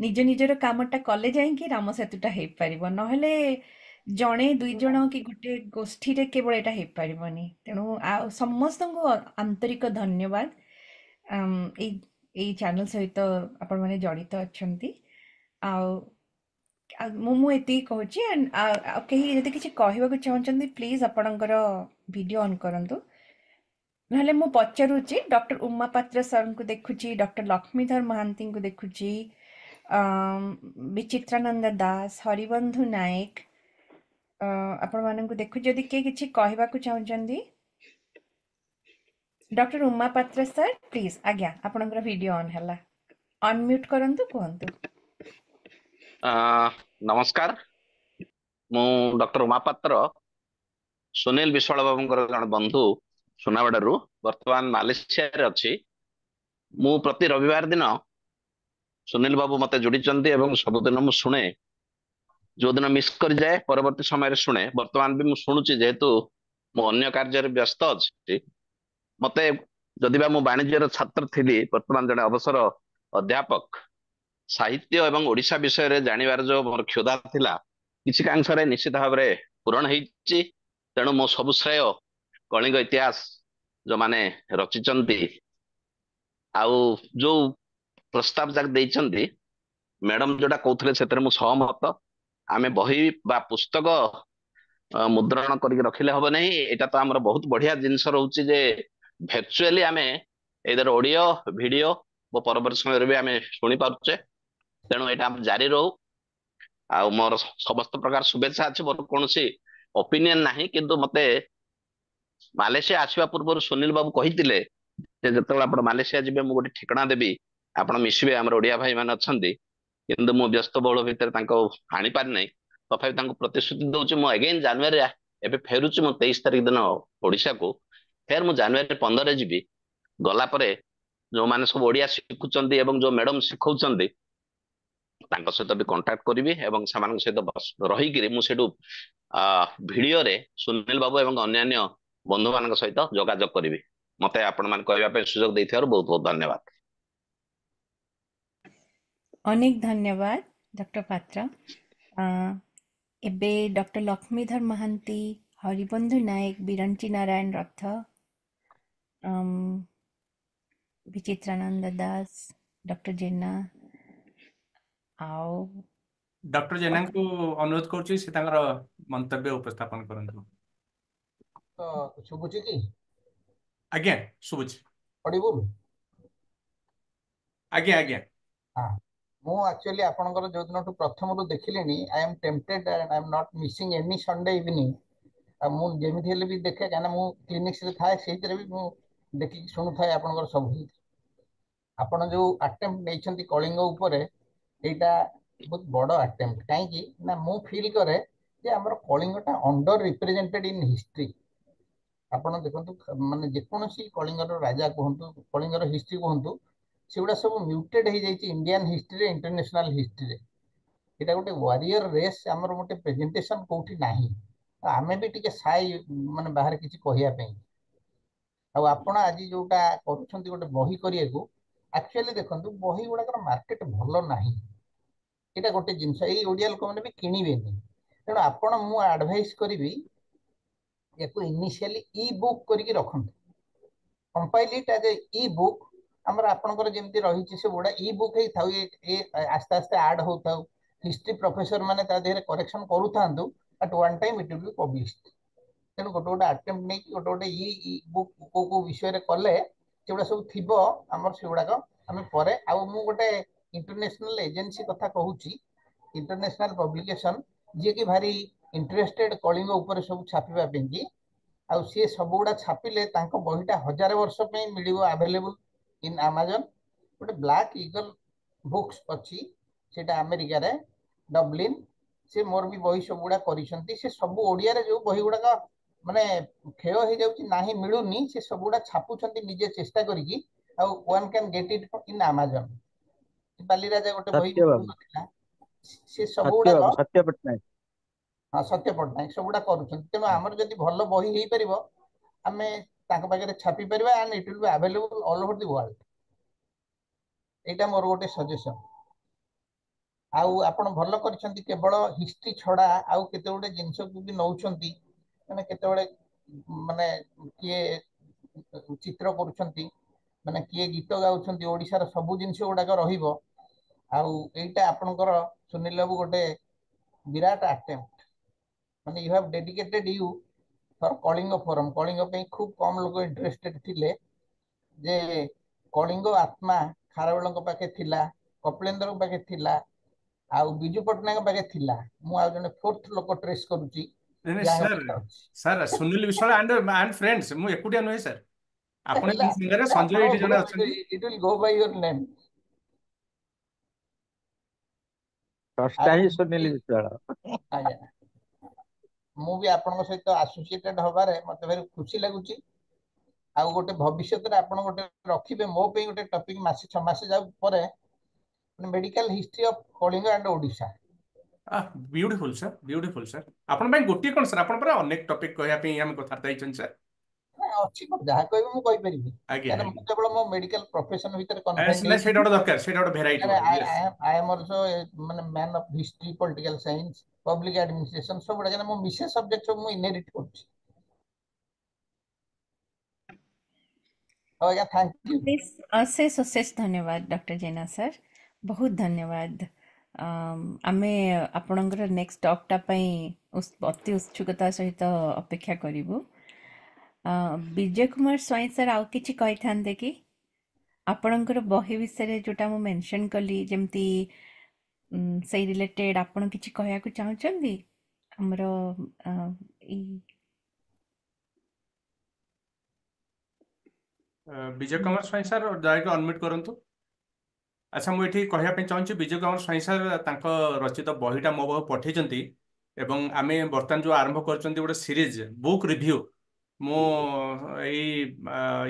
ନିଜ ନିଜର କାମଟା କଲେ ଯାଇକି ରାମ ସେତୁଟା ହେଇପାରିବ, ନହେଲେ ଜଣେ ଦୁଇ ଜଣ କି ଗୋଟେ ଗୋଷ୍ଠୀରେ କେବଳ ଏଇଟା ହେଇପାରିବନି। ତେଣୁ ଆଉ ସମସ୍ତଙ୍କୁ ଆନ୍ତରିକ ଧନ୍ୟବାଦ ଏଇ ଏଇ ଚ୍ୟାନେଲ ସହିତ ଆପଣମାନେ ଜଡ଼ିତ ଅଛନ୍ତି। ଆଉ ମୁଁ ଏତିକି କହୁଛି। ଆଉ କେହି ଯଦି କିଛି କହିବାକୁ ଚାହୁଁଛନ୍ତି ପ୍ଲିଜ୍ ଆପଣଙ୍କର ଭିଡ଼ିଓ ଅନ୍ କରନ୍ତୁ। ନହେଲେ ମୁଁ ପଚାରୁଛି, ଡକ୍ଟର ଉମା ପାତ୍ର ସାର୍ଙ୍କୁ ଦେଖୁଛି, ଡକ୍ଟର ଲକ୍ଷ୍ମୀଧର ମହାନ୍ତିଙ୍କୁ ଦେଖୁଛି, ବିଚିତ୍ରାନନ୍ଦ ଦାସ, ହରିବନ୍ଧୁ ନାୟକ, ଆପଣମାନଙ୍କୁ ଦେଖୁଛି। ଯଦି କିଏ କିଛି କହିବାକୁ ଚାହୁଁଛନ୍ତି, doctor Uma Patra sir please. ଆଜ୍ଞା, ଆପଣଙ୍କର ଭିଡ଼ିଓ ଅନ୍ ହେଲା, ଅନମ୍ୟୁଟ୍ କରନ୍ତୁ, କୁହନ୍ତୁ। ନମସ୍କାର, ମୁଁ ଡକ୍ଟର ଉମା ପାତ୍ର, ସୁନୀଲ ବିଶ୍ୱାଳ ବାବୁଙ୍କର ଜଣେ ବନ୍ଧୁ, ସୁନାବେଡାରୁ। ବର୍ତ୍ତମାନ ମାଲେସିଆରେ ଅଛି। ମୁଁ ପ୍ରତି ରବିବାର ଦିନ ସୁନୀଲ ବାବୁ ମତେ ଯୋଡ଼ିଛନ୍ତି ଏବଂ ସବୁଦିନ ମୁଁ ଶୁଣେ। ଯୋଉଦିନ ମିସ୍ କରିଯାଏ ପରବର୍ତ୍ତୀ ସମୟରେ ଶୁଣେ। ବର୍ତ୍ତମାନ ବି ମୁଁ ଶୁଣୁଛି, ଯେହେତୁ ମୁଁ ଅନ୍ୟ କାର୍ଯ୍ୟରେ ବ୍ୟସ୍ତ ଅଛି। ମତେ ଯଦିବା ମୁଁ ବାଣିଜ୍ୟର ଛାତ୍ର ଥିଲି, ବର୍ତ୍ତମାନ ଜଣେ ଅବସର ଅଧ୍ୟାପକ, ସାହିତ୍ୟ ଏବଂ ଓଡ଼ିଶା ବିଷୟରେ ଜାଣିବାର ଯୋଉ ମୋର କ୍ଷୁଧା ଥିଲା, କିଛି କାଂଶରେ ନିଶ୍ଚିତ ଭାବରେ ପୂରଣ ହେଇଛି। ତେଣୁ ମୋ ସବୁ ଶ୍ରେୟ କଳିଙ୍ଗ ଇତିହାସ ଯୋଉମାନେ ରଚିଛନ୍ତି, ଆଉ ଯୋଉ ପ୍ରସ୍ତାବ ଯାକ ଦେଇଛନ୍ତି ମ୍ୟାଡମ ଯୋଉଟା କହୁଥିଲେ ସେଥିରେ ମୁଁ ସହମତ। ଆମେ ବହି ବା ପୁସ୍ତକ ମୁଦ୍ରଣ କରିକି ରଖିଲେ ହବ ନାହିଁ। ଏଇଟା ତ ଆମର ବହୁତ ବଢିଆ ଜିନିଷ ରହୁଛି ଯେ ଭର୍ଚୁଆଲି ଆମେ ଏଇଥର ଅଡିଓ ଭିଡିଓ ଓ ପରବର୍ତ୍ତୀ ସମୟରେ ବି ଆମେ ଶୁଣିପାରୁଛେ। ତେଣୁ ଏଇଟା ଆମର ଜାରି ରହୁ। ଆଉ ମୋର ସମସ୍ତ ପ୍ରକାର ଶୁଭେଚ୍ଛା ଅଛି। ମୋର କୌଣସି ଓପିନିଅନ ନାହିଁ, କିନ୍ତୁ ମତେ ମାଲେସିଆ ଆସିବା ପୂର୍ବରୁ ସୁନୀଲ ବାବୁ କହିଥିଲେ ଯେ ଯେତେବେଳେ ଆପଣ ମାଲେସିଆ ଯିବେ ମୁଁ ଗୋଟେ ଠିକଣା ଦେବି, ଆପଣ ମିଶିବେ, ଆମର ଓଡିଆ ଭାଇ ମାନେ ଅଛନ୍ତି। କିନ୍ତୁ ମୁଁ ବ୍ୟସ୍ତବହୁଳ ଭିତରେ ତାଙ୍କୁ ଆଣିପାରି ନାହିଁ। ତଥାପି ତାଙ୍କୁ ପ୍ରତିଶ୍ରୁତି ଦଉଛି, ମୁଁ ଅଗେନ୍ ଜାନୁଆରୀ ଏବେ ଫେରୁଛି ମୁଁ 23 ତାରିଖ ଦିନ ଓଡିଶାକୁ। ଫେର ମୁଁ ଜାନୁଆରୀ 15 ଯିବି। ଗଲା ପରେ ଯୋଉମାନେ ସବୁ ଓଡିଆ ଶିଖୁଛନ୍ତି ଏବଂ ଯୋଉ ମ୍ୟାଡମ ଶିଖଉଛନ୍ତି ତାଙ୍କ ସହିତ ବି କଣ୍ଟାକ୍ଟ କରିବି ଏବଂ ସେମାନଙ୍କ ସହିତ ରହିକିରି ମୁଁ ସେଠୁ ଭିଡିଓରେ ସୁନୀଲ ବାବୁ ଏବଂ ଅନ୍ୟାନ୍ୟ ବନ୍ଧୁମାନଙ୍କ ସହିତ ଯୋଗାଯୋଗ କରିବି। ମତେ ଆପଣ ମାନେ କହିବା ପାଇଁ ସୁଯୋଗ ଦେଇଥିବାରୁ ବହୁତ ବହୁତ ଧନ୍ୟବାଦ। ଅନେକ ଧନ୍ୟବାଦ ଡକ୍ଟର ପାତ୍ର। ଏବେ ଡକ୍ଟର ଲକ୍ଷ୍ମୀଧର ମହାନ୍ତି, ହରିବନ୍ଧୁ ନାୟକ, ବିରଞ୍ଚି ନାରାୟଣ ରଥ, ବିଚିତ୍ରାନନ୍ଦ ଦାସ, ଡକ୍ଟର ଜେନା, ଆଉ ଡକ୍ଟର ଜେନାଙ୍କୁ ଅନୁରୋଧ କରୁଛି ସେ ତାଙ୍କର ମନ୍ତବ୍ୟ ଉପସ୍ଥାପନ କରନ୍ତୁ। ଶୁଭୁଛି କି? ଆଜ୍ଞା, ଶୁଭୁଛି। ଅଡିବୁଲ? ଆଜ୍ଞା ଆଜ୍ଞା। ମୁଁ ଆକ୍ଚୁଆଲି ଆପଣଙ୍କର ଯୋଉ ଦିନଠୁ ପ୍ରଥମରୁ ଦେଖିଲିଣି, I am tempted and I am not missing any Sunday evening. ଆଉ ମୁଁ ଯେମିତି ହେଲେ ବି ଦେଖେ, କାହିଁକିନା ମୁଁ କ୍ଲିନିକ୍ସରେ ଥାଏ, ସେଇଥିରେ ବି ମୁଁ ଦେଖିକି ଶୁଣୁଥାଏ ଆପଣଙ୍କର ସବୁ। ଆପଣ ଯୋଉ ଆଟେମ୍ପ୍ଟ ନେଇଛନ୍ତି କଳିଙ୍ଗ ଉପରେ, ଏଇଟା ବହୁତ ବଡ ଆଟେମ୍ପ୍ଟ। କାହିଁକି ନା ମୁଁ ଫିଲ୍ କରେ ଯେ ଆମର କଳିଙ୍ଗଟା ଅଣ୍ଡର ରିପ୍ରେଜେଣ୍ଟେଡ୍ ଇନ୍ ହିଷ୍ଟ୍ରି। ଆପଣ ଦେଖନ୍ତୁ, ମାନେ ଯେକୌଣସି କଳିଙ୍ଗର ରାଜା କୁହନ୍ତୁ, କଳିଙ୍ଗର ହିଷ୍ଟ୍ରି କୁହନ୍ତୁ, ସେଗୁଡା ସବୁ ମ୍ୟୁଟେଡ୍ ହେଇଯାଇଛି ଇଣ୍ଡିଆନ ହିଷ୍ଟ୍ରିରେ, ଇଣ୍ଟରନ୍ୟାସନାଲ ହିଷ୍ଟ୍ରିରେ। ଏଇଟା ଗୋଟେ ୱାରିୟର ରେସ୍, ଆମର ଗୋଟେ ପ୍ରେଜେଣ୍ଟେସନ କୋଉଠି ନାହିଁ। ଆମେ ବି ଟିକେ ସାଇ ମାନେ ବାହାରେ କିଛି କହିବା ପାଇଁ। ଆଉ ଆପଣ ଆଜି ଯୋଉଟା କରୁଛନ୍ତି ଗୋଟେ ବହି କରିବାକୁ, ଆକ୍ଚୁଆଲି ଦେଖନ୍ତୁ ବହି ଗୁଡାକର ମାର୍କେଟ ଭଲ ନାହିଁ। ଏଇଟା ଗୋଟେ ଜିନିଷ, ଏଇ ଓଡିଆ ଲୋକମାନେ ବି କିଣିବେନି। ତେଣୁ ଆପଣ ମୁଁ ଆଡଭାଇସ୍ କରିବି ୟାକୁ ଇନିशिଆଲି ଇ ବୁକ୍ କରିକି ରଖନ୍ତୁ, କମ୍ପାଇଲ୍ ଇଟ୍ ଆଜ୍ ଏ ଇ ବୁକ୍। ଆମର ଆପଣଙ୍କର ଯେମିତି ରହିଛି ସେଗୁଡ଼ା ଇ ବୁକ୍ ହେଇଥାଉ, ଆସ୍ତେ ଆସ୍ତେ ଆଡ୍ ହଉଥାଉ, ହିଷ୍ଟ୍ରି ପ୍ରଫେସର ମାନେ ତା ଦେହରେ କରେକ୍ସନ କରୁଥାନ୍ତୁ, at one time it will be published. ତେଣୁ ଗୋଟେ ଗୋଟେ ଆଟେମ୍ପ୍ଟ ନେଇକି ଗୋଟେ ଗୋଟେ ଇ ବୁକ୍ କୋଉ କୋଉ ବିଷୟରେ କଲେ ସେଗୁଡ଼ା ସବୁ ଥିବ ଆମର, ସେଗୁଡ଼ାକ ଆମେ ପରେ। ଆଉ ମୁଁ ଗୋଟେ ଇଣ୍ଟରନ୍ୟାସନାଲ ଏଜେନ୍ସି କଥା କହୁଛି, ଇଣ୍ଟରନ୍ୟାସନାଲ ପବ୍ଲିକେସନ, ଯିଏକି ଭାରି ଇଣ୍ଟରେଷ୍ଟେଡ କଳିଙ୍ଗ ଉପରେ ସବୁ ଛାପିବା ପାଇଁକି। ଆଉ ସିଏ ସବୁଗୁଡ଼ା ଛାପିଲେ ତାଙ୍କ ବହିଟା 1000 ବର୍ଷ ପାଇଁ ମିଳିବ ଆଭେଲେବୁଲ ଇନ୍ ଆମାଜନ। ଗୋଟେ ବ୍ଲାକ୍ ଇଗଲ ବୁକ୍ସ ଅଛି, ସେଇଟା ଆମେରିକାରେ ଡବଲିନ୍, ସେ ମୋର ବି ବହି ସବୁଗୁଡ଼ା କରିଛନ୍ତି। ସେ ସବୁ ଓଡ଼ିଆରେ ଯୋଉ ବହି ଗୁଡ଼ାକ ମାନେ କ୍ଷୟ ହେଇଯାଉଛି, ନାହିଁ ମିଳୁନି, ସେ ସବୁଗୁଡ଼ା ଛାପୁଛନ୍ତି ନିଜେ ଚେଷ୍ଟା କରିକି। ଆଉ one can get it in Amazon. Baliraja ଗୋଟେ ବହି ସତ୍ୟ ବାବୁ, ମିଳୁନଥିଲା, ସେ ସବୁ ସତ୍ୟ ଗୁଡ଼ାକ, ବାବୁ, ସତ୍ୟ ପଟ୍ଟନାୟକ। ହଁ ସତ୍ୟ ପଟ୍ଟନାୟକ ସବୁଗୁଡ଼ା କରୁଛନ୍ତି। ତେଣୁ ଆମର ଯଦି ଭଲ ବହି ହେଇପାରିବ, ଆମେ ତାଙ୍କ ପାଖରେ ଛାପି ପାରିବା, and it will be available all over the world. ଏଇଟା ମୋର ଗୋଟେ ସଜେସନ। ଆଉ ଆପଣ ଭଲ କରିଛନ୍ତି, କେବଳ ହିଷ୍ଟ୍ରି ଛଡା ଆଉ କେତେ ଗୁଡ଼େ ଜିନିଷକୁ ବି ନଉଛନ୍ତି। ମାନେ କେତେବେଳେ ମାନେ କିଏ ଚିତ୍ର କରୁଛନ୍ତି, ମାନେ କିଏ ଗୀତ ଗାଉଛନ୍ତି, ଓଡ଼ିଶାର ସବୁ ଜିନିଷ ଗୁଡ଼ାକ ରହିବ। ଆଉ ଏଇଟା ଆପଣଙ୍କର ସୁନୀଲ ବାବୁ ଗୋଟେ ବିରାଟ ଆଟେମ୍ପ୍ଟ, ମାନେ you have dedicated you for Kalinga forum. Kalinga ପାଇଁ ଖୁବ୍ କମ ଲୋକ ଇଣ୍ଟରେଷ୍ଟେଡ ଥିଲେ, ଯେ କଳିଙ୍ଗ ଆତ୍ମା ଖାରବେଳଙ୍କ ପାଖେ ଥିଲା, କପିଳେନ୍ଦ୍ରଙ୍କ ପାଖେ ଥିଲା, ଆଉ ବିଜୁ ପଟ୍ଟନାୟକ ପାଖେ ଥିଲା। ମୁଁ ଆଉ ଜଣେ ଫୋର୍ଥ ଲୋକ ଟ୍ରେସ୍ କରୁଛି ଯାହା ସାର୍, ପାଖରେ ଅଛି। Sir Sunil Biswal and friends, ମୁଁ ଏକୁଟିଆ ନୁହେଁ ସାର୍। ଆପଣ ହେଲା, ସାଙ୍ଗରେ ଏଇଟା ସଞ୍ଜୟ ଆପଣଙ୍କ ଏଇଠି ଜଣେ ଗ୍ରୁପ, ଅଛନ୍ତି। It will go by your name. ଷଷ୍ଠା ଆଉ ହିଁ ସୁନୀଲ ବିଶ୍ୱାଳ। ଆଜ୍ଞା, ମୁଁ ବି ଆପଣଙ୍କ ସହିତ ଆସୋସିଏଟେଡ ହବାରେ ମତେ ଭାରି ଖୁସି ଲାଗୁଛି। ଆଉ ଗୋଟେ ଭବିଷ୍ୟତରେ ଆପଣ ଗୋଟେ ରଖିବେ ମୋ ପାଇଁ ଗୋଟେ ଟପିକ, ମାସେ 6 ମାସ ଯାଉ ପରେ, medical history of Kalinga and Odisha. Beautiful sir, beautiful sir. ଆପଣ ପାଇଁ ଗୋଟିଏ କ'ଣ ସାର୍, ଆପଣ ପରା ଅନେକ ଟପିକ କହିବା ପାଇଁ ଆମେ କଥାବାର୍ତ୍ତା ହେଇଛନ୍ତି ସାର୍। ଅଛି, ଯାହା କହିବେ ମୁଁ କହିପାରିବି, ଆଜ୍ଞା କାରଣ ମୁଁ ଆଜ୍ଞା, କେବଳ ମୋ ମେଡିକାଲ ପ୍ରଫେସନ ଭିତରେ କନଫାଇନ୍ଡ ନାଇଁ ସେଇଟା ହେଇନି। ଗୋଟେ ଦରକାର, ସେଇଟା ଗୋଟେ ଭେରାଇଟି ଗୋଟେ। ୟେସ୍, ଆଇ ଏମ୍ ଅଲସୋ ମାନେ man of history, political science, public administration, ସବୁଗୁଡ଼ା, କାରଣ ମୋ ବିଶେଷ ସବଜେକ୍ଟ ସବୁ ମୁଁ ଇନହେରିଟ କରୁଛି। ଆଜ୍ଞା, ଥ୍ୟାଙ୍କ ୟୁ। ଅଶେଷ ଅଶେଷ ଧନ୍ୟବାଦ ଡକ୍ଟର ଜେନା ସାର୍, ବହୁତ ଧନ୍ୟବାଦ। ଆମେ ଆପଣଙ୍କର ନେକ୍ସଟ ଟକ୍ଟା ପାଇଁ ଅତି ଉତ୍ସୁକତା ସହିତ ଅପେକ୍ଷା କରିବୁ। ବିଜୟ କୁମାର ସ୍ୱାଇଁ ସାର୍ ଆଉ କିଛି କହିଥାନ୍ତେ କି ଆପଣଙ୍କର ବହି ବିଷୟରେ, ଯୋଉଟା ମୁଁ ମେନସନ କଲି, ଯେମିତି ସେଇ ରିଲେଟେଡ ଆପଣ କିଛି କହିବାକୁ ଚାହୁଁଛନ୍ତି? ଆମର ଏଇ ବିଜୟ କୁମାର ସ୍ୱାଇଁ ସାର୍ ଦୟାକରି ଅନମ୍ୟୁଟ୍ କରନ୍ତୁ। ଆଚ୍ଛା, ମୁଁ ଏଠି କହିବା ପାଇଁ ଚାହୁଁଛି, ବିଜୟ କୁମାର ସ୍ୱାଇଁ ସାର୍ ତାଙ୍କ ରଚିତ ବହିଟା ମୋ ପାଖକୁ ପଠେଇଛନ୍ତି, ଏବଂ ଆମେ ବର୍ତ୍ତମାନ ଯେଉଁ ଆରମ୍ଭ କରିଛନ୍ତି ଗୋଟେ ସିରିଜ ବୁକ୍ ରିଭ୍ୟୁ, ମୁଁ ଏଇ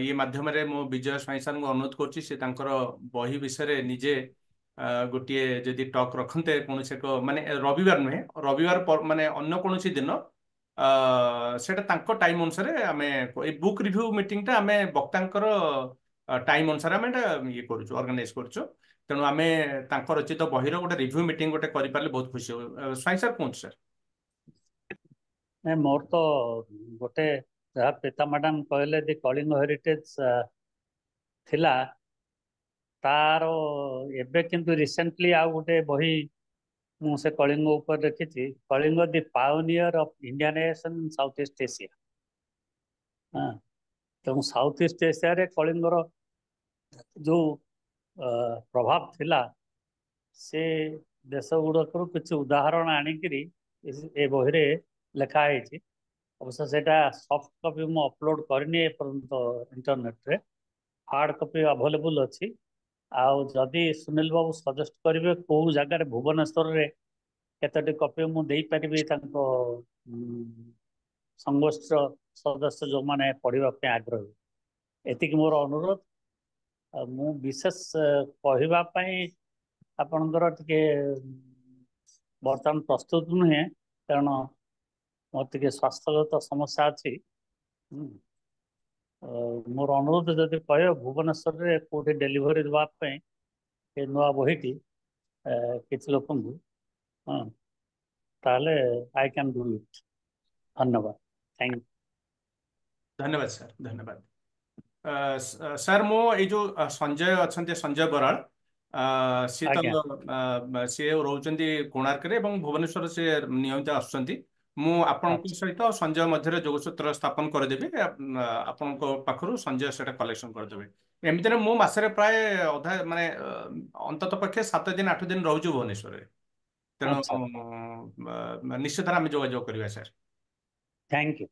ଇଏ ମାଧ୍ୟମରେ ମୁଁ ବିଜୟ ସ୍ୱାଇଁ ସାର୍ଙ୍କୁ ଅନୁରୋଧ କରୁଛି, ସେ ତାଙ୍କର ବହି ବିଷୟରେ ନିଜେ ଗୋଟିଏ ଯଦି ଟକ୍ ରଖନ୍ତେ, କୌଣସି ଏକ ମାନେ ରବିବାର ନୁହେଁ, ରବିବାର ମାନେ ଅନ୍ୟ କୌଣସି ଦିନ, ସେଇଟା ତାଙ୍କ ଟାଇମ୍ ଅନୁସାରେ ଆମେ ଏଇ ବୁକ୍ ରିଭ୍ୟୁ ମିଟିଂଟା ଆମେ ବକ୍ତାଙ୍କର ଟାଇମ୍ ଅନୁସାରେ ଆମେ ଏଇଟା ଇଏ କରୁଛୁ, ଅର୍ଗାନାଇଜ କରୁଛୁ। ତେଣୁ ଆମେ ତାଙ୍କ ରଚିତ ବହିର ଗୋଟେ ରିଭ୍ୟୁ ମିଟିଂ ଗୋଟେ କରିପାରିଲେ ବହୁତ ଖୁସି ହବୁ। ସ୍ୱାଇଁ ସାର୍ କୁହନ୍ତୁ ସାର୍। ମୋର ତ ଗୋଟେ, ଯାହା ପିତା ମ୍ୟାଡାମ କହିଲେ, ଯେ କଳିଙ୍ଗ ହେରିଟେଜ ଥିଲା, ତାର ଏବେ କିନ୍ତୁ ରିସେଣ୍ଟଲି ଆଉ ଗୋଟେ ବହି ମୁଁ ସେ କଳିଙ୍ଗ ଉପରେ ଦେଖିଛି, Kalinga the pioneer of Indian nation south east Asia. ତେଣୁ ସାଉଥ ଇଷ୍ଟ ଏସିଆରେ କଳିଙ୍ଗର ଯୋଉ ପ୍ରଭାବ ଥିଲା, ସେ ଦେଶ ଗୁଡାକରୁ କିଛି ଉଦାହରଣ ଆଣିକିରି ଏ ବହିରେ ଲେଖା ହେଇଛି। ଅବଶ୍ୟ ସେଇଟା ସଫ୍ଟ କପି ମୁଁ ଅପଲୋଡ କରିନି ଏପର୍ଯ୍ୟନ୍ତ ଇଣ୍ଟରନେଟରେ, ହାର୍ଡ କପି ଆଭେଲେବୁଲ ଅଛି। ଆଉ ଯଦି ସୁନୀଲ ବାବୁ ସଜେଷ୍ଟ କରିବେ କୋଉ ଜାଗାରେ ଭୁବନେଶ୍ୱରରେ କେତୋଟି କପି ମୁଁ ଦେଇପାରିବି ତାଙ୍କ ସଂଗୋଷ୍ଠୀର ସଦସ୍ୟ ଯୋଉମାନେ ପଢିବା ପାଇଁ ଆଗ୍ରହୀ, ଏତିକି ମୋର ଅନୁରୋଧ। ମୁଁ ବିଶେଷ କହିବା ପାଇଁ ଆପଣଙ୍କର ଟିକେ ବର୍ତ୍ତମାନ ପ୍ରସ୍ତୁତ ନୁହେଁ, କାରଣ ମୋର ଟିକେ ସ୍ୱାସ୍ଥ୍ୟଗତ ସମସ୍ୟା ଅଛି। ମୋର ଅନୁରୋଧ, ଯଦି କହିବ ଭୁବନେଶ୍ୱରରେ କୋଉଠି ଡେଲିଭରି ଦେବା ପାଇଁ ଏ ନୂଆ ବହିଟି କିଛି ଲୋକଙ୍କୁ, ताहले आई कैन डू इट। धन्यवाद। थैंक धन्यवाद सर, धन्यवाद। सर मो ये जो संजय अच्छा संजय बराड़ सी तो आज्ञा सी रोचंती कोणार्क रे एवं भुवनेश्वर से नियमित आसुचंती। मु आपनक अच्छा सहित संजय मध्य जोगसूत्र स्थापन करदेबी। आपनक पाखरु संजय सेटा कलेक्शन करदेबे। एमितरे मु मासरे प्राय अधा माने अंतत पक्षे 7 दिन 8 दिन रहउछु भुवनेश्वर रे। तेणु अच्छा निश्चित आम जोगाजोग करवा सर। Thank you.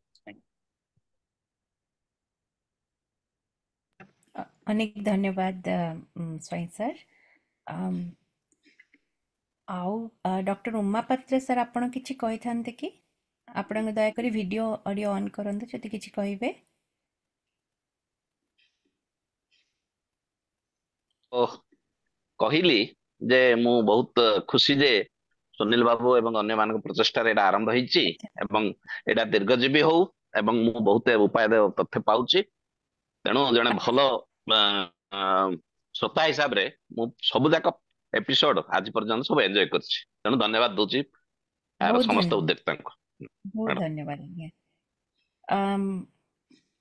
अनेक धन्यवाद स्वयं सर। आउ डॉक्टर उमा पात्र सर आपण किछि कहि थांते कि आपण दया करी वीडियो ऑडियो ऑन करंतु जति किछि कहिबे। ओह कहली जे मु बहुत खुशी जे सुनील बाबू एवं अन्य मान प्रचेष्टा एटा आरंभ होईची एवं एटा दीर्घजीवी हो एवं मु बहुत उपाय तथ्य पाउची। तेणु जने भल श्रोता हिसाब रे मु सब जाक एपिसोड आज पर्यंत सब एंजॉय करछि। तेणु धन्यवाद दूची यार बहुत समस्त धन्यवाद, उद्योक्ता को। बहुत मैडम धन्यवाद आज्ञा।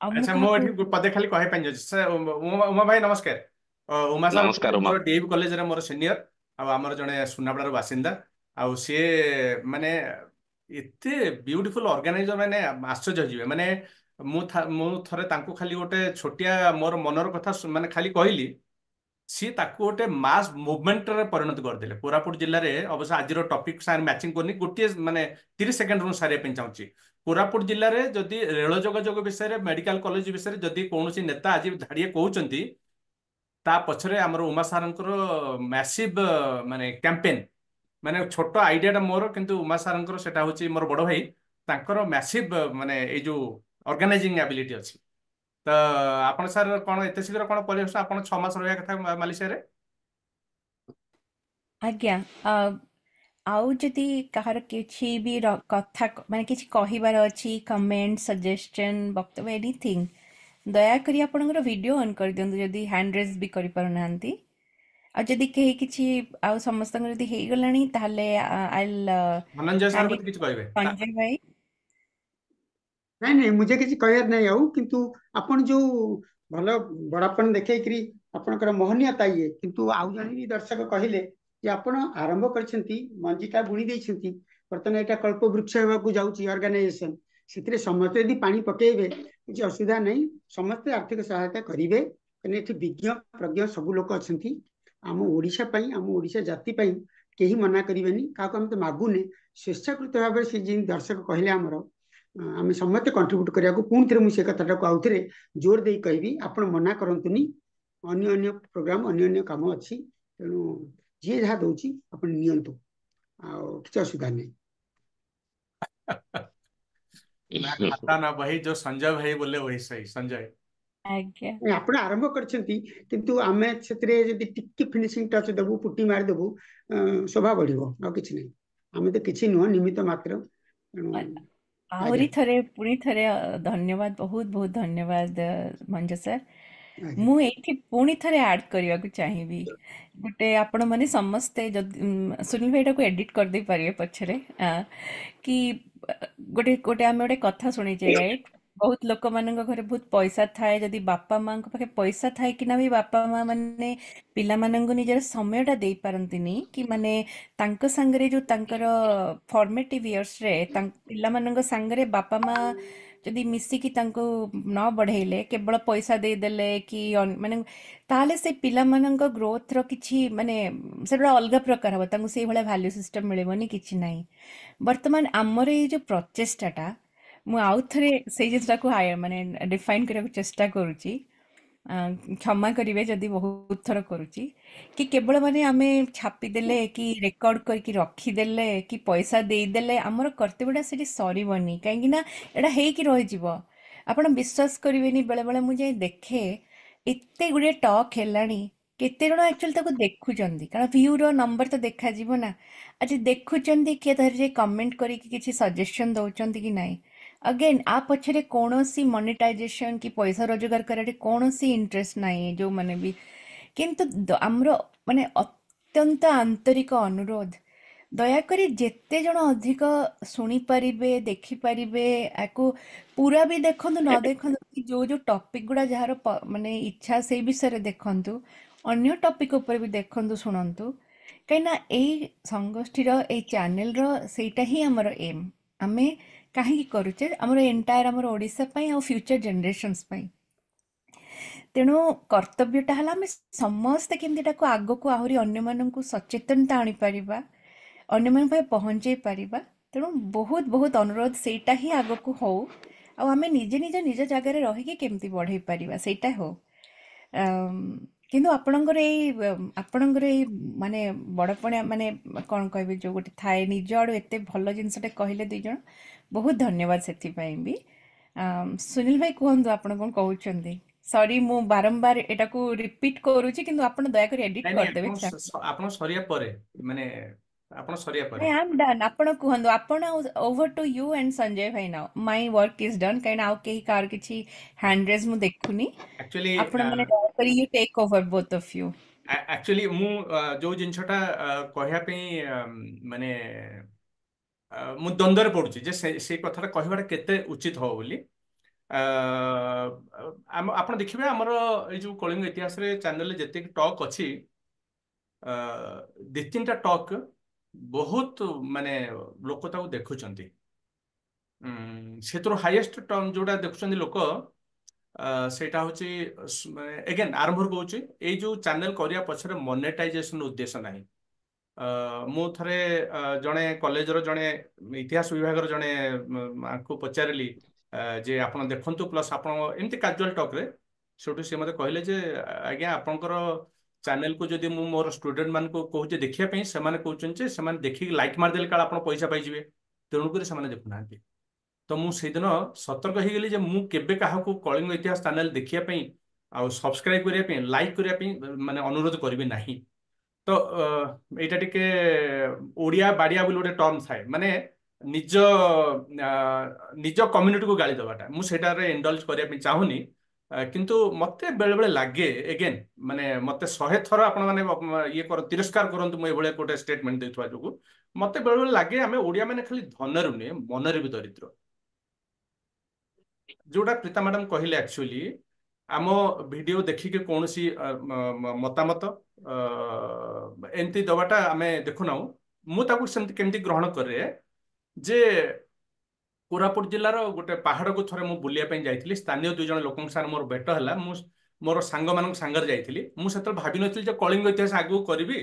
अब मु अच्छा मो काहाକୁ एठी पदे खाली कहे पाइन सर। उमा भाई नमस्कार। उमा सर नमस्कार उमा। मोर डीएवी कॉलेज रे मोर सीनियर आ हमर जने सुनाबड़ार बासिंदा आ सी माने एते ब्यूटीफुल ऑर्गेनाइजर माने आश्चर्य जिवे माने मु थरे तांको खाली गोटे छोटिया मोर मनर कथा माने खाली कहली सी ताकू गोटे मास मुवमेंट रे परिणत करदेले। कोरापुट जिल्ला रे अवश्य आज टॉपिक सार मैचिंग करनी गोटे माने 30 सेकंड रु सारे पे चाहूची। कोरापुट जिल्ला रे जदि रेल जोगाजोग विषय मेडिकल कॉलेज विषय जदि कौन नेता आज धाड़िए कहउचंती ता पछरे हमर उमा सारंकर मैसिव माने कैंपेन माने छोट आइडियाटा मोर किंतु उमा सारंकर सेटा होची मोर बड़ भाई तांकर मैसिव माने ए जो ऑर्गेनाइजिंग एबिलिटी अछि। तो आपण सर कोन एते शीघ्र कोन परिवेश आपण 6 मास रहया कथा मालयसिया रे। आज्ञा आउ जदि कहार किछि भी कथा माने किछि कहिबार अछि कमेंट सजेशन वक्तव्य एनीथिंग दया करी आपनकर वीडियो ऑन कर दियंतु जदि हैंड रेज भी करि पार नांती। आ जदि केही किछि आउ समस्त जदि हेइ गलानी ताहले I will Dhananjay sir hand मते इट किछ कहबे। संजय भाई। नहीं नहीं मुझे किसी कहर नहीं आउ किंतु आपण जो भल बड़ापन देखैकरी आपणकर मोहनीयता ये किंतु आउ जने भी दर्शक कहिले जे आपण आरंभ करछंती मंजीटा बुणी देछंती वर्तमान एटा कल्प वृक्ष हेबाकू जाउची ऑर्गेनाइजेशन सितरे समस्त यदि पानी पकेइबे किछि असुविधा नहीं समस्त आर्थिक सहायता करिवे कने एठी विज्ञ प्रज्ञ सब लोक अछंती आम ओडिशा पई आम ओडिशा जाति पई केही मना करिवेनी काको हम तो मागुने स्वेच्छाकृत भाव से जिन दर्शक कहले हमरो आम समस्त कंट्रीब्यूट करिया को पुणी थे मुझे कथाटा को आउ थे जोर दे कहबी आपण मना करंतुनी अन्य अन्य प्रोग्राम अन्य अन्य काम अच्छी तेणु जी जहाँ दौची आपण नियंतु किसी असुविधा नहीं। ना खाता ना वही जो संजय भाई बोले वही सही संजय आज्ञा आपण आरंभ करछंती किंतु आमे क्षेत्रे जदि टिक्की फिनिशिंग टच देबू पुट्टी मार देबू शोभा बढ़िबो आ किछि नहीं आमे तो किछि नुह निमित्त मात्र आहुरी आज्ञा थरे पुणी थरे धन्यवाद बहुत बहुत धन्यवाद मंज सर। आज्ञा मु एठी पुणी थरे ऐड करिया को चाहिबी गोटे आपण माने समस्ते सुनील भाई को एडिट कर दे पारिए पछरे कि गोटे गोटे आमे गोटे कथा सुनी जे राइट बहुत लोक मानक घरे बहुत पैसा थाए जदि बापा मां पाखे पैसा थाए कि ना भी बापा मां माने पिला मानंगु निजर समयटा देई पारंतिनी कि माने तांको संगरे जो तांकर फॉर्मेटिव इयर्स रे पिला मानंग संगरे बापा मां जदि मिसिकी तांको न बढ़ेइले केवल पैसा दे देले कि माने ताले से पिला मानंग ग्रोथ रो किछि माने सेटा अलग प्रकार हो तांको से भले वैल्यू सिस्टम मिलेबनी किछि नाही। वर्तमान आमर ये जो प्रचेष्टाटा मु आउ थरे से जिसटा को माने डिफाइन करने चेष्टा करूची क्षमा करिवे जदि बहुत थर करूची कि केवल माने आमे छापी देले कि रेकॉर्ड करके रखी देले कि पैसा दे देले हमर कर्तव्यटा सेठी सरीबनी काहेकि ना एटा हेई कि रहि जिवो आपण विश्वास करिवेनी बेले बेले मु जे देखे एते गुडे टॉक हेलानी केते जण एक्चुअली ताको देखुचंदी कारण व्यू रो नंबर तो देखा जीवो ना आज देखुचंदी के धर कमेंट करी किछि सजेशन दउचंदी कि नाही अगेन आ पछरे कौनसी मोनेटाइजेशन की पैसा रोजगार करे कौनसी इंटरेस्ट नाही जो माने भी किंतु हमरो माने अत्यंत आंतरिक अनुरोध ଦୟାକରି ଯେତେ ଜଣ ଅଧିକ ଶୁଣିପାରିବେ ଦେଖିପାରିବେ ୟାକୁ ପୁରା ବି ଦେଖନ୍ତୁ ନ ଦେଖନ୍ତୁ କି ଯୋଉ ଟପିକ ଗୁଡ଼ା ଯାହାର ମାନେ ଇଚ୍ଛା ସେଇ ବିଷୟରେ ଦେଖନ୍ତୁ, ଅନ୍ୟ ଟପିକ ଉପରେ ବି ଦେଖନ୍ତୁ ଶୁଣନ୍ତୁ, କାହିଁକିନା ଏଇ ସଂଗୋଷ୍ଠୀର ଏଇ ଚ୍ୟାନେଲର ସେଇଟା ହିଁ ଆମର ଏମ୍। ଆମେ କାହିଁକି କରୁଛେ, ଆମର ଏଣ୍ଟାୟାର ଆମର ଓଡ଼ିଶା ପାଇଁ ଆଉ ଫ୍ୟୁଚର ଜେନେରେସନ୍ସ ପାଇଁ। ତେଣୁ କର୍ତ୍ତବ୍ୟଟା ହେଲା ଆମେ ସମସ୍ତେ କେମିତି ଏଟାକୁ ଆଗକୁ ଆହୁରି ଅନ୍ୟମାନଙ୍କୁ ସଚେତନତା ଆଣିପାରିବା, ଅନ୍ୟମାନଙ୍କ ପାଖେ ପହଞ୍ଚେଇ ପାରିବା। ତେଣୁ ବହୁତ ବହୁତ ଅନୁରୋଧ ସେଇଟା ହିଁ ଆଗକୁ ହଉ, ଆଉ ଆମେ ନିଜେ ନିଜ ଜାଗାରେ ରହିକି କେମିତି ବଢ଼େଇ ପାରିବା ସେଇଟା ହଉ। କିନ୍ତୁ ଆପଣଙ୍କର ଏଇ ମାନେ ବଡ଼ପଣିଆ ମାନେ କ'ଣ କହିବି, ଯେଉଁ ଗୋଟେ ଥାଏ ନିଜ ଆଡ଼ୁ ଏତେ ଭଲ ଜିନିଷଟେ କହିଲେ ଦୁଇ ଜଣ, ବହୁତ ଧନ୍ୟବାଦ ସେଥିପାଇଁ ବି। ସୁନୀଲ ଭାଇ କୁହନ୍ତୁ ଆପଣ କ'ଣ କହୁଛନ୍ତି? ସରି ମୁଁ ବାରମ୍ବାର ଏଟାକୁ ରିପିଟ୍ କରୁଛି, କିନ୍ତୁ ଆପଣ ଦୟାକରି ଏଡିଟ୍ ନାଇଁ କରିଦେବେ। ଆପଣ ସରିବା ପରେ ମାନେ ଆପଣ ସରିବା ପରେ I am done. ଆପଣ କୁହନ୍ତୁ, ଆପଣ over to you and Sanjay bhai now. My work is done. କାହିଁକିନା ଆଉ କେହି କାହାର କିଛି ହ୍ୟାଣ୍ଡ ରେଜ୍ ମୁଁ ଦେଖୁନି। ଆକ୍ଚୁଆଲି ଆପଣ ମାନେ ଦୟାକରି you take over both of you. ମୁଁ ଯୋଉ ଜିନିଷଟା କହିବା ପାଇଁ ମାନେ ମୁଁ ଦ୍ୱନ୍ଦ୍ୱରେ ପଡୁଛି ଯେ ସେଇ କଥାଟା କହିବାଟା କେତେ ଉଚିତ ହବ ବୋଲି। ଆପଣ ଦେଖିବେ ଆମର ଏଇ ଯୋଉ କଳିଙ୍ଗ ଇତିହାସରେ ଚ୍ୟାନେଲରେ ଯେତିକି ଟକ୍ ଅଛି, ଦି ତିନିଟା ଟକ୍ ବହୁତ ମାନେ ଲୋକ ତାକୁ ଦେଖୁଛନ୍ତି। ସେଥିରୁ ହାଇଏଷ୍ଟ ଯୋଉଟା ଦେଖୁଛନ୍ତି ଲୋକ, ସେଇଟା ହଉଛି ଏଗେନ୍ ଆରମ୍ଭରୁ କହୁଛି, ଏଇ ଯୋଉ ଚ୍ୟାନେଲ କରିବା ପଛରେ ମନିଟାଇଜେସନ ଉଦ୍ଦେଶ୍ୟ ନାହିଁ। ମୁଁ ଥରେ ଜଣେ କଲେଜର ଜଣେ ଇତିହାସ ବିଭାଗର ଜଣେ ଆଙ୍କୁ ପଚାରିଲି ଯେ ଆପଣ ଦେଖନ୍ତୁ ପ୍ଲସ୍ ଆପଣ ଏମିତି କାଜୁଆଲ ଟକ୍ରେ, ସେଠୁ ସେ ମୋତେ କହିଲେ ଯେ ଆଜ୍ଞା ଆପଣଙ୍କର ଚ୍ୟାନେଲକୁ ଯଦି ମୁଁ ମୋର ଷ୍ଟୁଡେଣ୍ଟ ମାନଙ୍କୁ କହୁଛି ଦେଖିବା ପାଇଁ, ସେମାନେ କହୁଛନ୍ତି ଯେ ସେମାନେ ଦେଖିକି ଲାଇକ୍ ମାରିଦେଲେ କାଳେ ଆପଣ ପଇସା ପାଇଯିବେ, ତେଣୁକରି ସେମାନେ ଦେଖୁନାହାନ୍ତି। ତ ମୁଁ ସେଇଦିନ ସତର୍କ ହେଇଗଲି ଯେ ମୁଁ କେବେ କାହାକୁ କଳିଙ୍ଗ ଇତିହାସ ଚ୍ୟାନେଲ ଦେଖିବା ପାଇଁ ଆଉ ସବସ୍କ୍ରାଇବ କରିବା ପାଇଁ, ଲାଇକ୍ କରିବା ପାଇଁ ମାନେ ଅନୁରୋଧ କରିବି ନାହିଁ। ତ ଏଇଟା ଟିକେ ଓଡ଼ିଆ ବାଡ଼ିଆ ବୋଲି ଗୋଟେ ଟର୍ମ ଥାଏ, ମାନେ ନିଜ କମ୍ୟୁନିଟିକୁ ଗାଳି ଦେବାଟା, ମୁଁ ସେଇଟାରେ ଇଣ୍ଡଲ୍ଜ କରିବା ପାଇଁ ଚାହୁଁନି। କିନ୍ତୁ ମତେ ବେଳେବେଳେ ଲାଗେ, ଏଗେନ୍ ମାନେ ମତେ 100 ଥର ଆପଣ ମାନେ ତିରସ୍କାର କରନ୍ତୁ ମୁଁ ଏଭଳିଆ ଗୋଟେ ଷ୍ଟେଟମେଣ୍ଟ ଦେଇଥିବା ଯୋଗୁଁ, ମତେ ବେଳେବେଳେ ଲାଗେ ଆମେ ଓଡ଼ିଆ ମାନେ ଖାଲି ଧନରୁ ନୁହେଁ ମନରେ ବି ଦରିଦ୍ର। ଯୋଉଟା ପ୍ରୀତା ମ୍ୟାଡାମ କହିଲେ, ଆକ୍ଚୁଆଲି ଆମ ଭିଡିଓ ଦେଖିକି କୌଣସି ମତାମତ ଏମିତି ଦବାଟା ଆମେ ଦେଖୁନାହୁଁ। ମୁଁ ତାକୁ ସେମିତି କେମିତି ଗ୍ରହଣ କରେ ଯେ କୋରାପୁଟ ଜିଲ୍ଲାର ଗୋଟେ ପାହାଡକୁ ଥରେ ମୁଁ ବୁଲିବା ପାଇଁ ଯାଇଥିଲି, ସ୍ଥାନୀୟ 2 ଜଣ ଲୋକଙ୍କ ସାଙ୍ଗରେ ମୋର ଭେଟ ହେଲା। ମୁଁ ମୋର ସାଙ୍ଗମାନଙ୍କ ସାଙ୍ଗରେ ଯାଇଥିଲି। ମୁଁ ସେତେବେଳେ ଭାବିନଥିଲି ଯେ କଳିଙ୍ଗ ଇତିହାସ ଆଗକୁ କରିବି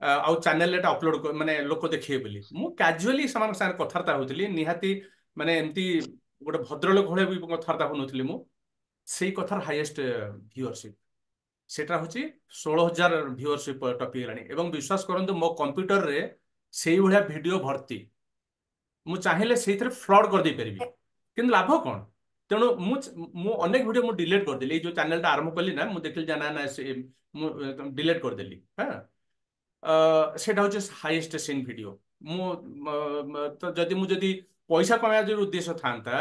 ଆଉ ଚ୍ୟାନେଲରେ ଏଟା ଅପଲୋଡ ମାନେ ଲୋକ ଦେଖିବେ ବୋଲି। ମୁଁ କ୍ୟାଜୁଆଲି ସେମାନଙ୍କ ସାଙ୍ଗରେ କଥାବାର୍ତ୍ତା ହଉଥିଲି, ନିହାତି ମାନେ ଏମିତି ଗୋଟେ ଭଦ୍ରଲୋକ ଭଳିଆ ବି କଥାବାର୍ତ୍ତା ହଉନଥିଲି ମୁଁ। ସେଇ କଥାର ହାଇଏଷ୍ଟ ଭିଉଅରସିପ ସେଟା ହଉଛି 16,000 ଭିଉଅରସିପ ଟପି ଗଲାଣି। ଏବଂ ବିଶ୍ୱାସ କରନ୍ତୁ ମୋ କମ୍ପ୍ୟୁଟରରେ ସେଇଭଳିଆ ଭିଡିଓ ଭର୍ତ୍ତି, ମୁଁ ଚାହିଁଲେ ସେଇଥିରେ ଫ୍ଲଡ କରିଦେଇ ପାରିବି, କିନ୍ତୁ ଲାଭ କ'ଣ? ତେଣୁ ମୁଁ ଅନେକ ଭିଡିଓ ମୁଁ ଡିଲିଟ କରିଦେଲି। ଏଇ ଯୋଉ ଚ୍ୟାନେଲଟା ଆରମ୍ଭ କଲି ନା, ମୁଁ ଦେଖିଲି ନା ମୁଁ ଡିଲିଟ କରିଦେଲି। ସେଇଟା ହଉଛି ହାଇଏଷ୍ଟ ସିନ୍ ଭିଡିଓ। ଯଦି ପଇସା କମାଇବା ଯୋଉ ଉଦ୍ଦେଶ୍ୟ ଥାନ୍ତା,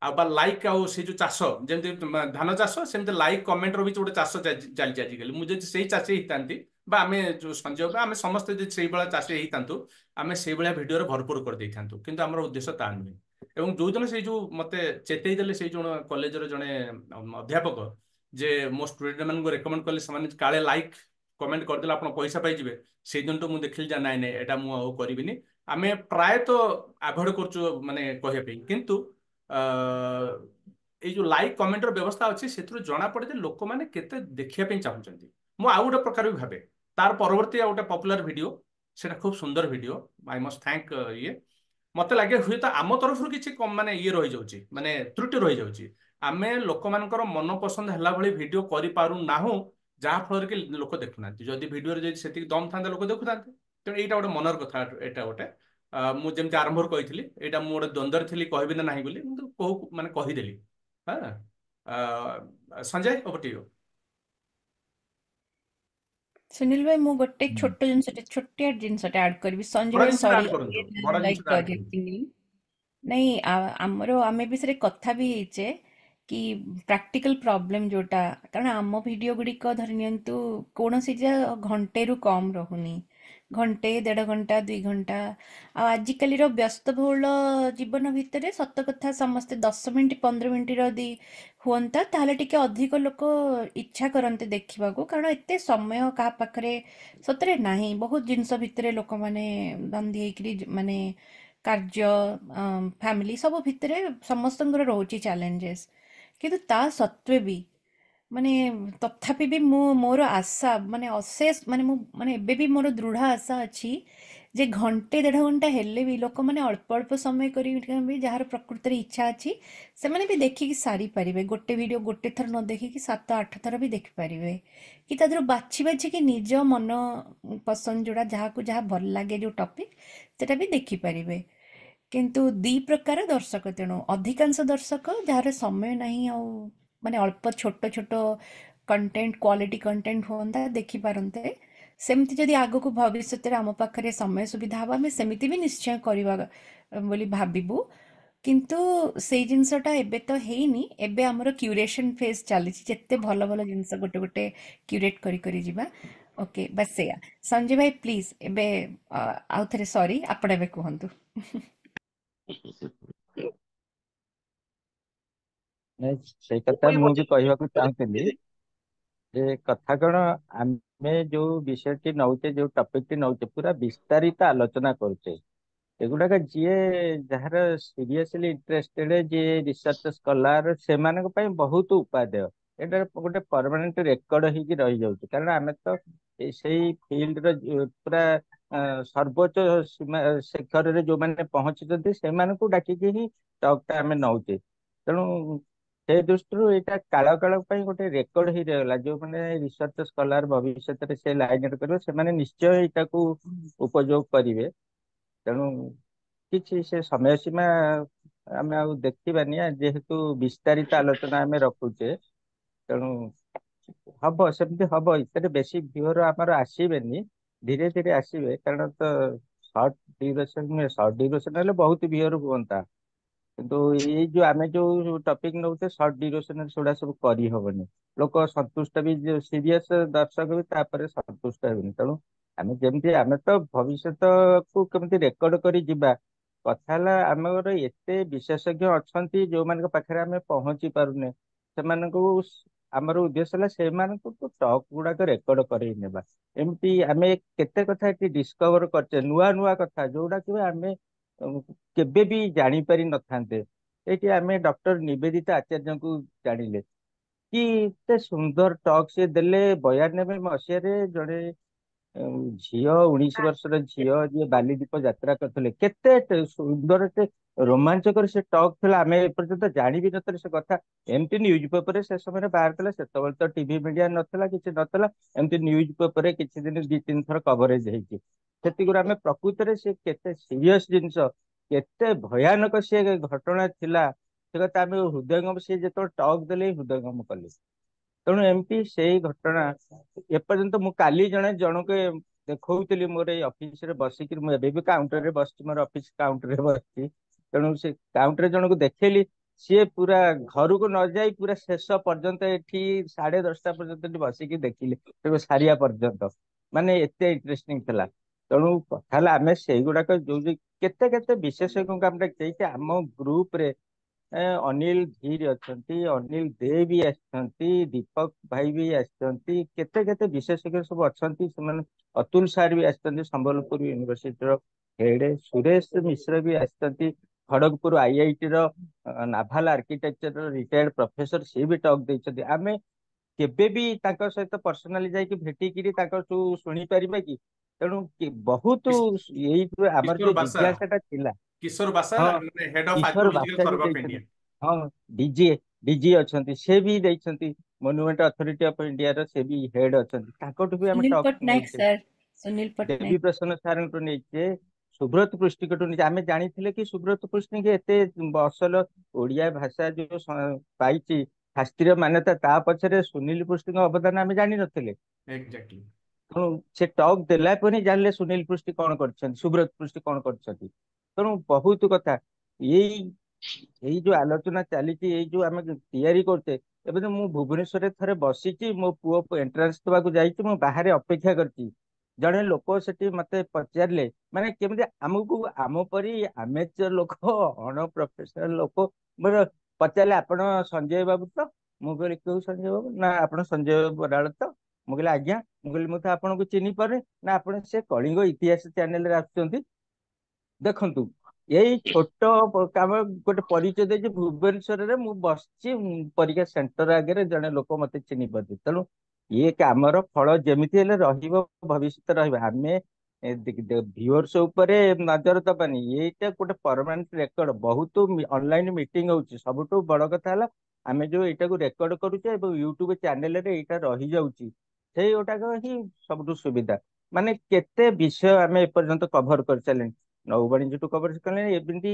ଆଉ ବା ଲାଇକ୍ ଆଉ ସେଇ ଯୋଉ ଚାଷ, ଯେମିତି ଧାନ ଚାଷ ସେମିତି ଲାଇକ୍ କମେଣ୍ଟର ବି ଗୋଟେ ଚାଷ ଚାଲିଛି ଆଜିକାଲି। ମୁଁ ଯଦି ସେଇ ଚାଷୀ ହେଇଥାନ୍ତି, ବା ଆମେ ଯୋଉ ସଞ୍ଜୟ ବା ଆମେ ସମସ୍ତେ ଯଦି ସେଇଭଳିଆ ଚାଷୀ ହେଇଥାନ୍ତୁ, ଆମେ ସେଇଭଳିଆ ଭିଡିଓରେ ଭରପୁର କରିଦେଇଥାନ୍ତୁ, କିନ୍ତୁ ଆମର ଉଦ୍ଦେଶ୍ୟ ତା ନୁହେଁ। ଏବଂ ଯୋଉଦିନ ସେଇ ଯୋଉ ମତେ ଚେତେଇ ଦେଲେ ସେଇ ଜଣ କଲେଜର ଜଣେ ଅଧ୍ୟାପକ, ଯେ ମୋ ଷ୍ଟୁଡେଣ୍ଟ ମାନଙ୍କୁ ରେକମେଣ୍ଡ କଲେ ସେମାନେ କାଳେ ଲାଇକ୍ କମେଣ୍ଟ କରିଦେଲେ ଆପଣ ପଇସା ପାଇଯିବେ, ସେଇଦିନଠୁ ମୁଁ ଦେଖିଲି ଯେ ନାଇଁ ନାଇଁ ଏଇଟା ମୁଁ ଆଉ କରିବିନି। ଆମେ ପ୍ରାୟତଃ ଆଭଏଡ କରୁଛୁ ମାନେ କହିବା ପାଇଁ, କିନ୍ତୁ ଏଇ ଯୋଉ ଲାଇକ୍ କମେଣ୍ଟର ବ୍ୟବସ୍ଥା ଅଛି, ସେଥିରୁ ଜଣାପଡେ ଯେ ଲୋକମାନେ କେତେ ଦେଖିବା ପାଇଁ ଚାହୁଁଛନ୍ତି। ମୁଁ ଆଉ ଗୋଟେ ପ୍ରକାର ବି ଭାବେ, ତାର ପରବର୍ତ୍ତୀ ଆଉ ଗୋଟେ ପପୁଲାର ଭିଡିଓ, ସେଟା ଖୁବ ସୁନ୍ଦର ଭିଡିଓ, ଆଇ ମଷ୍ଟ ଥ୍ୟାଙ୍କ ମତେ ଲାଗେ ହୁଏତ ଆମ ତରଫରୁ କିଛି ମାନେ ରହିଯାଉଛି, ମାନେ ତ୍ରୁଟି ରହିଯାଉଛି। ଆମେ ଲୋକମାନଙ୍କର ମନ ପସନ୍ଦ ହେଲା ଭଳି ଭିଡିଓ କରିପାରୁନାହୁଁ, ଯାହା ଫଳରେ କି ଲୋକ ଦେଖୁନାହାନ୍ତି। ଯଦି ଭିଡିଓରେ ଯଦି ସେତିକି ଦମ ଥାନ୍ତା ଲୋକ ଦେଖୁଥାନ୍ତେ। ତେଣୁ ଏଇଟା ଗୋଟେ ମନର କଥା। ଏଇଟା ଗୋଟେ ମୁଁ ଯେମିତି ଆରମ୍ଭରୁ କହିଥିଲି, ଏଇଟା ମୁଁ ଗୋଟେ ଦ୍ୱନ୍ଦ୍ୱରେ ଥିଲି କହିବି ନା ନାହିଁ ବୋଲି, କିନ୍ତୁ ମାନେ କହିଦେଲି। Sanjay, over to you। Sunil ଭାଇ ମୁଁ ଗୋଟେ ଛୋଟିଆ ଜିନିଷଟେ ଆଡ୍ କରିବି। ସଞ୍ଜୟ ବଡ ଭାଇ ଜିନିଷଟା ସରି ଆଡ୍ କରନ୍ତୁ, ବଡ ଲାଇକ୍ ଜିନିଷଟା ଆଡ୍ କରନ୍ତୁ। ନାଇଁ ଆମେ ବି ସେରେ କଥା ବି ହେଇଛେ କି ପ୍ରାକ୍ଟିକାଲ ପ୍ରୋବ୍ଲେମ ଯୋଉଟା, କାରଣ ଆମ ଭିଡିଓ ଗୁଡିକ ଧରି ନିଅନ୍ତୁ କୌଣସି ଘଣ୍ଟେରୁ କମ ରହୁନି, ଘଣ୍ଟେ 1.5 ଘଣ୍ଟା 2 ଘଣ୍ଟା ଆଉ ଆଜିକାଲିର ବ୍ୟସ୍ତବହୁଳ ଜୀବନ ଭିତରେ ସତ କଥା ସମସ୍ତେ 10 ମିନିଟ୍ 15 ମିନିଟ୍ ଯଦି ହୁଅନ୍ତା ତାହେଲେ ଟିକେ ଅଧିକ ଲୋକ ଇଚ୍ଛା କରନ୍ତେ ଦେଖିବାକୁ କାରଣ ଏତେ ସମୟ କାହା ପାଖରେ ସତରେ ନାହିଁ ବହୁତ ଜିନିଷ ଭିତରେ ଲୋକମାନେ ବନ୍ଦୀ ହେଇକିରି ମାନେ କାର୍ଯ୍ୟ ଫ୍ୟାମିଲି ସବୁ ଭିତରେ ସମସ୍ତଙ୍କର ରହୁଛି ଚ୍ୟାଲେଞ୍ଜେସ୍ କିନ୍ତୁ ତା ସତ୍ତ୍ୱେ ବି ମାନେ ତଥାପି ବି ମୁଁ ମୋର ଆଶା ମାନେ ଅଶେଷ ମାନେ ମୁଁ ମାନେ ଏବେ ବି ମୋର ଦୃଢ଼ ଆଶା ଅଛି ଯେ ଘଣ୍ଟେ 1.5 ଘଣ୍ଟା ହେଲେ ବି ଲୋକମାନେ ଅଳ୍ପ ଅଳ୍ପ ସମୟ କରି ବି ଯାହାର ପ୍ରକୃତରେ ଇଚ୍ଛା ଅଛି ସେମାନେ ବି ଦେଖିକି ସାରିପାରିବେ ଗୋଟେ ଭିଡ଼ିଓ ଗୋଟେ ଥର ନ ଦେଖିକି 7-8 ଥର ବି ଦେଖିପାରିବେ କି ତା ଦେହରୁ ବାଛି ବାଛିକି ନିଜ ମନ ପସନ୍ଦ ଯୋଉଟା ଯାହାକୁ ଯାହା ଭଲ ଲାଗେ ଯୋଉ ଟପିକ୍ ସେଟା ବି ଦେଖିପାରିବେ କିନ୍ତୁ ଦି ପ୍ରକାର ଦର୍ଶକ ତେଣୁ ଅଧିକାଂଶ ଦର୍ଶକ ଯାହାର ସମୟ ନାହିଁ ଆଉ ମାନେ ଅଳ୍ପ ଛୋଟ ଛୋଟ କଣ୍ଟେଣ୍ଟ କ୍ୱାଲିଟି କଣ୍ଟେଣ୍ଟ ହୁଅନ୍ତା ଦେଖିପାରନ୍ତେ ସେମିତି ଯଦି ଆଗକୁ ଭବିଷ୍ୟତରେ ଆମ ପାଖରେ ସମୟ ସୁବିଧା ହବ ଆମେ ସେମିତି ବି ନିଶ୍ଚୟ କରିବା ବୋଲି ଭାବିବୁ କିନ୍ତୁ ସେଇ ଜିନିଷଟା ଏବେ ତ ହେଇନି ଏବେ ଆମର କ୍ୟୁରେସନ ଫେଜ୍ ଚାଲିଛି ଯେତେ ଭଲ ଭଲ ଜିନିଷ ଗୋଟେ ଗୋଟେ କ୍ୟୁରେଟ୍ କରି କରି ଯିବା ଓକେ ବାସ୍ ସେଇଆ ସଞ୍ଜୟ ଭାଇ ପ୍ଲିଜ୍ ଏବେ ଆଉ ଥରେ ସରି ଆପଣ ଏବେ କୁହନ୍ତୁ ନାଇଁ ସେଇ ମୁଁ କଥା ବି ମୁଁ ବି ବଞ୍ଚେଇଛି କହିବାକୁ ଚାହୁଁଥିଲି ଯେ କଥା କଣ ଆମେ ଯୋଉ ବିଷୟଟି ନଉଛେ ଯୋଉ ଟପିକଟି ନଉଛେ ପୁରା ବିସ୍ତାରିତ ଆଲୋଚନା କରୁଛେ ଏଗୁଡାକ ଯିଏ ଯାହାର ସିରିୟସଲି ଇଣ୍ଟରେଷ୍ଟେଡ ଯିଏ ରିସର୍ଚ୍ଚ ସ୍କଲାର ସେମାନଙ୍କ ପାଇଁ ବହୁତ ଉପାଦେୟ ଏଇଟା ଗୋଟେ ପରମାନେଣ୍ଟ ରେକର୍ଡ ହେଇକି ରହିଯାଉଛି କାରଣ ଆମେ ତ ସେଇ ଫିଲ୍ଡର ପୁରା ସର୍ବୋଚ୍ଚ ଶିଖରରେ ଯୋଉମାନେ ପହଞ୍ଚିଛନ୍ତି ସେମାନଙ୍କୁ ଡାକିକି ହିଁ ଟକ୍ ଟା ଆମେ ନଉଛେ ତେଣୁ ସେ ଦୃଷ୍ଟିରୁ ଏଇଟା କାଳ କାଳ ପାଇଁ ଗୋଟେ ରେକର୍ଡ ହେଇ ରହିଗଲା ଯୋଉମାନେ ରିସର୍ଚ୍ଚ ସ୍କଲାର ଭବିଷ୍ୟତରେ ସେ ଲାଇନରେ କରିବେ ସେମାନେ ନିଶ୍ଚୟ ଏଇଟାକୁ ଉପଯୋଗ କରିବେ ତେଣୁ କିଛି ସେ ସମୟ ସୀମା ଆମେ ଆଉ ଦେଖିବାନି ଯେହେତୁ ବିସ୍ତାରିତ ଆଲୋଚନା ଆମେ ରଖୁଛେ ତେଣୁ ହବ ସେମିତି ହବ ଏଥିରେ ବେଶୀ ଭିଉର ଆମର ଆସିବେନି ଧୀରେ ଧୀରେ ଆସିବେ କାରଣ ତ ସର୍ଟ ଡ୍ୟୁରେସନ ନୁହେଁ ସର୍ଟ ଡ୍ୟୁରେସନ ହେଲେ ବହୁତ ଭିଉର ହୁଅନ୍ତା କିନ୍ତୁ ଏଇ ଯୋଉ ଆମେ ଯୋଉ ଟପିକ ନଉଛେ ସର୍ଟ ଡ୍ୟୁରେସନ ସେଗୁଡା ସବୁ କରିହବନି ଲୋକ ସନ୍ତୁଷ୍ଟ ବି ସିରିୟସ ଦର୍ଶକ ବି ତାପରେ ସନ୍ତୁଷ୍ଟ ହେବେନି ତେଣୁ ଆମେ ଯେମିତି ଆମେ ତ ଭବିଷ୍ୟତକୁ କେମିତି ରେକର୍ଡ କରି ଯିବା କଥା ହେଲା ଆମର ଏତେ ବିଶେଷଜ୍ଞ ଅଛନ୍ତି ଯୋଉମାନଙ୍କ ପାଖରେ ଆମେ ପହଞ୍ଚି ପାରୁନେ ସେମାନଙ୍କୁ ଆମର ଉଦ୍ଦେଶ୍ୟ ହେଲା ସେମାନଙ୍କୁ ଟକ୍ ଗୁଡାକ ରେକର୍ଡ କରେଇ ନେବା ଏମିତି ଆମେ କେତେ କଥା ଏଠି ଡିସ୍କଭର କରିଛେ ନୂଆ ନୂଆ କଥା ଯୋଉଟା କି ଆମେ କେବେ ବି ଜାଣିପାରି ନଥାନ୍ତେ ଏଇଠି ଆମେ ଡକ୍ଟର ନିବେଦିତା ଆଚାର୍ଯ୍ୟଙ୍କୁ ଜାଣିଲେ କି ଏତେ ସୁନ୍ଦର ଟକ୍ ସେ ଦେଲେ 92 ମସିହାରେ ଜଣେ ଝିଅ 19 ବର୍ଷର ଝିଅ ଯିଏ ବାଲିଦୀପ ଯାତ୍ରା କରିଥିଲେ କେତେ ସୁନ୍ଦର ଏତେ ରୋମାଞ୍ଚକର ସେ ଟକ୍ ଥିଲା ଆମେ ଏପର୍ଯ୍ୟନ୍ତ ଜାଣିବି ନଥିଲେ ସେ କଥା ଏମିତି ନ୍ୟୁଜ ପେପରରେ ସେ ସମୟରେ ବାହାରି ଥିଲା ସେତେବେଳେ ତ ଟିଭି ମିଡିଆ ନଥିଲା କିଛି ନଥିଲା ଏମିତି ନ୍ୟୁଜ ପେପରରେ କିଛି ଦିନ 2-3 ଥର କଭରେଜ ହେଇଛି ସେତିକିରୁ ଆମେ ପ୍ରକୃତରେ ସେ କେତେ ସିରିୟସ ଜିନିଷ କେତେ ଭୟାନକ ସେ ଘଟଣା ଥିଲା ସେ କଥା ଆମେ ହୃଦୟଙ୍ଗମ ସିଏ ଯେତେବେଳେ ଟକ୍ ଦେଲେ ହୃଦୟଙ୍ଗମ କଲେ ତେଣୁ ଏମିତି ସେଇ ଘଟଣା ଏପର୍ଯ୍ୟନ୍ତ ମୁଁ କାଲି ଜଣকে ଦେଖଉଥିଲି ମୋର ଏଇ ଅଫିସରେ ବସିକିରି ମୁଁ ଏବେ ବି କାଉଣ୍ଟରରେ ବସିଛି ମୋର ଅଫିସ କାଉଣ୍ଟରରେ ବସିଛି ତେଣୁ ସେ କାଉଣ୍ଟରରେ ଜଣକୁ ଦେଖେଇଲି ସିଏ ପୁରା ଘରକୁ ନ ଯାଇ ପୁରା ଶେଷ ପର୍ଯ୍ୟନ୍ତ ଏଠି 10:30 ପର୍ଯ୍ୟନ୍ତ ଏଠି ବସିକି ଦେଖିଲେ ସାରିବା ପର୍ଯ୍ୟନ୍ତ ମାନେ ଏତେ ଇଣ୍ଟରେଷ୍ଟିଂ ଥିଲା ତେଣୁ କଥା ହେଲା ଆମେ ସେଇଗୁଡାକ ଯୋଉ କେତେ କେତେ ବିଶେଷଜ୍ଞଙ୍କୁ ଆମେ ଦେଇକି ଆମ ଗ୍ରୁପରେ ଅନିଲ ଧୀର ଅଛନ୍ତି ଅନିଲ ଦେ ବି ଆସିଛନ୍ତି ଦୀପକ ଭାଇ ବି ଆସିଛନ୍ତି କେତେ କେତେ ବିଶେଷଜ୍ଞ ସବୁ ଅଛନ୍ତି ସେମାନେ ଅତୁଲ ସାର୍ ବି ଆସିଛନ୍ତି ସମ୍ବଲପୁର ୟୁନିଭରସିଟିର ହେଡ୍ ସୁରେଶ ମିଶ୍ର ବି ଆସିଛନ୍ତି ଖଡଗପୁର IITର ନାଭାଲ ଆର୍କିଟେକ୍ଚର ରିଟାୟାର୍ଡ ପ୍ରଫେସର ସିଏ ବି ଟକ୍ ଦେଇଛନ୍ତି ଆମେ କେବେ ବି ତାଙ୍କ ସହିତ ପର୍ସନାଲି ଯାଇକି ଭେଟିକିରି ତାଙ୍କଠୁ ଶୁଣିପାରିବା କି ତେଣୁ ବହୁତ ଏଇ ଆମର କିଶୋର ଯୋଉ ବାସା ଜିଜ୍ଞାସାଟା ଥିଲା କିଶୋର ବାସା ହଁ head of Kishore archaeological Basa B survey of ଦେଇଛନ୍ତି ଇଣ୍ଡିଆ ହଁ ଡିଜି ଅଛନ୍ତି ସେ ବି ଦେଇଛନ୍ତି ମନ୍ୟୁମେଣ୍ଟ ଅଥରିଟି ଅଫ ଇଣ୍ଡିଆର ସେ ବି ହେଡ୍ ଅଛନ୍ତି ତାଙ୍କଠୁ ବି ଆମେ ସୁନୀଲ ଟକ୍ ପଟ୍ଟନାୟକ ନେଇଛେ ସାର୍ ସୁନୀଲ ଦେବୀ ପଟ୍ଟନାୟକ ପ୍ରସନ୍ନ ସାରଙ୍କଠୁ ନେଇଛେ ସୁବ୍ରତ ପୃଷ୍ଟିଙ୍କଠୁ ନେଇଛେ ଆମେ ଜାଣିଥିଲେ କି ସୁବ୍ରତ ପୃଷ୍ଟିଙ୍କ ଏତେ ଅସଲ ଓଡିଆ ଭାଷା ଯୋଉ ପାଇଛି ଶାସ୍ତ୍ରୀୟ ମାନ୍ୟତା ତା ପଛରେ ସୁନୀଲ ପୃଷ୍ଟିଙ୍କ ଅବଦାନ ଆମେ ଜାଣିନଥିଲେ ଏକ୍ଜାକ୍ଟଲି ତେଣୁ ସେ ଟକ୍ ଦେଲା ପରେ ହିଁ ଜାଣିଲେ ସୁନୀଲ ପୃଷ୍ଟି କଣ କରିଛନ୍ତି ସୁବ୍ରତ ପୃଷ୍ଟି କଣ କରିଛନ୍ତି ତେଣୁ ବହୁତ କଥା ଏଇ ଏଇ ଯୋଉ ଆଲୋଚନା ଚାଲିଛି ଏଇ ଯୋଉ ଆମେ ତିଆରି କରୁଛେ ଏବେ ତ ମୁଁ ଭୁବନେଶ୍ୱରରେ ଥରେ ବସିଛି ମୋ ପୁଅ ଏଣ୍ଟ୍ରାନ୍ସ ଦେବାକୁ ଯାଇଛି ମୁଁ ବାହାରେ ଅପେକ୍ଷା କରିଛି ଜଣେ ଲୋକ ସେଠି ମତେ ପଚାରିଲେ ମାନେ କେମିତି ଆମକୁ ଆମ ପରି ଆମେଚର ଲୋକ ଅଣ ପ୍ରଫେସନାଲ ଲୋକ ମୋର ପଚାରିଲେ ଆପଣ ସଞ୍ଜୟ ବାବୁ ତ? ମୁଁ କହିଲି କେଉଁ ସଞ୍ଜୟ ବାବୁ? ନା ଆପଣ ସଞ୍ଜୟ ବରାଳ ତ? ମୁଁ କହିଲି ଆଜ୍ଞା। ମୁଁ କହିଲି ମୁଁ ତ ଆପଣଙ୍କୁ ଚିହ୍ନି ପାରୁନି। ନା ଆପଣ ସେ କଳିଙ୍ଗ ଇତିହାସ ଚ୍ୟାନେଲରେ ଆସୁଛନ୍ତି। ଦେଖନ୍ତୁ ଏଇ ଛୋଟ କାମ ଗୋଟେ ପରିଚୟ ଦେଇଛି ଭୁବନେଶ୍ୱରରେ ମୁଁ ବସିଛି ପରୀକ୍ଷା ସେଣ୍ଟର ଆଗରେ ଜଣେ ଲୋକ ମତେ ଚିହ୍ନି ପାରୁଛି। ତେଣୁ ଇଏ କାମର ଫଳ ଯେମିତି ହେଲେ ରହିବ, ଭବିଷ୍ୟତ ରହିବ। ଆମେ ଭିଉଅର୍ସ ଉପରେ ନଜର ଦବାନି। ଏଇଟା ଗୋଟେ ପରମାନେଣ୍ଟ ରେକର୍ଡ। ବହୁତ ଅନଲାଇନ ମିଟିଂ ହଉଛି। ସବୁଠୁ ବଡ କଥା ହେଲା ଆମେ ଯୋଉ ଏଇଟାକୁ ରେକର୍ଡ କରୁଛେ ଏବଂ ୟୁଟ୍ୟୁବ ଚ୍ୟାନେଲରେ ଏଇଟା ରହିଯାଉଛି, ସେଇ ଗୋଟାକ ହିଁ ସବୁଠୁ ସୁବିଧା। ମାନେ କେତେ ବିଷୟ ଆମେ ଏପର୍ଯ୍ୟନ୍ତ କଭର କରିସାରିଲେଣି। ନୌବାଣିଜ୍ୟଠୁ କଭର କଲେଣି, ଏମିତି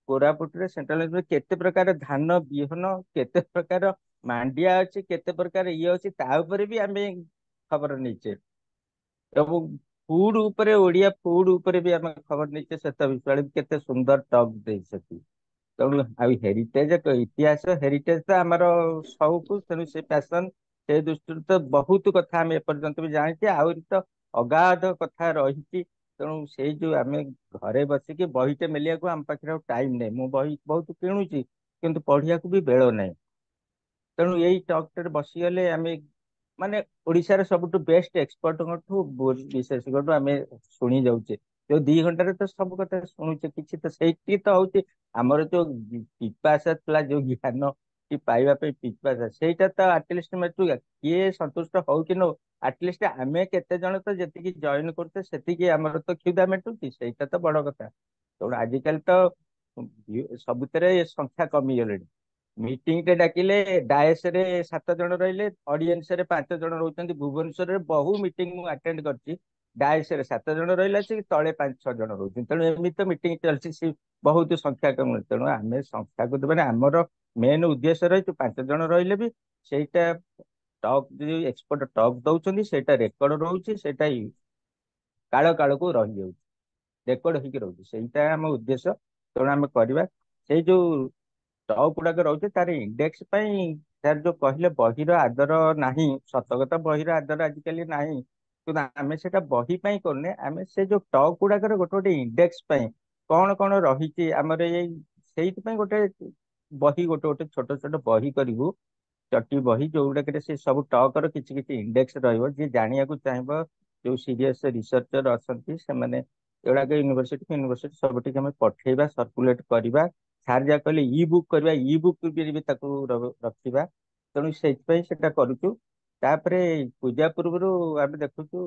କୋରାପୁଟରେ ସେଣ୍ଟ୍ରାଲ କେତେ ପ୍ରକାର ଧାନ ବିହନ, କେତେ ପ୍ରକାର ମାଣ୍ଡିଆ ଅଛି, କେତେ ପ୍ରକାର ଇଏ ଅଛି, ତା ଉପରେ ବି ଆମେ ଖବର ନେଇଛେ। ଏବଂ ଫୁଡ ଉପରେ, ଓଡିଆ ଫୁଡ ଉପରେ ବି ଆମେ ଖବର ନେଇଛେ। ସେତ ବିଷୟରେ କେତେ ସୁନ୍ଦର ଟକ୍ ଦେଇଛନ୍ତି। ତେଣୁ ଆଉ ହେରିଟେଜ ଇତିହାସ ହେରିଟେଜ ତ ଆମର ସଉକୁ, ତେଣୁ ସେ ପ୍ୟାସନ, ସେ ଦୃଷ୍ଟିରୁ ତ ବହୁତ କଥା ଆମେ ଏପର୍ଯ୍ୟନ୍ତ ବି ଜାଣିଛେ। ଆହୁରି ତ ଅଗାଧ କଥା ରହିଛି। ତେଣୁ ସେଇ ଯୋଉ ଆମେ ଘରେ ବସିକି ବହିଟେ ମେଲିବାକୁ ଆମ ପାଖରେ ଆଉ ଟାଇମ ନାହିଁ। ମୁଁ ବହି ବହୁତ କିଣୁଛି କିନ୍ତୁ ପଢିବାକୁ ବି ବେଳ ନାହିଁ। ତେଣୁ ଏଇ ଟକରେ ବସିଗଲେ ଆମେ ମାନେ ଓଡିଶାର ସବୁଠୁ ବେଷ୍ଟ ଏକ୍ସପର୍ଟଙ୍କଠୁ, ବିଶେଷଜ୍ଞଠୁ ଆମେ ଶୁଣି ଯାଉଛେ। ଯୋଉ 2 ଘଣ୍ଟାରେ ତ ସବୁ କଥା ଶୁଣୁଛେ, କିଛି ତ ସେଇଠି ତ ହଉଛି ଆମର ଯୋଉ ପିପାସା ଥିଲା, ଯୋଉ ଜ୍ଞାନ କି ପାଇବା ପାଇଁ ପିପାସା, ସେଇଟା ତ ଆଟଲିଷ୍ଟ ମେଟୁକା। କିଏ ସନ୍ତୁଷ୍ଟ ହଉ କି ନ, ଆଟଲିଷ୍ଟ ଆମେ କେତେ ଜଣ ତ ଯେତିକି ଜଏନ କରୁଛେ ସେତିକି ଆମର ତ କ୍ଷୁଧା ମେଟୁଛି, ସେଇଟା ତ ବଡ କଥା। ତେଣୁ ଆଜିକାଲି ତ ସବୁଥିରେ ସଂଖ୍ୟା କମିଗଲେଣି। ମିଟିଂ ଟେ ଡାକିଲେ ଡାଏସ ରେ 7 ଜଣ ରହିଲେ, ଅଡିଏନ୍ସ ରେ 5 ଜଣ ରହୁଛନ୍ତି। ଭୁବନେଶ୍ୱରରେ ବହୁ ମିଟିଂ ମୁଁ ଆଟେଣ୍ଡ କରିଛି, ଡାଏସ ରେ 7 ଜଣ ରହିଲା ସେ ତଳେ 5-6 ଜଣ ରହୁଛନ୍ତି। ତେଣୁ ଏମିତି ତ ମିଟିଂ ଚାଲିଛି, ସେ ବହୁତ ସଂଖ୍ୟା କମ। ତେଣୁ ଆମେ ସଂଖ୍ୟାକୁ ମାନେ ଆମର ମେନ୍ ଉଦ୍ଦେଶ୍ୟ ରହିଛି 5 ଜଣ ରହିଲେ ବି ସେଇଟା ଟକ୍, ଯୋଉ ଏକ୍ସପର୍ଟ ଟକ୍ ଦଉଛନ୍ତି ସେଇଟା ରେକର୍ଡ ରହୁଛି, ସେଇଟା କାଳ କାଳକୁ ରହିଯାଉଛି, ରେକର୍ଡ ହେଇକି ରହୁଛି। ସେଇଟା ଆମ ଉଦ୍ଦେଶ୍ୟ। ତେଣୁ ଆମେ କରିବା। ସେଇ ଯୋଉ ଟକ୍ ଗୁଡାକ ରହୁଛି ତାର ଇଣ୍ଡେକ୍ସ ପାଇଁ, ତାର ଯୋଉ କହିଲେ ବହିର ଆଦର ନାହିଁ, ସତ କଥା ବହିର ଆଦର ଆଜିକାଲି ନାହିଁ। କିନ୍ତୁ ଆମେ ସେଟା ବହି ପାଇଁ କରୁନେ, ଆମେ ସେ ଯୋଉ ଟକ୍ ଗୁଡାକର ଗୋଟେ ଗୋଟେ ଇଣ୍ଡେକ୍ସ ପାଇଁ କଣ କଣ ରହିଛି ଆମର ଏଇ, ସେଇଥିପାଇଁ ଗୋଟେ ବହି, ଗୋଟେ ଗୋଟେ ଛୋଟ ଛୋଟ ବହି କରିବୁ, ଚଟି ବହି, ଯୋଉଗୁଡାକରେ ସେ ସବୁ ଟକର କିଛି କିଛି ଇଣ୍ଡେକ୍ସ ରହିବ। ଯିଏ ଜାଣିବାକୁ ଚାହିଁବ, ଯୋଉ ସିରିୟସ ରିସର୍ଚର ଅଛନ୍ତି ସେମାନେ ଏଗୁଡାକ ୟୁନିଭର୍ସିଟି ସବୁଠିକି ଆମେ ପଠେଇବା, ସର୍କୁଲେଟ କରିବା। ସାର୍ ଯାହା କହିଲେ ଇ ବୁକ୍ କରିବା, ଇ ବୁକ୍ ବି ତାକୁ ରଖିବା। ତେଣୁ ସେଇଥିପାଇଁ ସେଟା କରୁଛୁ। ତାପରେ ପୂଜା ପୂର୍ବରୁ ଆମେ ଦେଖୁଛୁ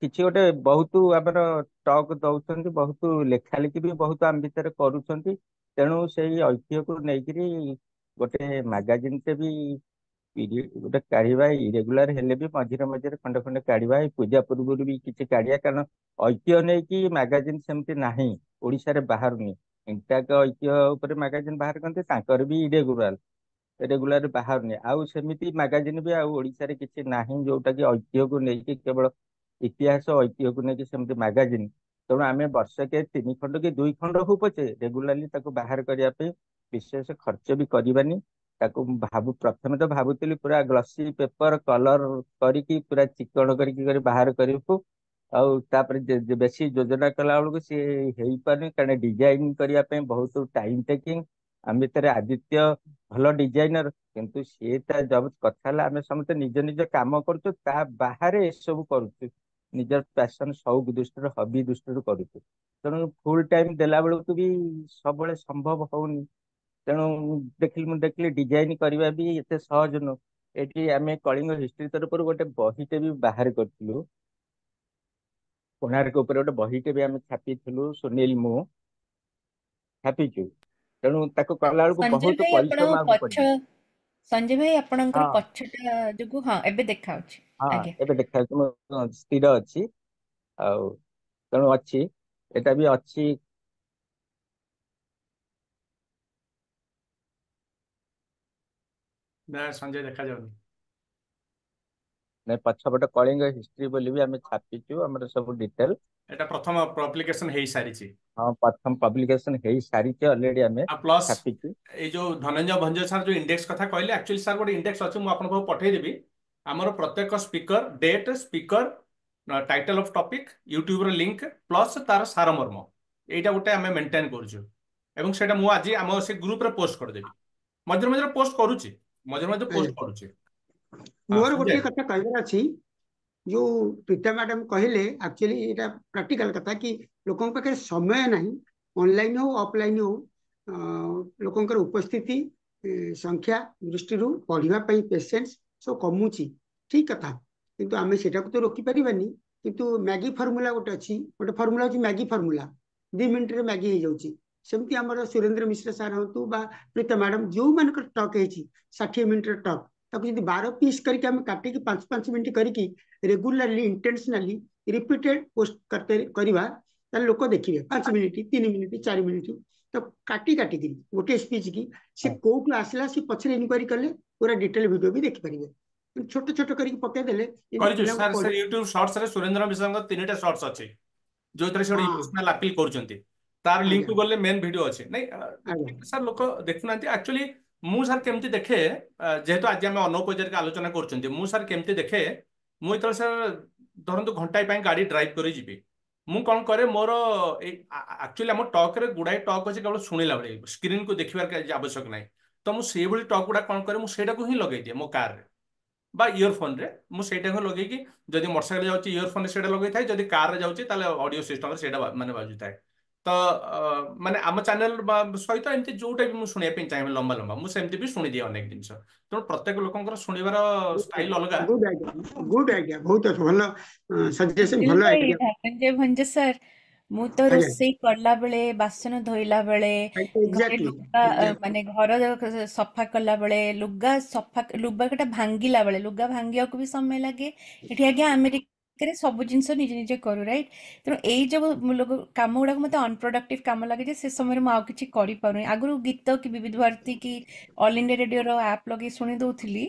କିଛି ଗୋଟେ ବହୁତ ଆମର ଟକ୍ ଦଉଛନ୍ତି, ବହୁତ ଲେଖା ଲେଖି ବି ବହୁତ ଆମ ଭିତରେ କରୁଛନ୍ତି। ତେଣୁ ସେଇ ଐତିହ୍ୟକୁ ନେଇକିରି ଗୋଟେ ମାଗାଜିନଟେ ବି ଗୋଟେ କାଢିବା, ଇରେଗୁଲାର ହେଲେ ବି ମଝିରେ ମଝିରେ ଖଣ୍ଡେ ଖଣ୍ଡେ କାଢିବା। ଏଇ ପୂଜା ପୂର୍ବରୁ ବି କିଛି କାଢିବା, କାରଣ ଐତିହ୍ୟ ନେଇକି ମାଗାଜିନ ସେମିତି ନାହିଁ, ଓଡିଶାରେ ବାହାରୁନି। ଇଣ୍ଟାକ ଐତିହ୍ୟ ଉପରେ ମାଗାଜିନ ବାହାର କରନ୍ତି, ତାଙ୍କର ବି ରେଗୁଲାର ବାହାରୁନି। ଆଉ ସେମିତି ମାଗାଜିନ ବି ଆଉ ଓଡିଶାରେ କିଛି ନାହିଁ ଯୋଉଟା କି ଐତିହ୍ୟକୁ ନେଇକି, କେବଳ ଇତିହାସ ଐତିହ୍ୟକୁ ନେଇକି ସେମିତି ମାଗାଜିନ। ତେଣୁ ଆମେ ବର୍ଷକେ 3 ଖଣ୍ଡ କି 2 ଖଣ୍ଡ ହଉ ପଛେ ରେଗୁଲାରଲି ତାକୁ ବାହାର କରିବା ପାଇଁ ବିଶେଷ ଖର୍ଚ୍ଚ ବି କରିବାନି। ତାକୁ ପ୍ରଥମେ ତ ଭାବୁଥିଲି ପୁରା ଗ୍ଲସି ପେପର କଲର କରିକି ପୁରା ଚିକଣ କରିକି ବାହାର କରିବୁ। ଆଉ ତାପରେ ବେଶୀ ଯୋଜନା କଲା ବେଳକୁ ସିଏ ହେଇପାରୁନି, କାରଣ ଡିଜାଇନ କରିବା ପାଇଁ ବହୁତ ଟାଇମ ଟେକିଂ। ଆମ ଭିତରେ ଆଦିତ୍ୟ ଭଲ ଡିଜାଇନର, କିନ୍ତୁ ସିଏ ତା କଥା ହେଲା ଆମେ ସମସ୍ତେ ନିଜ ନିଜ କାମ କରୁଛୁ, ତା ବାହାରେ ଏସବୁ କରୁଛୁ ନିଜର ପ୍ୟାସନ ସଉକ ଦୃଷ୍ଟିରୁ, ହବି ଦୃଷ୍ଟିରୁ କରୁଛୁ। ତେଣୁ ଫୁଲ ଟାଇମ ଦେଲା ବେଳକୁ ବି ସବୁବେଳେ ସମ୍ଭବ ହଉନି। ତେଣୁ ମୁଁ ଦେଖିଲି ଡିଜାଇନ କରିବା ବି ଏତେ ସହଜ ନୁହଁ। ଏଠି ଆମେ କଳିଙ୍ଗ ହିଷ୍ଟ୍ରି ତରଫରୁ ଗୋଟେ ବହିଟେ ବି ବାହାର କରିଥିଲୁ, କୋଣାର୍କ ଉପରେ ଗୋଟେ ବହିଟେ ବି ଆମେ ଛାପିଥିଲୁ, ସୁନୀଲ ମୁଁ ଛାପିଛୁ। ତେଣୁ ତାକୁ କଲା ବେଳକୁ ସଞ୍ଜୟ ବହୁତ ଭାଇ ଆପଣ ପରିଶ୍ରମ ଆଗକୁ ପଛ, ପଡିବ। ସଞ୍ଜୟ ଭାଇ ଆପଣଙ୍କର ହଁ ପଛଟା ଯୋଗୁ, ହଁ ଏବେ ଦେଖାଉଛି। ହଁ ଆଜ୍ଞା। ଏବେ ଦେଖାଯାଉଛି, ମୁଁ ସ୍ଥିର ଅଛି। ଆଉ ତେଣୁ ଅଛି, ଏଟା ବି ଅଛି। ନା ସଞ୍ଜୟ ଦେଖାଯାଉନି। ପଛପଟେ କଳିଙ୍ଗ ହିଷ୍ଟ୍ରି ବୋଲି ବି ଆମେ ଛାପିଛୁ, ଆମର ସବୁ ଡିଟେଲ। ଏଟା ପ୍ରଥମ ପବ୍ଲିକେସନ ହେଇସାରିଛି। ହଁ ପ୍ରଥମ ପବ୍ଲିକେସନ ହେଇ ସାରିଛି, ଅଲରେଡି ଆମେ ଆଉ ପ୍ଲସ୍ ଛାପିଛୁ। ଏଇ ଯୋଉ ଧନଞ୍ଜୟ ଭଞ୍ଜ ସାର୍ ଯୋଉ ଇଣ୍ଡେକ୍ସ କଥା କହିଲେ, ଆକ୍ଚୁଆଲି ସାର୍ ଗୋଟେ ଇଣ୍ଡେକ୍ସ ଅଛି, ମୁଁ ଆପଣଙ୍କୁ ପଠେଇଦେବି। ଆମର ପ୍ରତ୍ୟେକ speaker, date, speaker, title of topic YouTube रो लिंक प्लस तार सारमर्म एटा गोटे आमे मेंटेन करछु एवं सेटा मु आज हम से ग्रुप रे पोस्ट कर देबी मझे मझे पोस्ट करूची मझे पोस्ट करूची हां मोर गोटे संजय कथा कहबार अछि जो प्रीता मैडम कहले एक्चुअली एटा प्रैक्टिकल कथा कि लोकन पाखे समय नहीं ऑनलाइन हो ऑफलाइन हो लोकंकर उपस्थिति संख्या दृष्टि पढ़िबा पई पेशेंस सब कमुची ठीक कथा किंतु आमे सेटा को तो रोकी परिबानी किंतु मैगी फार्मूला गोटे फार्मूला अछि मैगी फार्मूला 2 मिनिट रे मैगी हो जाउची सेमती हमर सुरेंद्र मिश्र सर हंतु बा प्रीता मैडम जो मान टॉक हेची 60 मिनिट रे टॉक ताकू यदि 12 पीस करके हम काटी की 5 मिनिट करके रेगुलरली इंटेंशनली रिपीटेड पोस्ट करते करबा ताले लोक देखिबे 5 मिनिट 3 मिनिट 4 मिनिट तो काटी काटी की गोटे स्पीच की से कोठू आसला से पछरे इनक्वारी करले पूरा डिटेल वीडियो भी देखि परिबे छोट छोट करके पके देले करिजो सर सर YouTube शॉर्ट्स रे सुरेंद्र मिश्र को 3टा शॉर्ट्स अछि जो तरे से इमोशनल अपील करचंती तार लिंक को गले मेन वीडियो अछि नहीं सर लोक देखुनांती एक्चुअली मु सर केमती देखे जेहेतु आज हम अनौपचारिक आलोचना करचंती मु सर केमती देखे मु इतल सर धरंतु घंटाई पई गाड़ी ड्राइव करी जिबी मु कौन करे मोर एक्चुअली हम टॉक रे गुडाई टॉक अछि केवल सुनिला बेले स्क्रीन को देखिबार आवश्यक नाही तो मु सेई भली टॉक गुडा कौन करे मु सेटा को ही लगै दिए मो कार रे बा इयरफोन रे मु सेटा को लगै कि जदि मोटरसाइकिल जाउची इयरफोन रे सेटा लगै थाय जदि कार रे जाउची ताले ऑडियो सिस्टम रे सेटा माने बाजु थाय तो माने आम चैनल सहित एमती जोटा भी मुझे शुणा चाहिए लंबा लंबा मुझे सेमती भी शुणी दिए अनेक जिन तेणु प्रत्येक लोक शुणवार स्टाइल अलग गुड आइडिया बहुत भल सजेशन भल आइडिया धनंजय भंजे सर मु तो रोषेई करला बेले बासन धोइला बेले घरे लुगा माने घर सफा कला बेले लुगा सफा लुगाटा भांगिला बेले लुगा भांगिया को भी समय लागे एठी आगे अमेरिका सब जिन निजे निजे करू राइट तेणु यही जब लोग कम गुड़ाक मत अनप्रोडक्टिव कम लगे से समय में आउ कि करें आगु गीत कि विविध भारती कि ऑल इंडिया रेडियो ऐप लगे शुणी दौली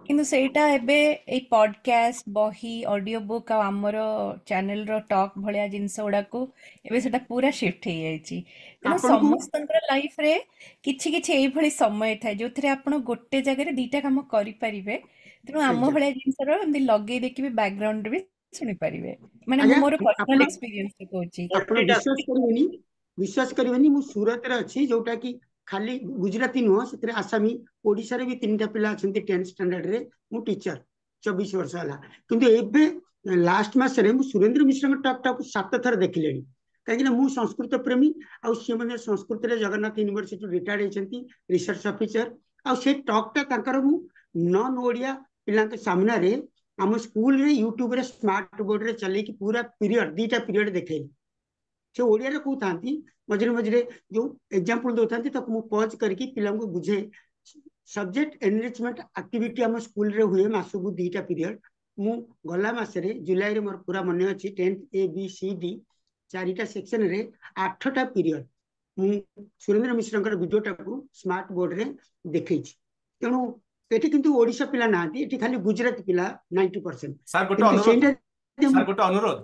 किंतु सेटा एबे ए पॉडकास्ट बही ऑडियो बुक आमर चैनल रो टॉक भलिया जिनस गुड़ा को एबे सेटा पूरा शिफ्ट हो जाइछि तेणु समस्त लाइफ रे किछि किछि एई भली समय थाए जो थरे आपण गोटे जगह रे दीटा काम करि परिबे तेणु आम भलिया जिनस रो एमदी लगे देखिबे बैकग्राउंड रे भी सुनी परिबे माने मोर पर्सनल एक्सपीरियंस से कहूची आपण विश्वास करिवेनी मु सूरत रे अछि जोटा कि खाली गुजराती नुह से आसामी ओडिशा रे भी 3टा पिला अछंती 10th स्टैंडर्ड रे मु टीचर 24 वर्ष हला किंतु एबे लास्ट मास रे मु सुरेंद्र मिश्र टॉक टाक 7 थर देखिलेनी कहीं मु संस्कृत प्रेमी आ सी मैंने संस्कृत रे जगन्नाथ यूनिवर्सिटी रिटायर्ड होइछंती रिसर्च ऑफिसर आ से टॉक टा तांकर मु नॉन ओडिया पिला के सामने रे हम स्कूल रे यूट्यूब रे स्मार्ट बोर्ड रे चले कि पूरा पीरियड 2टा पीरियड देखेली से ओडिया रे कहतांती मझे मझे जो एग्जांपल दउतांती तक मु पॉज करके पिला को बुझे सब्जेक्ट एनरिचमेंट एक्टिविटी हम स्कूल रे हुए मासु 2टा पीरियड मु गला मास रे जुलाई रे मोर पूरा मन अछि 10th A B C D 4टा सेक्शन रे 8टा पीरियड मु सुरेंद्र मिश्र वीडियो टाकू स्मार्ट बोर्ड रे देखैछि तेणु एठी किंतु ओडिशा पिला नांती एठी खाली गुजराती पिला 90% सर गोटे अनुरोध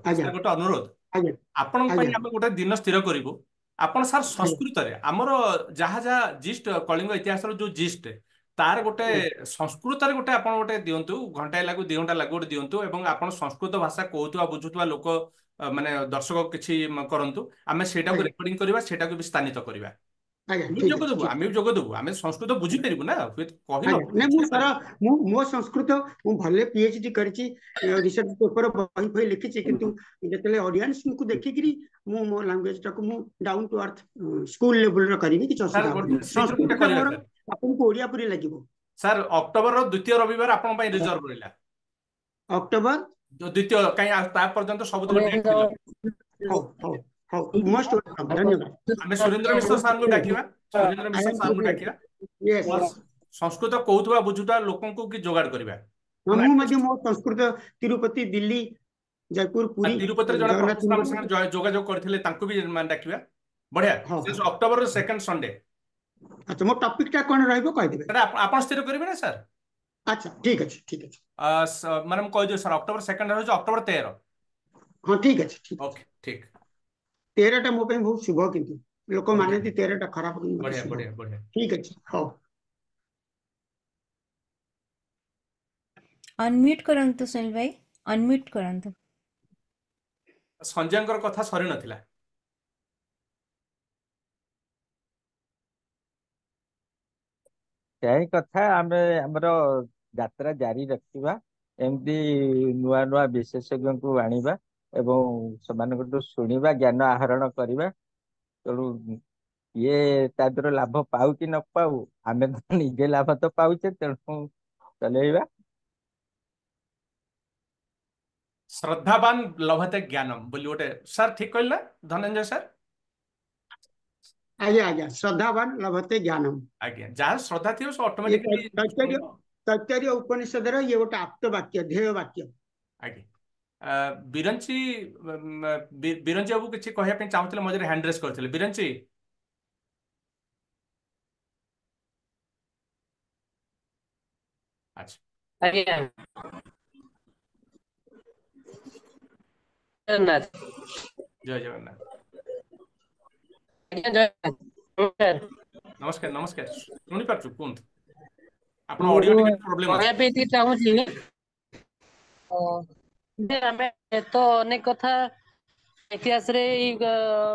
आपण गोटे दिन स्थिर करू आपण सर संस्कृत रे हमर जहा जहा जिस्ट कलिंग इतिहास जो जिस्ट तार गोटे संस्कृत रे गोटे आपण गोटे दियंतु घंटाए लागू 2 घंटा लागू गोटे दियंतु एवं आपण संस्कृत भाषा कहउतवा बुझुतवा लोक माने दर्शक किछि करंतु आमे सेटा को रेकॉर्डिंग करबा सेटा को भी स्थानित करबा आमे जोग देबु आमे संस्कृत बुझी परिबु ना कहिलो नै मु सर मो संस्कृत मु भले पीएचडी करछि रिसर्च पेपर बही फई लिखिछि किंतु जेतले ऑडियंस को देखिकरी मु मो लैंग्वेज टाको मु down to earth school level रो करिवि कि संस्कृत आपन को ओडिया पुरी लागिबो सर अक्टोबर रो द्वितीय रविवार आपन पई रिजर्व रहिला अक्टोबर जो द्वितीय काई ता पर्यंत सब तो मोस्ट धन्यवाद हमें सुरेंद्र मिश्र सर को डाकिबा सुरेंद्र मिश्र सर को डाकिबा यस संस्कृत कहउतवा बुझुतवा लोकन को कि जोगाड़ करबा हमहु मध्ये मो संस्कृत तिरुपति दिल्ली जयपुर पुरी तिरुपति जण प्रोफेसर संग जोगाजोग करथिले तांको भी मान डाकिबा बढ़िया अक्टोबर रो सेकंड संडे अच्छा मो टॉपिक टा कोन रहइबो कहि देबे आपण स्थिर करबे ना सर अच्छा ठीक अछि मैडम कहि दियो सर अक्टोबर सेकंड हो अक्टोबर 13 हां ठीक अछि ओके ठीक 13 टा मो पे बहुत शुभ किंतु लोक माने 13 टा खराब बढ़िया बढ़िया बढ़िया ठीक अछि हो अनम्यूट करंतु सुनील भाई अनम्यूट करंतु ସଞ୍ଜୟଙ୍କର କଥା ସରି ନଥିଲା। ସେଇ କଥା ଆମେ ଆମର ଯାତ୍ରା ଜାରି ରଖିବା, ଏମିତି ନୂଆ ନୂଆ ବିଶେଷଜ୍ଞଙ୍କୁ ଆଣିବା ଏବଂ ସେମାନଙ୍କଠୁ ଶୁଣିବା, ଜ୍ଞାନ ଆହରଣ କରିବା। ତେଣୁ ଇଏ ତା ଦେହରେ ଲାଭ ପାଉ କି ନ ପାଉ, ଆମେ ତ ନିଜେ ଲାଭ ତ ପାଉଛେ, ତେଣୁ ଚଲେଇବା। ଶ୍ରଦ୍ଧାବାନ ଲଭତେ ଜ୍ଞାନମ ବୋଲି ଗୋଟେ ସାର୍ ଠିକ କହିଲେ ନା ଧନଞ୍ଜୟ ସାର୍? ଆଜ୍ଞା ଆଜ୍ଞା, ଶ୍ରଦ୍ଧାବାନ ଲଭତେ ଜ୍ଞାନମ। ଆଜ୍ଞା, ଯାହାର ଶ୍ରଦ୍ଧା ଥିବ ସେ ଇଏ ଅଟୋମେଟିକଲି ତୈତ୍ତରୀୟ ତୈତ୍ତରୀୟ ଉପନିଷଦର ଇଏ ଗୋଟେ ଆପ୍ତ ବାକ୍ୟ, ଧ୍ୟେୟ ବାକ୍ୟ। ଆଜ୍ଞା। ବିରଞ୍ଚି ବିରଞ୍ଚି ବାବୁ କିଛି କହିବା ପାଇଁ ଚାହୁଁଥିଲେ, ମଝିରେ ହ୍ୟାଣ୍ଡ ରେସ୍ କରିଥିଲେ। ବିରଞ୍ଚି ଆଚ୍ଛା, ଆଜ୍ଞା ଜଗନ୍ନାଥ। ଜୟ ଜଗନ୍ନାଥ। ଆଜ୍ଞା ଜଗନ୍ନାଥ, ନମସ୍କାର। ନମସ୍କାର ନମସ୍କାର, ଶୁଣିପାରୁଛୁ, କୁହନ୍ତୁ। ଆପଣ ମୁଁ ଅଡିଓ ଟିକେ ପ୍ରୋବ୍ଲେମ କହିବା ଅଛି। ପାଇଁ ଟିକେ ଚାହୁଁଛି, ଯେ ଆମେ ତ ଅନେକ କଥା ଇତିହାସରେ ଏଇ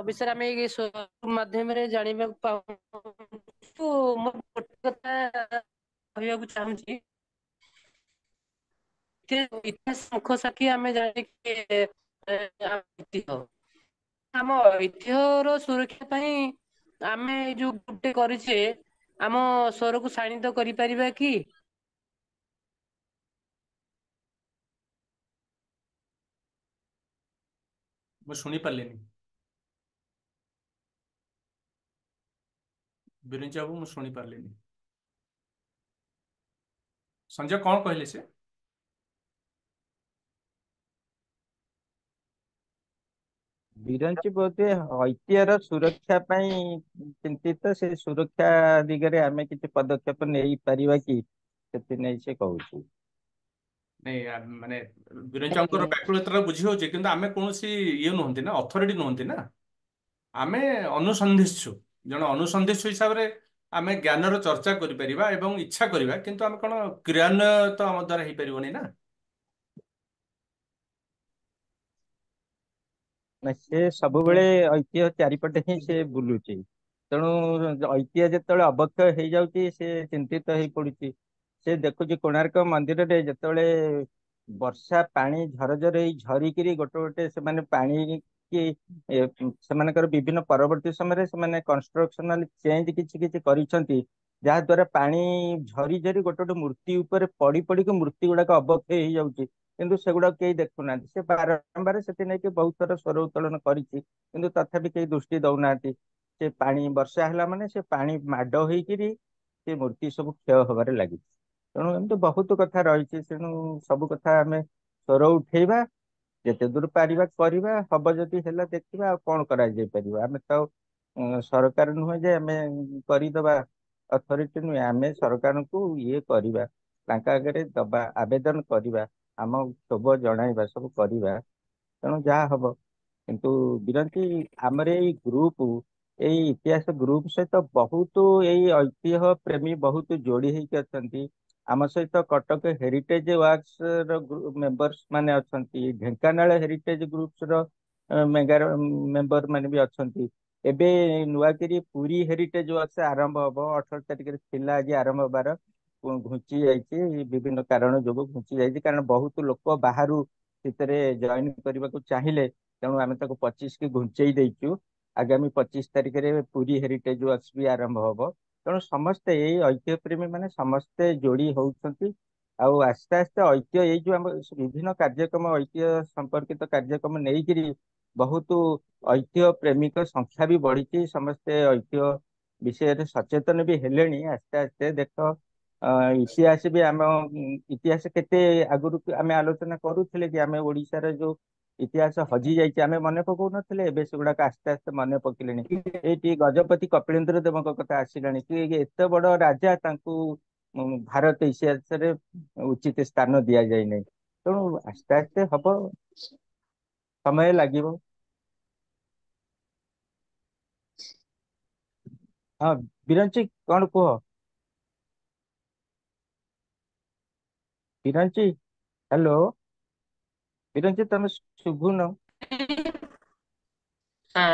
ବିଷୟରେ ଆମେ ଏଇ ମାଧ୍ୟମରେ ଜାଣିବାକୁ ପାଉଛୁ। ମୁଁ ଗୋଟେ କଥା କହିବାକୁ ଚାହୁଁଛି, ଇତିହାସ ମୁଖ ସାକ୍ଷୀ ଆମେ ଜାଣିକି ଐତିହ୍ୟ, ଆମ ଐତିହ୍ୟର ସୁରକ୍ଷା ପାଇଁ ଆମେ ଏଇ ଯୋଉ ଗ୍ରୁପଟେ କରିଛେ, ଆମ ସ୍ୱରକୁ ଶାଣିତ କରିପାରିବା କି? ମୁଁ ଶୁଣି ପାରିଲିନି ବିରଞ୍ଚି ବାବୁ, ମୁଁ ଶୁଣି ପାରିଲିନି। ସଞ୍ଜୟ କଣ କହିଲେ ସେ? ବିରଞ୍ଚି ବୋଧେ ଐତିହ୍ୟର ସୁରକ୍ଷା ପାଇଁ ଚିନ୍ତିତ, ସେ ସୁରକ୍ଷା ଦିଗରେ ଆମେ କିଛି ପଦକ୍ଷେପ ନେଇପାରିବା କି, ସେଥିନେଇ ସେ କହୁଛି। ନାଇଁ ମାନେ ବିରଞ୍ଚି ବାବୁଙ୍କର ବ୍ୟାକୁଳତା ବୁଝି ହଉଛି, କିନ୍ତୁ ଆମେ କୌଣସି ଇଏ ନୁହନ୍ତି ନା, ଅଥରିଟି ନୁହନ୍ତି ନା। ଆମେ ଅନୁସନ୍ଧିତ୍ସୁ, ଜଣେ ଅନୁସନ୍ଧିତ୍ସୁ ହିସାବରେ ଆମେ ଜ୍ଞାନର ଚର୍ଚ୍ଚା କରିପାରିବା ଏବଂ ଇଚ୍ଛା କରିବା, କିନ୍ତୁ ଆମେ କଣ କ୍ରିୟାନ୍ୱୟ ତ ଆମ ଦ୍ୱାରା ହେଇପାରିବନି ନା। ନା, ସେ ସବୁବେଳେ ଐତିହ୍ୟ ଚାରିପଟେ ହିଁ ସେ ବୁଲୁଛି। ତେଣୁ ଐତିହ୍ୟ ଯେତେବେଳେ ଅବକ୍ଷୟ ହେଇଯାଉଛି, ସେ ଚିନ୍ତିତ ହେଇ ପଡୁଛି। ସେ ଦେଖୁଛି କୋଣାର୍କ ମନ୍ଦିରରେ ଯେତେବେଳେ ବର୍ଷା ପାଣି ଝରଝର ହେଇ ଝରିକିରି ଗୋଟେ ଗୋଟେ ସେମାନେ ପାଣି କି ସେମାନଙ୍କର ବିଭିନ୍ନ ପରବର୍ତ୍ତୀ ସମୟରେ ସେମାନେ କନଷ୍ଟ୍ରକ୍ସନାଲ ଚେଞ୍ଜ କିଛି କିଛି କରିଛନ୍ତି, ଯାହା ଦ୍ୱାରା ପାଣି ଝରି ଝରି ଗୋଟେ ଗୋଟେ ମୂର୍ତ୍ତି ଉପରେ ପଡି ପଡିକି ମୂର୍ତ୍ତି ଗୁଡାକ ଅବକ୍ଷୟ ହେଇଯାଉଛି। କିନ୍ତୁ ସେଗୁଡାକ କେହି ଦେଖୁନାହାନ୍ତି। ସେ ବାରମ୍ବାର ସେଠି ନେଇକି ବହୁତ ଥର ସ୍ୱର ଉତ୍ତୋଳନ କରିଛି, କିନ୍ତୁ ତଥାପି କେହି ଦୃଷ୍ଟି ଦଉନାହାନ୍ତି। ସେ ପାଣି ବର୍ଷା ହେଲା ମାନେ ସେ ପାଣି ମାଡ ହେଇକିରି ସେ ମୂର୍ତ୍ତି ସବୁ କ୍ଷୟ ହବାରେ ଲାଗିଛି। ତେଣୁ ଏମିତି ବହୁତ କଥା ରହିଛି। ତେଣୁ ସବୁ କଥା ଆମେ ସ୍ୱର ଉଠେଇବା, ଯେତେ ଦୂର ପାରିବା କରିବା, ହବ ଯଦି ହେଲା ଦେଖିବା, ଆଉ କଣ କରାଯାଇ ପାରିବ। ଆମେ ତ ସରକାର ନୁହେଁ ଯେ ଆମେ କରିଦବା, ଅଥରିଟି ନୁହେଁ। ଆମେ ସରକାରଙ୍କୁ ଇଏ କରିବା, ତାଙ୍କ ଆଗରେ ଦବା, ଆବେଦନ କରିବା, ଆମ କ୍ଷୋଭ ଜଣାଇବା, ସବୁ କରିବା। ତେଣୁ ଯାହା ହବ। କିନ୍ତୁ ବିରଞ୍ଚି ଆମର ଏଇ ଗ୍ରୁପ, ଏଇ ଇତିହାସ ଗ୍ରୁପ ସହିତ ବହୁତ ଏଇ ଐତିହ୍ୟ ପ୍ରେମୀ ବହୁତ ଯୋଡି ହେଇକି ଅଛନ୍ତି। ଆମ ସହିତ କଟକ ହେରିଟେଜ ୱାର୍କସ ର ମେମ୍ବର୍ସ ମାନେ ଅଛନ୍ତି, ଢେଙ୍କାନାଳ ହେରିଟେଜ ଗ୍ରୁପ୍ସ ର ମେମ୍ବର ମାନେ ବି ଅଛନ୍ତି। ଏବେ ନୂଆକିରି ପୁରୀ ହେରିଟେଜ ୱାର୍କସ ଆରମ୍ଭ ହବ, 18 ତାରିଖରେ ଥିଲା ଆଜି ଆରମ୍ଭ ହବାର, ଘୁଞ୍ଚି ଯାଇଛି ବିଭିନ୍ନ କାରଣ ଯୋଗୁଁ ଘୁଞ୍ଚି ଯାଇଛି। କାରଣ ବହୁତ ଲୋକ ବାହାରୁ ସେଥିରେ ଜଏନ କରିବାକୁ ଚାହିଁଲେ, ତେଣୁ ଆମେ ତାକୁ 25 କି ଘୁଞ୍ଚେଇ ଦେଇଛୁ। ଆଗାମୀ 25 ତାରିଖରେ ପୁରୀ ହେରିଟେଜ ୱାର୍କସ ବି ଆରମ୍ଭ ହବ। ତେଣୁ ସମସ୍ତେ ଏଇ ଐତିହ୍ୟ ପ୍ରେମୀ ମାନେ ସମସ୍ତେ ଯୋଡି ହଉଛନ୍ତି। ଆଉ ଆସ୍ତେ ଆସ୍ତେ ଐତିହ୍ୟ, ଏଇ ଯୋଉ ଆମ ବିଭିନ୍ନ କାର୍ଯ୍ୟକ୍ରମ ଐତିହ୍ୟ ସମ୍ପର୍କିତ କାର୍ଯ୍ୟକ୍ରମ ନେଇକିରି ବହୁତ ଐତିହ୍ୟ ପ୍ରେମୀଙ୍କ ସଂଖ୍ୟା ବି ବଢିଛି। ସମସ୍ତେ ଐତିହ୍ୟ ବିଷୟରେ ସଚେତନ ବି ହେଲେଣି ଆସ୍ତେ ଆସ୍ତେ। ଦେଖ ଇତିହାସ ବି ଆମ ଇତିହାସ କେତେ ଆଗରୁ ଆମେ ଆଲୋଚନା କରୁଥିଲେ କି ଆମେ ଓଡିଶାର ଯୋଉ ଇତିହାସ ହଜି ଯାଇଛି ଆମେ ମନେ ପକଉନଥିଲେ, ଏବେ ସେଗୁଡାକ ଆସ୍ତେ ଆସ୍ତେ ମନେ ପକେଇଲେଣି। ଏଇଠି ଗଜପତି କପିଳେନ୍ଦ୍ର ଦେବଙ୍କ କଥା ଆସିଲାଣି କି ଏତେ ବଡ ରାଜା, ତାଙ୍କୁ ଭାରତ ଇତିହାସରେ ଉଚିତ ସ୍ଥାନ ଦିଆଯାଇନାହିଁ। ତେଣୁ ଆସ୍ତେ ଆସ୍ତେ ହବ, ସମୟ ଲାଗିବ। ହଁ ବିରଞ୍ଚି କଣ କୁହ? ବିରଞ୍ଚି, ହ୍ୟାଲୋ। ବିରଞ୍ଚି ତମେ ଶୁଭୁନ? ହଁ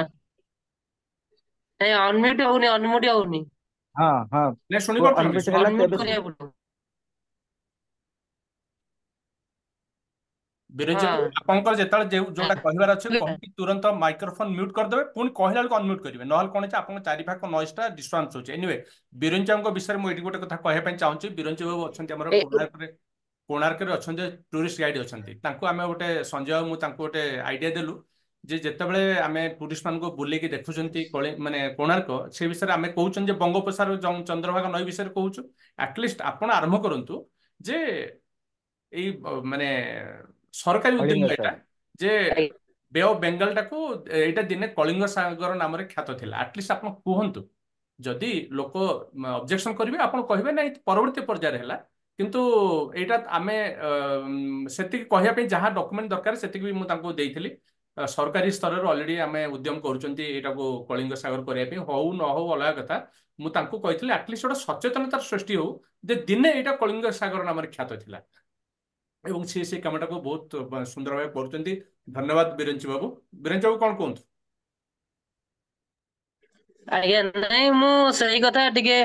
ନାଇଁ ଅନମ୍ୟୁଟ ହଉନି ହଁ ହଁ ନାଇଁ ଶୁଣି ପୁଅ ପାରୁଛନ୍ତି? ଅନମ୍ୟୁଟ ହେଲା ତ ଅନମ୍ୟୁଟ ଏବେ କରିବାକୁ ପଡିବ। ବିରଞ୍ଚି ବାବୁ, ହଁ ଆପଣଙ୍କର ଯେତେବେଳେ ଯୋଉଟା କହିବାର ଅଛି ଶୁଭିଲା? କହିକି ତୁରନ୍ତ ମାଇକ୍ରୋଫୋନ ମ୍ୟୁଟ କରିଦେବେ, ପୁଣି କହିଲା ବେଳକୁ ଅନମ୍ୟୁଟ କରିବେ, ନହେଲେ କଣ ଅଛି ଆପଣଙ୍କ ଚାରିପାଖ ନଏଜ ଟା ଡିଷ୍ଟର୍ବାନ୍ସ ହଉଛି। ଏନିୱେ, ବିରଞ୍ଚି ବାବୁଙ୍କ ବିଷୟରେ ମୁଁ ଏଇଠି ଗୋଟେ କଥା କହିବା ପାଇଁ ଚାହୁଁଛି। ବିରଞ୍ଚି ବାବୁ ଅଛନ୍ତି ଆମର ଏ କୋଣାର୍କରେ ଅଛନ୍ତି, ଟୁରିଷ୍ଟ ଗାଇଡ୍ ଅଛନ୍ତି। ତାଙ୍କୁ ଆମେ ଗୋଟେ ସଞ୍ଜୟ ବାବୁ ତାଙ୍କୁ ଗୋଟେ ଆଇଡିଆ ଦେଲୁ ଯେ ଯେତେବେଳେ ଆମେ ଟୁରିଷ୍ଟ ମାନଙ୍କୁ ବୁଲେଇକି ଦେଖୁଛନ୍ତି ମାନେ କୋଣାର୍କ, ସେ ବିଷୟରେ ଆମେ କହୁଛନ୍ତି ଯେ ବଙ୍ଗୋପସାଗର ଚନ୍ଦ୍ରଭାଗା ନଈ ବିଷୟରେ କହୁଛୁ। ଆଟଲିଷ୍ଟ ଆପଣ ଆରମ୍ଭ କରନ୍ତୁ ଯେ ଏଇ ମାନେ ସରକାରୀ କଳିଙ୍ଗ ଉଦ୍ୟମ ଏଇଟା ସାର୍ ଯେ ବେ ଅଫ୍ ବେଙ୍ଗଲଟାକୁ ଏଇଟା ଦିନେ କଳିଙ୍ଗ ସାଗର ନାମରେ ଖ୍ୟାତ ଥିଲା। ଆଟଲିଷ୍ଟ ଆପଣ କୁହନ୍ତୁ, ଯଦି ଲୋକ ଅବଜେକ୍ସନ କରିବେ ଆପଣ କହିବେ ନାଇଁ ପରବର୍ତ୍ତୀ ପର୍ଯ୍ୟାୟରେ ହେଲା, କିନ୍ତୁ ଏଇଟା ଆମେ ସେତିକି କହିବା ପାଇଁ ଯାହା ଡକୁମେଣ୍ଟ ଦରକାର ସେତିକି ବି ମୁଁ ତାଙ୍କୁ ଦେଇଥିଲି। ସରକାରୀ ସ୍ତରରେ ଅଲରେଡି ଆମେ ଉଦ୍ୟମ କରୁଛନ୍ତି ଏଇଟାକୁ କଳିଙ୍ଗ ସାଗର କରିବା ପାଇଁ। ହଉ ନ ହଉ ଅଲଗା କଥା, ମୁଁ ତାଙ୍କୁ କହିଥିଲି ଆଟଲିଷ୍ଟ ଗୋଟେ ସଚେତନତାର ସୃଷ୍ଟି ହଉ ଯେ ଦିନେ ଏଇଟା କଳିଙ୍ଗ ସାଗର ନାମରେ ଖ୍ୟାତ ଥିଲା। ଏବଂ ସେ ସେଇ କାମଟାକୁ ବହୁତ ସୁନ୍ଦର ଭାବେ କରୁଛନ୍ତି। ଧନ୍ୟବାଦ ବିରଞ୍ଚି ବାବୁ। ବିରଞ୍ଚି ବାବୁ କଣ କୁହନ୍ତୁ? ଆଜ୍ଞା ନାଇଁ ମୁଁ ସେଇ କଥା ଟିକେ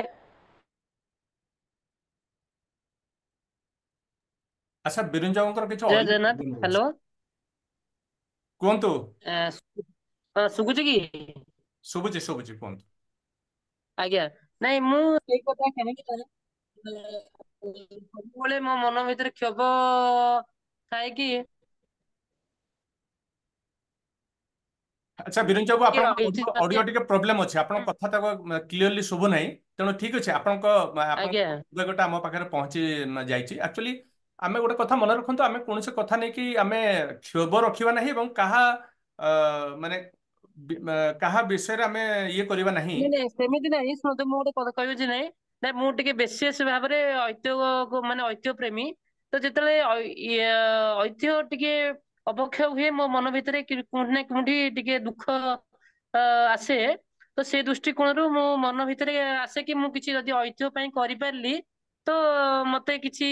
ଆଚ୍ଛା, ବିରଞ୍ଚି ବାବୁଙ୍କର କିଛି ଜୟ ଅଡିଓ ଜଗନ୍ନାଥ। ପ୍ରୋବ୍ଲେମ ରହୁଛି, ହ୍ୟାଲୋ କୁହନ୍ତୁ। ଶୁଭୁଛି କି? ଶୁଭୁଛି ଶୁଭୁଛି, କୁହନ୍ତୁ। ଆଜ୍ଞା ନାଇଁ ମୁଁ ସେଇ କଥା କାହିଁକି ସବୁବେଳେ ମୋ ମନ ଭିତରେ କ୍ଷୋଭ ଥାଏ କି ଆଚ୍ଛା ବିରଞ୍ଚି ବାବୁ, ଆପଣଙ୍କ ଅଡିଓ ଐତିହ୍ୟ। ଅଡିଓ ଟିକେ ପ୍ରୋବ୍ଲେମ ଅଛି, ଆପଣଙ୍କ କଥା ତାକୁ କ୍ଲିୟରଲି ଶୁଭୁ ନାହିଁ। ତେଣୁ ଠିକ ଅଛି, ଆପଣଙ୍କ ଆଜ୍ଞା ଉଦ୍ବେଗଟା ଆମ ପାଖରେ ପହଞ୍ଚି ଯାଇଛି। ଆକ୍ଚୁଆଲି ଆମେ ଗୋଟେ କଥା ମନେ ରଖନ୍ତୁ, ଆମେ କୌଣସି କଥା ନେଇକି ଆମେ କ୍ଷୋଭ ରଖିବା ନାହିଁ ଏବଂ ମାନେ କାହା ବିଷୟରେ ଆମେ ଇଏ କରିବା ନାହିଁ। ନାଇଁ ନାଇଁ ସେମିତି ନାହିଁ। ଶୁଣନ୍ତୁ ମୁଁ ଗୋଟେ କଥା କହିବି ଯେ ନାଇଁ ନାଇଁ ମୁଁ ଟିକେ ବିଶେଷ ଭାବରେ ଐତିହ୍ୟ ମାନେ ଐତିହ୍ୟ ପ୍ରେମୀ। ତ ଯେତେବେଳେ ଐତିହ୍ୟ ଟିକେ ଅବକ୍ଷୟ ହୁଏ ମୋ ମନ ଭିତରେ କୋଉଠି ନା କୋଉଠି ଟିକେ ଦୁଃଖ ଆସେ। ତ ସେ ଦୃଷ୍ଟିକୋଣରୁ ମୋ ମନ ଭିତରେ ଆସେ କି ମୁଁ କିଛି ଯଦି ଐତିହ୍ୟ ପାଇଁ କରିପାରିଲି ତ ମତେ କିଛି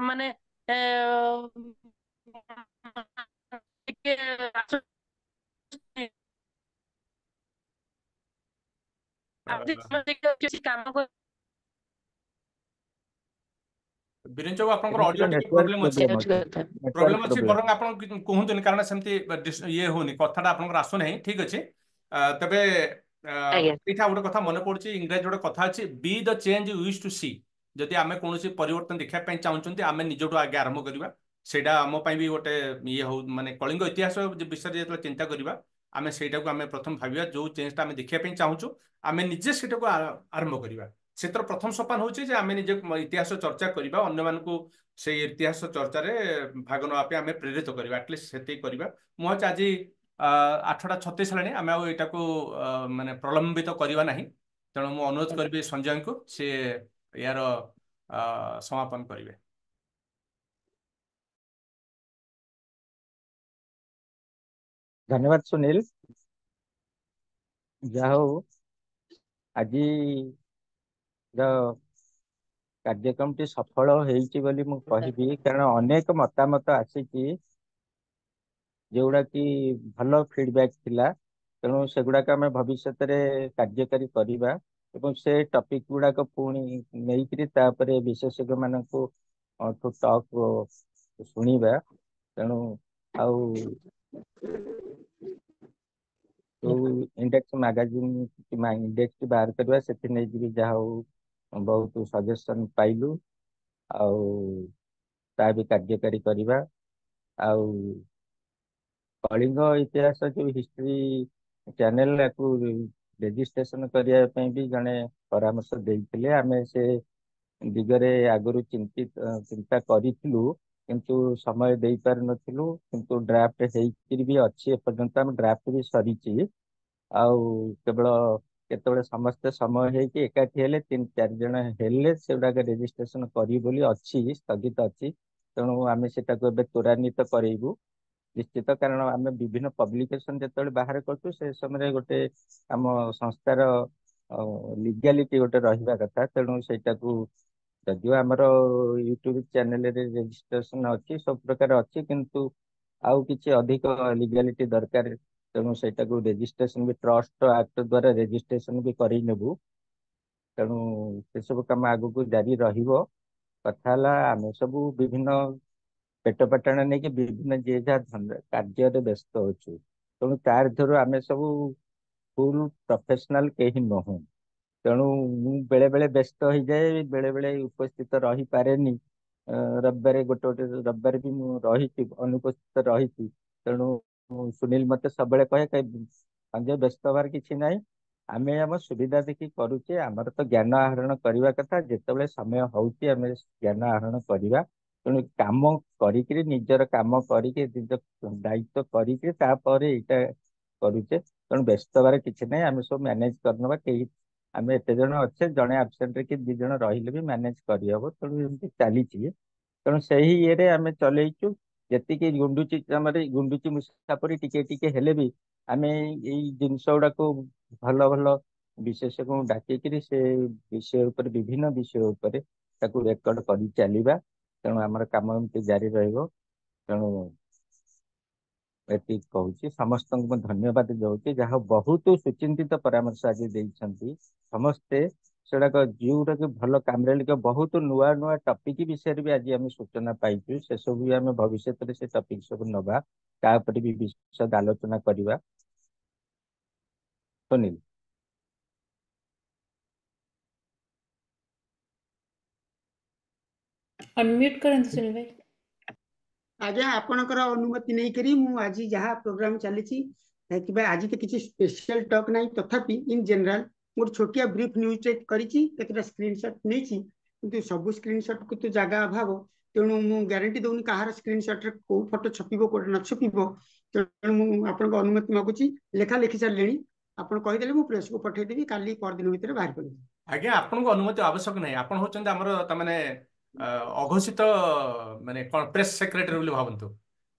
ମାନେ ଏ, ଟିକେ ଆସୁଛି। କିଛି କାମ ବିରଞ୍ଚି ବାବୁ, ଆପଣଙ୍କର ଅଡିଓ ବିରଞ୍ଚିର ଟିକେ ନେଟୱାର୍କ ପ୍ରୋବ୍ଲେମ ଅଛି। ପ୍ରୋବ୍ଲେମ ଅଛି, ନେଟୱାର୍କ ପ୍ରୋବ୍ଲେମ ଅଛି, ପ୍ରୋବ୍ଲେମ। ବରଂ ଆପଣ କୁହନ୍ତୁନି, କାରଣ ସେମିତି ଇଏ ହଉନି, କଥାଟା ଆପଣଙ୍କର ଆସୁନାହିଁ। ଠିକ ଅଛି। ତେବେ ଆଜ୍ଞା ଏଇଟା ଗୋଟେ କଥା ମନେ ପଡୁଛି, ଇଂରାଜୀ ଗୋଟେ କଥା ଅଛି, be the change you wish to see. ଯଦି ଆମେ କୌଣସି ପରିବର୍ତ୍ତନ ଦେଖିବା ପାଇଁ ଚାହୁଁଛନ୍ତି, ଆମେ ନିଜଠୁ ଆଗେ ଆରମ୍ଭ କରିବା। ସେଇଟା ଆମ ପାଇଁ ବି ଗୋଟେ ଇଏ ହଉ, ମାନେ କଳିଙ୍ଗ ଇତିହାସ ବିଷୟରେ ଯେତେବେଳେ ଚିନ୍ତା କରିବା, ଆମେ ସେଇଟାକୁ ଆମେ ପ୍ରଥମ ଭାବିବା, ଯୋଉ ଚେଞ୍ଜଟା ଆମେ ଦେଖିବା ପାଇଁ ଚାହୁଁଛୁ ଆମେ ନିଜେ ସେଇଟାକୁ ଆରମ୍ଭ କରିବା। ସେଥିର ପ୍ରଥମ ସୋପାନ ହଉଛି ଯେ ଆମେ ନିଜେ ଇତିହାସ ଚର୍ଚ୍ଚା କରିବା, ଅନ୍ୟମାନଙ୍କୁ ସେଇ ଇତିହାସ ଚର୍ଚ୍ଚାରେ ଭାଗ ନେବା ପାଇଁ ଆମେ ପ୍ରେରିତ କରିବା। ଆଟଲିଷ୍ଟ ସେତିକି କରିବା। ମୁଁ ଭାବୁଛି ଆଜି 8:36 ହେଲାଣି, ଆମେ ଆଉ ଏଇଟାକୁ ମାନେ ପ୍ରଲମ୍ବିତ କରିବା ନାହିଁ। ତେଣୁ ମୁଁ ଅନୁରୋଧ କରିବି ସଞ୍ଜୟଙ୍କୁ, ସେ ଏହାର ସମାପନ କରିବେ। ଧନ୍ୟବାଦ ସୁନୀଲ। ଯାହା ହଉ ଆଜି କାର୍ଯ୍ୟକ୍ରମଟି ସଫଳ ହେଇଛି ବୋଲି ମୁଁ କହିବି, କାରଣ ଅନେକ ମତାମତ ଆସିଛି ଯୋଉଗୁଡା କି ଭଲ ଫିଡବ୍ୟାକ୍ ଥିଲା। ତେଣୁ ସେଗୁଡାକ ଆମେ ଭବିଷ୍ୟତରେ କାର୍ଯ୍ୟକାରୀ କରିବା ଏବଂ ସେ ଟପିକ ଗୁଡାକ ପୁଣି ନେଇକରି ତାପରେ ବିଶେଷଜ୍ଞ ମାନଙ୍କୁ ଟକ୍ ଶୁଣିବା। ତେଣୁ ଆଉ ଯୋଉ ଇଣ୍ଡେକ୍ସ ମାଗାଜିନ କିମ୍ବା ଇଣ୍ଡେକ୍ସ ବାହାର କରିବା, ସେଥି ନେଇକରି ଯାହା ହଉ ବହୁତ ସଜେସନ ପାଇଲୁ, ଆଉ ତା ବି କାର୍ଯ୍ୟକାରୀ କରିବା। ଆଉ କଳିଙ୍ଗ ଇତିହାସ ଯୋଉ ହିଷ୍ଟ୍ରି ଚ୍ୟାନେଲ, ୟାକୁ ରେଜିଷ୍ଟ୍ରେସନ କରିବା ପାଇଁ ବି ଜଣେ ପରାମର୍ଶ ଦେଇଥିଲେ। ଆମେ ସେ ଦିଗରେ ଆଗରୁ ଚିନ୍ତା କରିଥିଲୁ, କିନ୍ତୁ ସମୟ ଦେଇପାରିନଥିଲୁ। କିନ୍ତୁ ଡ୍ରାଫ୍ଟ ହେଇକିରି ବି ଅଛି, ଏପର୍ଯ୍ୟନ୍ତ ଆମ ଡ୍ରାଫ୍ଟ ବି ସରିଛି। ଆଉ କେବଳ କେତେବେଳେ ସମସ୍ତେ ସମୟ ହେଇକି ଏକାଠି ହେଲେ 3-4 ଜଣ ହେଲେ ସେଗୁଡାକ ରେଜିଷ୍ଟ୍ରେସନ କରିବୁ ବୋଲି ଅଛି, ସ୍ଥଗିତ ଅଛି। ତେଣୁ ଆମେ ସେଟାକୁ ଏବେ ତ୍ୱରାନ୍ୱିତ କରେଇବୁ ନିଶ୍ଚିତ। କାରଣ ଆମେ ବିଭିନ୍ନ ପବ୍ଲିକେସନ ଯେତେବେଳେ ବାହାର କରୁଛୁ, ସେ ସମୟରେ ଗୋଟେ ଆମ ସଂସ୍ଥାର ଲିଗାଲିଟି ଗୋଟେ ରହିବା କଥା। ତେଣୁ ସେଇଟାକୁ, ଯଦିଓ ଆମର ୟୁଟ୍ୟୁବ ଚ୍ୟାନେଲରେ ରେଜିଷ୍ଟ୍ରେସନ ଅଛି, ସବୁ ପ୍ରକାର ଅଛି, କିନ୍ତୁ ଆଉ କିଛି ଅଧିକ ଲିଗାଲିଟି ଦରକାର ତେଣୁ ସେଇଟାକୁ ରେଜିଷ୍ଟ୍ରେସନ ବି ଟ୍ରଷ୍ଟ ଆକ୍ଟ ଦ୍ୱାରା ରେଜିଷ୍ଟ୍ରେସନ ବି କରେଇ ନେବୁ। ତେଣୁ ସେସବୁ କାମ ଆଗକୁ ଜାରି ରହିବ। କଥା ହେଲା ଆମେ ସବୁ ବିଭିନ୍ନ ପେଟ ପାଟଣା ନେଇକି ବିଭିନ୍ନ ଯିଏ ଯାହା କାର୍ଯ୍ୟରେ ବ୍ୟସ୍ତ ଅଛୁ। ତେଣୁ ତାର ଧିଅରୁ ଆମେ ସବୁ ଫୁଲ ପ୍ରଫେସନାଲ କେହି ନୁହଁ। ତେଣୁ ମୁଁ ବେଳେ ବେଳେ ବ୍ୟସ୍ତ ହେଇଯାଏ, ବେଳେ ବେଳେ ଉପସ୍ଥିତ ରହିପାରେନି। ରବିବାରେ ଗୋଟେ ଗୋଟେ ରବିବାରେ ବି ମୁଁ ରହିଛି, ଅନୁପସ୍ଥିତ ରହିଛି। ତେଣୁ ସୁନୀଲ ମତେ ସବୁବେଳେ କହେ ସଞ୍ଜୟ ବ୍ୟସ୍ତ ହବାର କିଛି ନାହିଁ, ଆମେ ଆମ ସୁବିଧା ଦେଖି କରୁଛେ। ଆମର ତ ଜ୍ଞାନ ଆହରଣ କରିବା କଥା, ଯେତେବେଳେ ସମୟ ହଉଛି ଆମେ ଜ୍ଞାନ ଆହରଣ କରିବା। ତେଣୁ କାମ କରିକିରି ନିଜର କାମ କରିକି ନିଜ ଦାୟିତ୍ୱ କରିକି ତାପରେ ଏଇଟା କରୁଛେ। ତେଣୁ ବ୍ୟସ୍ତ ହବାର କିଛି ନାହିଁ, ଆମେ ସବୁ ମ୍ୟାନେଜ କରିନେବା। କେହି ଆମେ ଏତେ ଜଣ ଅଛେ, ଜଣେ ଆବସେଣ୍ଟରେ କି 2 ଜଣ ରହିଲେ ବି ମ୍ୟାନେଜ କରିହବ। ତେଣୁ ଏମିତି ଚାଲିଛି। ତେଣୁ ସେହି ଇଏରେ ଆମେ ଚଲେଇଛୁ। ଯେତିକି ଗୁଣ୍ଡୁଚି ଆମର ଗୁଣ୍ଡୁଚି ମୂଷା ପରି ଟିକେ ଟିକେ ହେଲେ ବି ଆମେ ଏଇ ଜିନିଷ ଗୁଡାକୁ ଭଲ ଭଲ ବିଶେଷଜ୍ଞଙ୍କୁ ଡାକିକିରି ସେ ବିଷୟ ଉପରେ ବିଭିନ୍ନ ବିଷୟ ଉପରେ ତାକୁ ରେକର୍ଡ କରି ଚାଲିବା। ତେଣୁ ଆମର କାମ ଏମିତି ଜାରି ରହିବ। ତେଣୁ ଏତିକି କହୁଛି। ସମସ୍ତଙ୍କୁ ମୁଁ ଧନ୍ୟବାଦ ଦଉଛି, ଯାହା ହଉ ବହୁତ ସୁଚିନ୍ତିତ ପରାମର୍ଶ ଆଜି ଦେଇଛନ୍ତି ସମସ୍ତେ। ସେଗୁଡାକ ଯୋଉଟାକି ଭଲ କାମରେ ଲାଗିବ। ବହୁତ ନୂଆ ନୂଆ ଟପିକ ବିଷୟରେ ବି ଆଜି ଆମେ ସୂଚନା ପାଇଛୁ। ସେସବୁ ବି ଆମେ ଭବିଷ୍ୟତରେ ସେ ଟପିକ ସବୁ ନବା, ତା ଉପରେ ବି ବିଶଦ ଆଲୋଚନା କରିବା। ସୁନୀଲ। ଅନମ୍ୟୁଟ କରନ୍ତୁ ସୁନୀଲ ଭାଇ। ଆଜ୍ଞା ଆପଣଙ୍କର ଅନୁମତି ନେଇକରି ମୁଁ ଆଜି ଯାହା ପ୍ରୋଗ୍ରାମ ଚାଲିଛି, କିମ୍ବା ଆଜି ତ କିଛି ସ୍ପେଶାଲ ଟକ୍ ନାହିଁ, ତଥାପି ଇନ୍ ଜେନେରାଲ ଗୋଟେ ଛୋଟିଆ ବ୍ରିଫ ନ୍ୟୁଜ କରିଛି, କେତେଟା ସ୍କ୍ରିନସଟ୍ ନେଇଛି। କିନ୍ତୁ ସବୁ ସ୍କ୍ରିନସଟ୍ କୁ ତ ଜାଗା ଅଭାବ, ତେଣୁ ମୁଁ ଗ୍ୟାରେଣ୍ଟି ଦଉନି କାହାର ସ୍କ୍ରିନସଟ୍ରେ କୋଉ ଫଟୋ ଛପିବ କୋଉଟା ନ ଛପିବ। ତେଣୁ ମୁଁ ଆପଣଙ୍କ ଅନୁମତି ମାଗୁଛି। ଲେଖା ଲେଖି ସାରିଲେଣି, ଆପଣ କହିଦେଲେ ମୁଁ ପ୍ରେସକୁ ପଠେଇଦେବି, କାଲି ପରଦିନ ଭିତରେ ବାହାର କରିଦେବି। ଆଜ୍ଞା ଆପଣଙ୍କୁ ଅନୁମତି ଆବଶ୍ୟକ ନାହିଁ। ଆପଣ ହଉଛନ୍ତି ଆମର ତାମାନେ ଅଘୋଷିତ ମାନେ କଣ ପ୍ରେସ ସେକ୍ରେଟାରୀ ବୋଲି ଭାବନ୍ତୁ।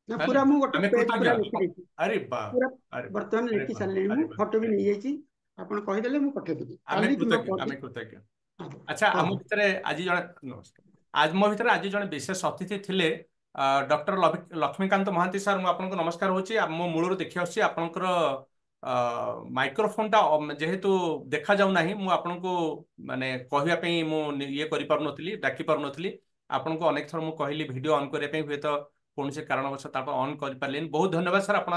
ନା ହେଲା? ପୁରା ମୁଁ ଗୋଟେ ଆମେ ପେଜ କୃତଜ୍ଞ। ପୁରା ଲେଖିଦେଇଛି, ଆରେ ବା ପୁରା ଆରେ ବା ବର୍ତ୍ତମାନ ଆରେ ଲେଖି ବା ସାରିଲେଣି। ଆରେ ମୁଁ ବା ଫଟୋ ବି ଆରେ ବା। ନେଇଯାଇଛି, ଆପଣ କହିଦେଲେ ମୁଁ ପଠେଇଦେବି ଆମେ କାଲି କିମ୍ବା କୃତଜ୍ଞ, ଆମେ ପରଦିନ। କୃତଜ୍ଞ। ଆଚ୍ଛା ହଉ ଆମ ହଉ। ଭିତରେ ଆଜି ଜଣେ ମୋ ଭିତରେ ଆଜି ଜଣେ ବିଶେଷ ଅତିଥି ଥିଲେ ଡକ୍ଟର ଲକ୍ଷ୍ମୀକାନ୍ତ ମହାନ୍ତି ସାର୍। ମୁଁ ଆପଣଙ୍କୁ ନମସ୍କାର ହଉଛି। ମୋ ମୂଳରୁ ଦେଖି ଆସୁଛି ଆପଣଙ୍କର ମାଇକ୍ରୋଫୋନଟା ଯେହେତୁ ଦେଖାଯାଉ ନାହିଁ, ମୁଁ ଆପଣଙ୍କୁ ମାନେ କହିବା ପାଇଁ ମୁଁ ଇଏ କରିପାରୁନଥିଲି, ଡାକି ପାରୁନଥିଲି। ଆପଣଙ୍କୁ ଅନେକ ଥର ମୁଁ କହିଲି ଭିଡ଼ିଓ ଅନ୍ କରିବା ପାଇଁ, ହୁଏତ କୌଣସି କାରଣବଶତଃ ଆପଣ ଅନ୍ କରିପାରିଲେନି। ବହୁତ ଧନ୍ୟବାଦ ସାର୍, ଆପଣ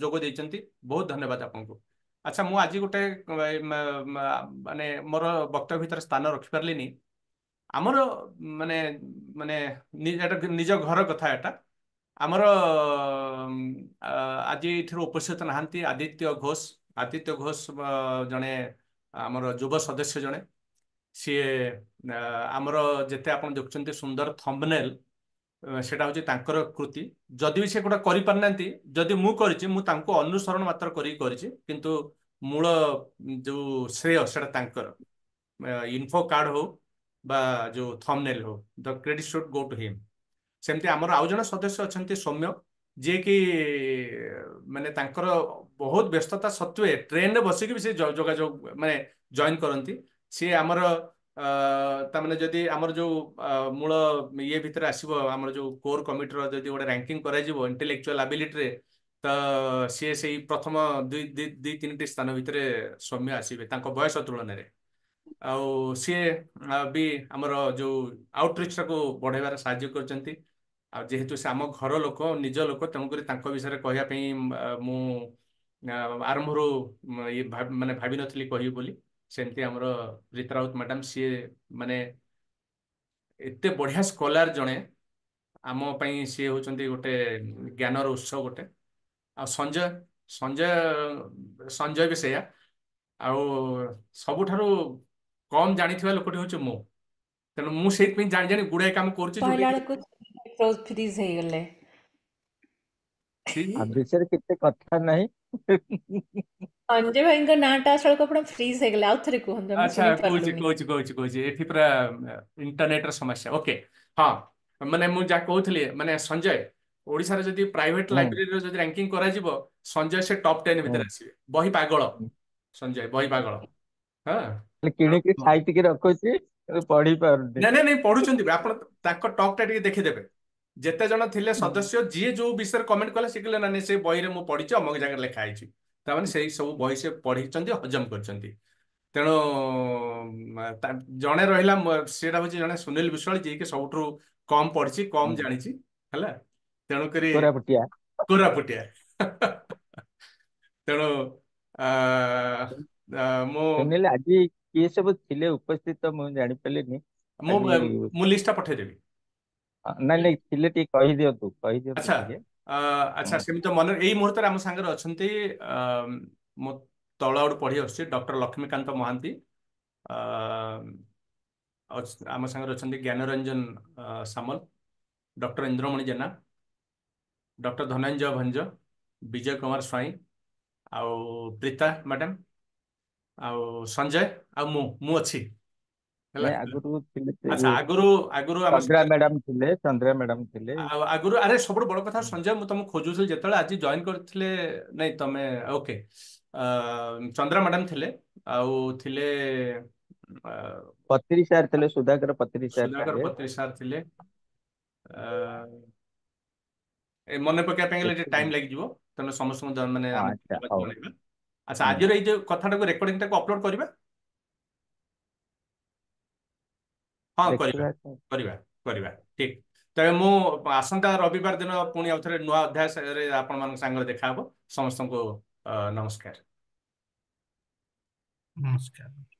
ଯୋଗ ଦେଇଛନ୍ତି। ବହୁତ ଧନ୍ୟବାଦ ଆପଣଙ୍କୁ। ଆଚ୍ଛା ମୁଁ ଆଜି ଗୋଟେ ମାନେ ମୋର ବକ୍ତବ୍ୟ ଭିତରେ ସ୍ଥାନ ରଖିପାରିଲିନି। ଆମର ମାନେ ମାନେ ଏଟା ନିଜ ଘର କଥା। ଏଟା ଆମର ଆଜି ଏଥିରୁ ଉପସ୍ଥିତ ନାହାନ୍ତି ଆଦିତ୍ୟ ଘୋଷ। ଆଦିତ୍ୟ ଘୋଷ ଜଣେ ଆମର ଯୁବ ସଦସ୍ୟ ଜଣେ। ସିଏ ଆମର ଯେତେ ଆପଣ ଦେଖୁଛନ୍ତି ସୁନ୍ଦର ଥମ୍ବନେଲ, ସେଟା ହଉଛି ତାଙ୍କର କୃତି। ଯଦି ବି ସେ ଗୋଟେ କରିପାରିନାହାନ୍ତି, ଯଦି ମୁଁ କରିଛି, ମୁଁ ତାଙ୍କୁ ଅନୁସରଣ ମାତ୍ର କରିକି କରିଛି, କିନ୍ତୁ ମୂଳ ଯୋଉ ଶ୍ରେୟ ସେଟା ତାଙ୍କର। ଇନଫୋ କାର୍ଡ ହଉ ବା ଯୋଉ ଥମ୍ବନେଲ ହଉ, ଦ କ୍ରେଡିଟ ସୁଡ୍ ଗୋ ଟୁ ହିମ୍। ସେମିତି ଆମର ଆଉ ଜଣେ ସଦସ୍ୟ ଅଛନ୍ତି ସୌମ୍ୟ, ଯିଏକି ମାନେ ତାଙ୍କର ବହୁତ ବ୍ୟସ୍ତତା ସତ୍ତ୍ୱେ ଟ୍ରେନରେ ବସିକି ବି ସେ ଯୋଗାଯୋଗ ମାନେ ଜଏନ୍ କରନ୍ତି। ସିଏ ଆମର ତାମାନେ ଯଦି ଆମର ଯୋଉ ମୂଳ ଇଏ ଭିତରେ ଆସିବ, ଆମର ଯୋଉ କୋର କମିଟିର ଯଦି ଗୋଟେ ରାଙ୍କିଙ୍ଗ କରାଯିବ ଇଣ୍ଟେଲେକ୍ଚୁଆଲ ଆବିଲିଟିରେ, ତ ସିଏ ସେଇ ପ୍ରଥମ 2-3ଟି ସ୍ଥାନ ଭିତରେ ସୌମ୍ୟ ଆସିବେ ତାଙ୍କ ବୟସ ତୁଳନାରେ। ଆଉ ସିଏ ବି ଆମର ଯୋଉ ଆଉଟରିଚଟାକୁ ବଢେଇବାରେ ସାହାଯ୍ୟ କରିଛନ୍ତି। ଆଉ ଯେହେତୁ ସେ ଆମ ଘର ଲୋକ, ନିଜ ଲୋକ, ତେଣୁକରି ତାଙ୍କ ବିଷୟରେ କହିବା ପାଇଁ ମୁଁ ଆରମ୍ଭରୁ ଇଏ ମାନେ ଭାବିନଥିଲି କହିବି ବୋଲି। ସେମିତି ଆମର ରୀତା ରାଉତ ମ୍ୟାଡାମ, ସିଏ ମାନେ ଏତେ ବଢିଆ ସ୍କଲାର ଜଣେ। ଆମ ପାଇଁ ସିଏ ହଉଛନ୍ତି ଗୋଟେ ଜ୍ଞାନର ଉତ୍ସ ଗୋଟେ। ଆଉ ସଞ୍ଜୟ ସଞ୍ଜୟ ସଞ୍ଜୟ ବି ସେଇଆ। ଆଉ ସବୁଠାରୁ କମ ଜାଣିଥିବା ଲୋକଟି ହଉଛି ମୁଁ। ତେଣୁ ମୁଁ ସେଇଥିପାଇଁ ଜାଣି ଜାଣି ଗୁଡାଏ କାମ କରୁଛି ଯୋଉଟା କହିଲା କି ବେଳକୁ ଫ୍ରିଜ୍ ହେଇଗଲେ। ଆ ବିଷୟରେ କିଛି କଥା ନାହିଁ। ସଞ୍ଜୟ ଭାଇଙ୍କ ନାଁଟା ଆସିଲା ବେଳକୁ ଆପଣ ଫ୍ରିଜ୍ ହେଇଗଲେ। ଆଉ ଥରେ କୁହନ୍ତୁ, ଆମେ ଆଚ୍ଛା ଶୁଣି କହୁଛି ପାରିଲୁନି। କହୁଛି କହୁଛି କହୁଛି ଏଠି ପୁରା ଇଣ୍ଟରନେଟର ସମସ୍ୟା। ଓକେ, ହଁ, ମାନେ ମୁଁ ଯାହା କହୁଥିଲି, ମାନେ ସଞ୍ଜୟ ଓଡିଶାରେ ଯଦି ପ୍ରାଇଭେଟ ହୁଁ ଲାଇବ୍ରେରୀର ଯଦି ରାଙ୍କିଙ୍ଗ କରାଯିବ, ସଞ୍ଜୟ ସେ ଟପ୍ 10 ହୁଁ। ଭିତରେ ଆସିବେ। ବହି ପାଗଳ ସଞ୍ଜୟ, ବହି ପାଗଳ। ହଁ କିଣିକି ସାଇତିକି ରଖୁଛି, ପଢି ପାରୁନି। ନାଇଁ ନାଇଁ ନାଇଁ, ପଢୁଛନ୍ତି ବି ଆପଣ। ତାଙ୍କ ଟପ୍ ଟା ଟିକେ ଦେଖିଦେବେ। ଯେତେ ଜଣ ଥିଲେ ସଦସ୍ୟ, ଯିଏ ଯୋଉ ବିଷୟରେ କମେଣ୍ଟ କଲେ, ସେ କହିଲେ ନା ନାଇଁ ସେ ବହିରେ ମୁଁ ପଢିଛି, ଅମକ ଜାଗାରେ ଲେଖା ହେଇଛି। ତାମାନେ ସେଇ ସବୁ ବହି ସେ ପଢିଛନ୍ତି ହଜମ କରିଛନ୍ତି। ତେଣୁ ଜଣେ ରହିଲା ସେଟା ହଉଛି ଜଣେ ସୁନୀଲ ବିଶ୍ୱାଳ ଯିଏକି ସବୁଠୁ କମ ପଢିଛି କମ ଜାଣିଛି ହେଲା, ତେଣୁକରି କୋରାପୁଟିଆ କୋରାପୁଟିଆ। ତେଣୁ ମୁଁ ସୁନିଲ ଆଜି କିଏ ସବୁ ଥିଲେ ଉପସ୍ଥିତ ମୁଁ ଜାଣିପାରିଲିନି ମୁଁ ଆଜି। ମୁଁ ଲିଷ୍ଟଟା ପଠେଇଦେବି। ନାଇଁ ନାଇଁ ଥିଲେ ଟିକେ କହିଦିଅନ୍ତୁ ଆଚ୍ଛା ଟିକେ। ଆଚ୍ଛା ସେମିତି ତ ମନେ ଏଇ ମୁହୂର୍ତ୍ତରେ ଆମ ସାଙ୍ଗରେ ଅଛନ୍ତି ମୋ ତଳ ଆଡୁ ପଢି ଆସୁଛି ଡକ୍ଟର ଲକ୍ଷ୍ମୀକାନ୍ତ ମହାନ୍ତି, ଆମ ସାଙ୍ଗରେ ଅଛନ୍ତି ଜ୍ଞାନରଞ୍ଜନ ସାମଲ, ଡକ୍ଟର ଇନ୍ଦ୍ରମଣି ଜେନା, ଡକ୍ଟର ଧନଞ୍ଜୟ ଭଞ୍ଜ, ବିଜୟ କୁମାର ସ୍ୱାଇଁ, ଆଉ ପ୍ରୀତା ମ୍ୟାଡାମ, ଆଉ ସଞ୍ଜୟ, ଆଉ ମୁଁ ଅଛି ହେଲା। ନାଇଁ ଆଗରୁ ଥିଲେ ସେ ଆଚ୍ଛା ଆଗରୁ ଆମ ଚନ୍ଦ୍ରା ମ୍ୟାଡାମ ଥିଲେ, ଚନ୍ଦ୍ରା ମ୍ୟାଡାମ ଥିଲେ। ଆଗରୁ ଆରେ ସବୁଠୁ ବଡ କଥା ସଞ୍ଜୟ, ମୁଁ ତମକୁ ଖୋଜୁଥିଲି ଯେତେବେଳେ ଆଜି ଜଏନ କରିଥିଲେ। ନାଇଁ ତମେ ଓକେ, ଚନ୍ଦ୍ରା ମ୍ୟାଡାମ ଥିଲେ, ଆଉ ଥିଲେ ପତ୍ରୀ ସାର୍ ଥିଲେ, ସୁଧାକର ପତ୍ରୀ ସାର୍ ସୁଧାକର ସାଙ୍ଗେ। ପତ୍ରୀ ସାର୍ ଥିଲେ। ମନେ ପକେଇବା ପାଇଁ ହେଲେ ଟିକେ ଟାଇମ ଲାଗିଯିବ, ତେଣୁ ସମସ୍ତଙ୍କୁ ମାନେ ଆମେ ଆଚ୍ଛା ହଉ। ଜଣେଇବା। ଆଚ୍ଛା ଆଜିର ଏଇ ଯୋଉ କଥାଟାକୁ ରେକର୍ଡିଂଟାକୁ ଅପଲୋଡ କରିବା। ହଁ କରିବା ଦେଖିବା କରିବା କରିବା ଠିକ। ତେବେ ମୁଁ ଆସନ୍ତା ରବିବାର ଦିନ ପୁଣି ଆଉଥରେ ନୂଆ ଅଧ୍ୟାୟରେ ଆପଣମାନଙ୍କ ସାଙ୍ଗରେ ଦେଖାହବ। ସମସ୍ତଙ୍କୁ ନମସ୍କାର। ନମସ୍କାର।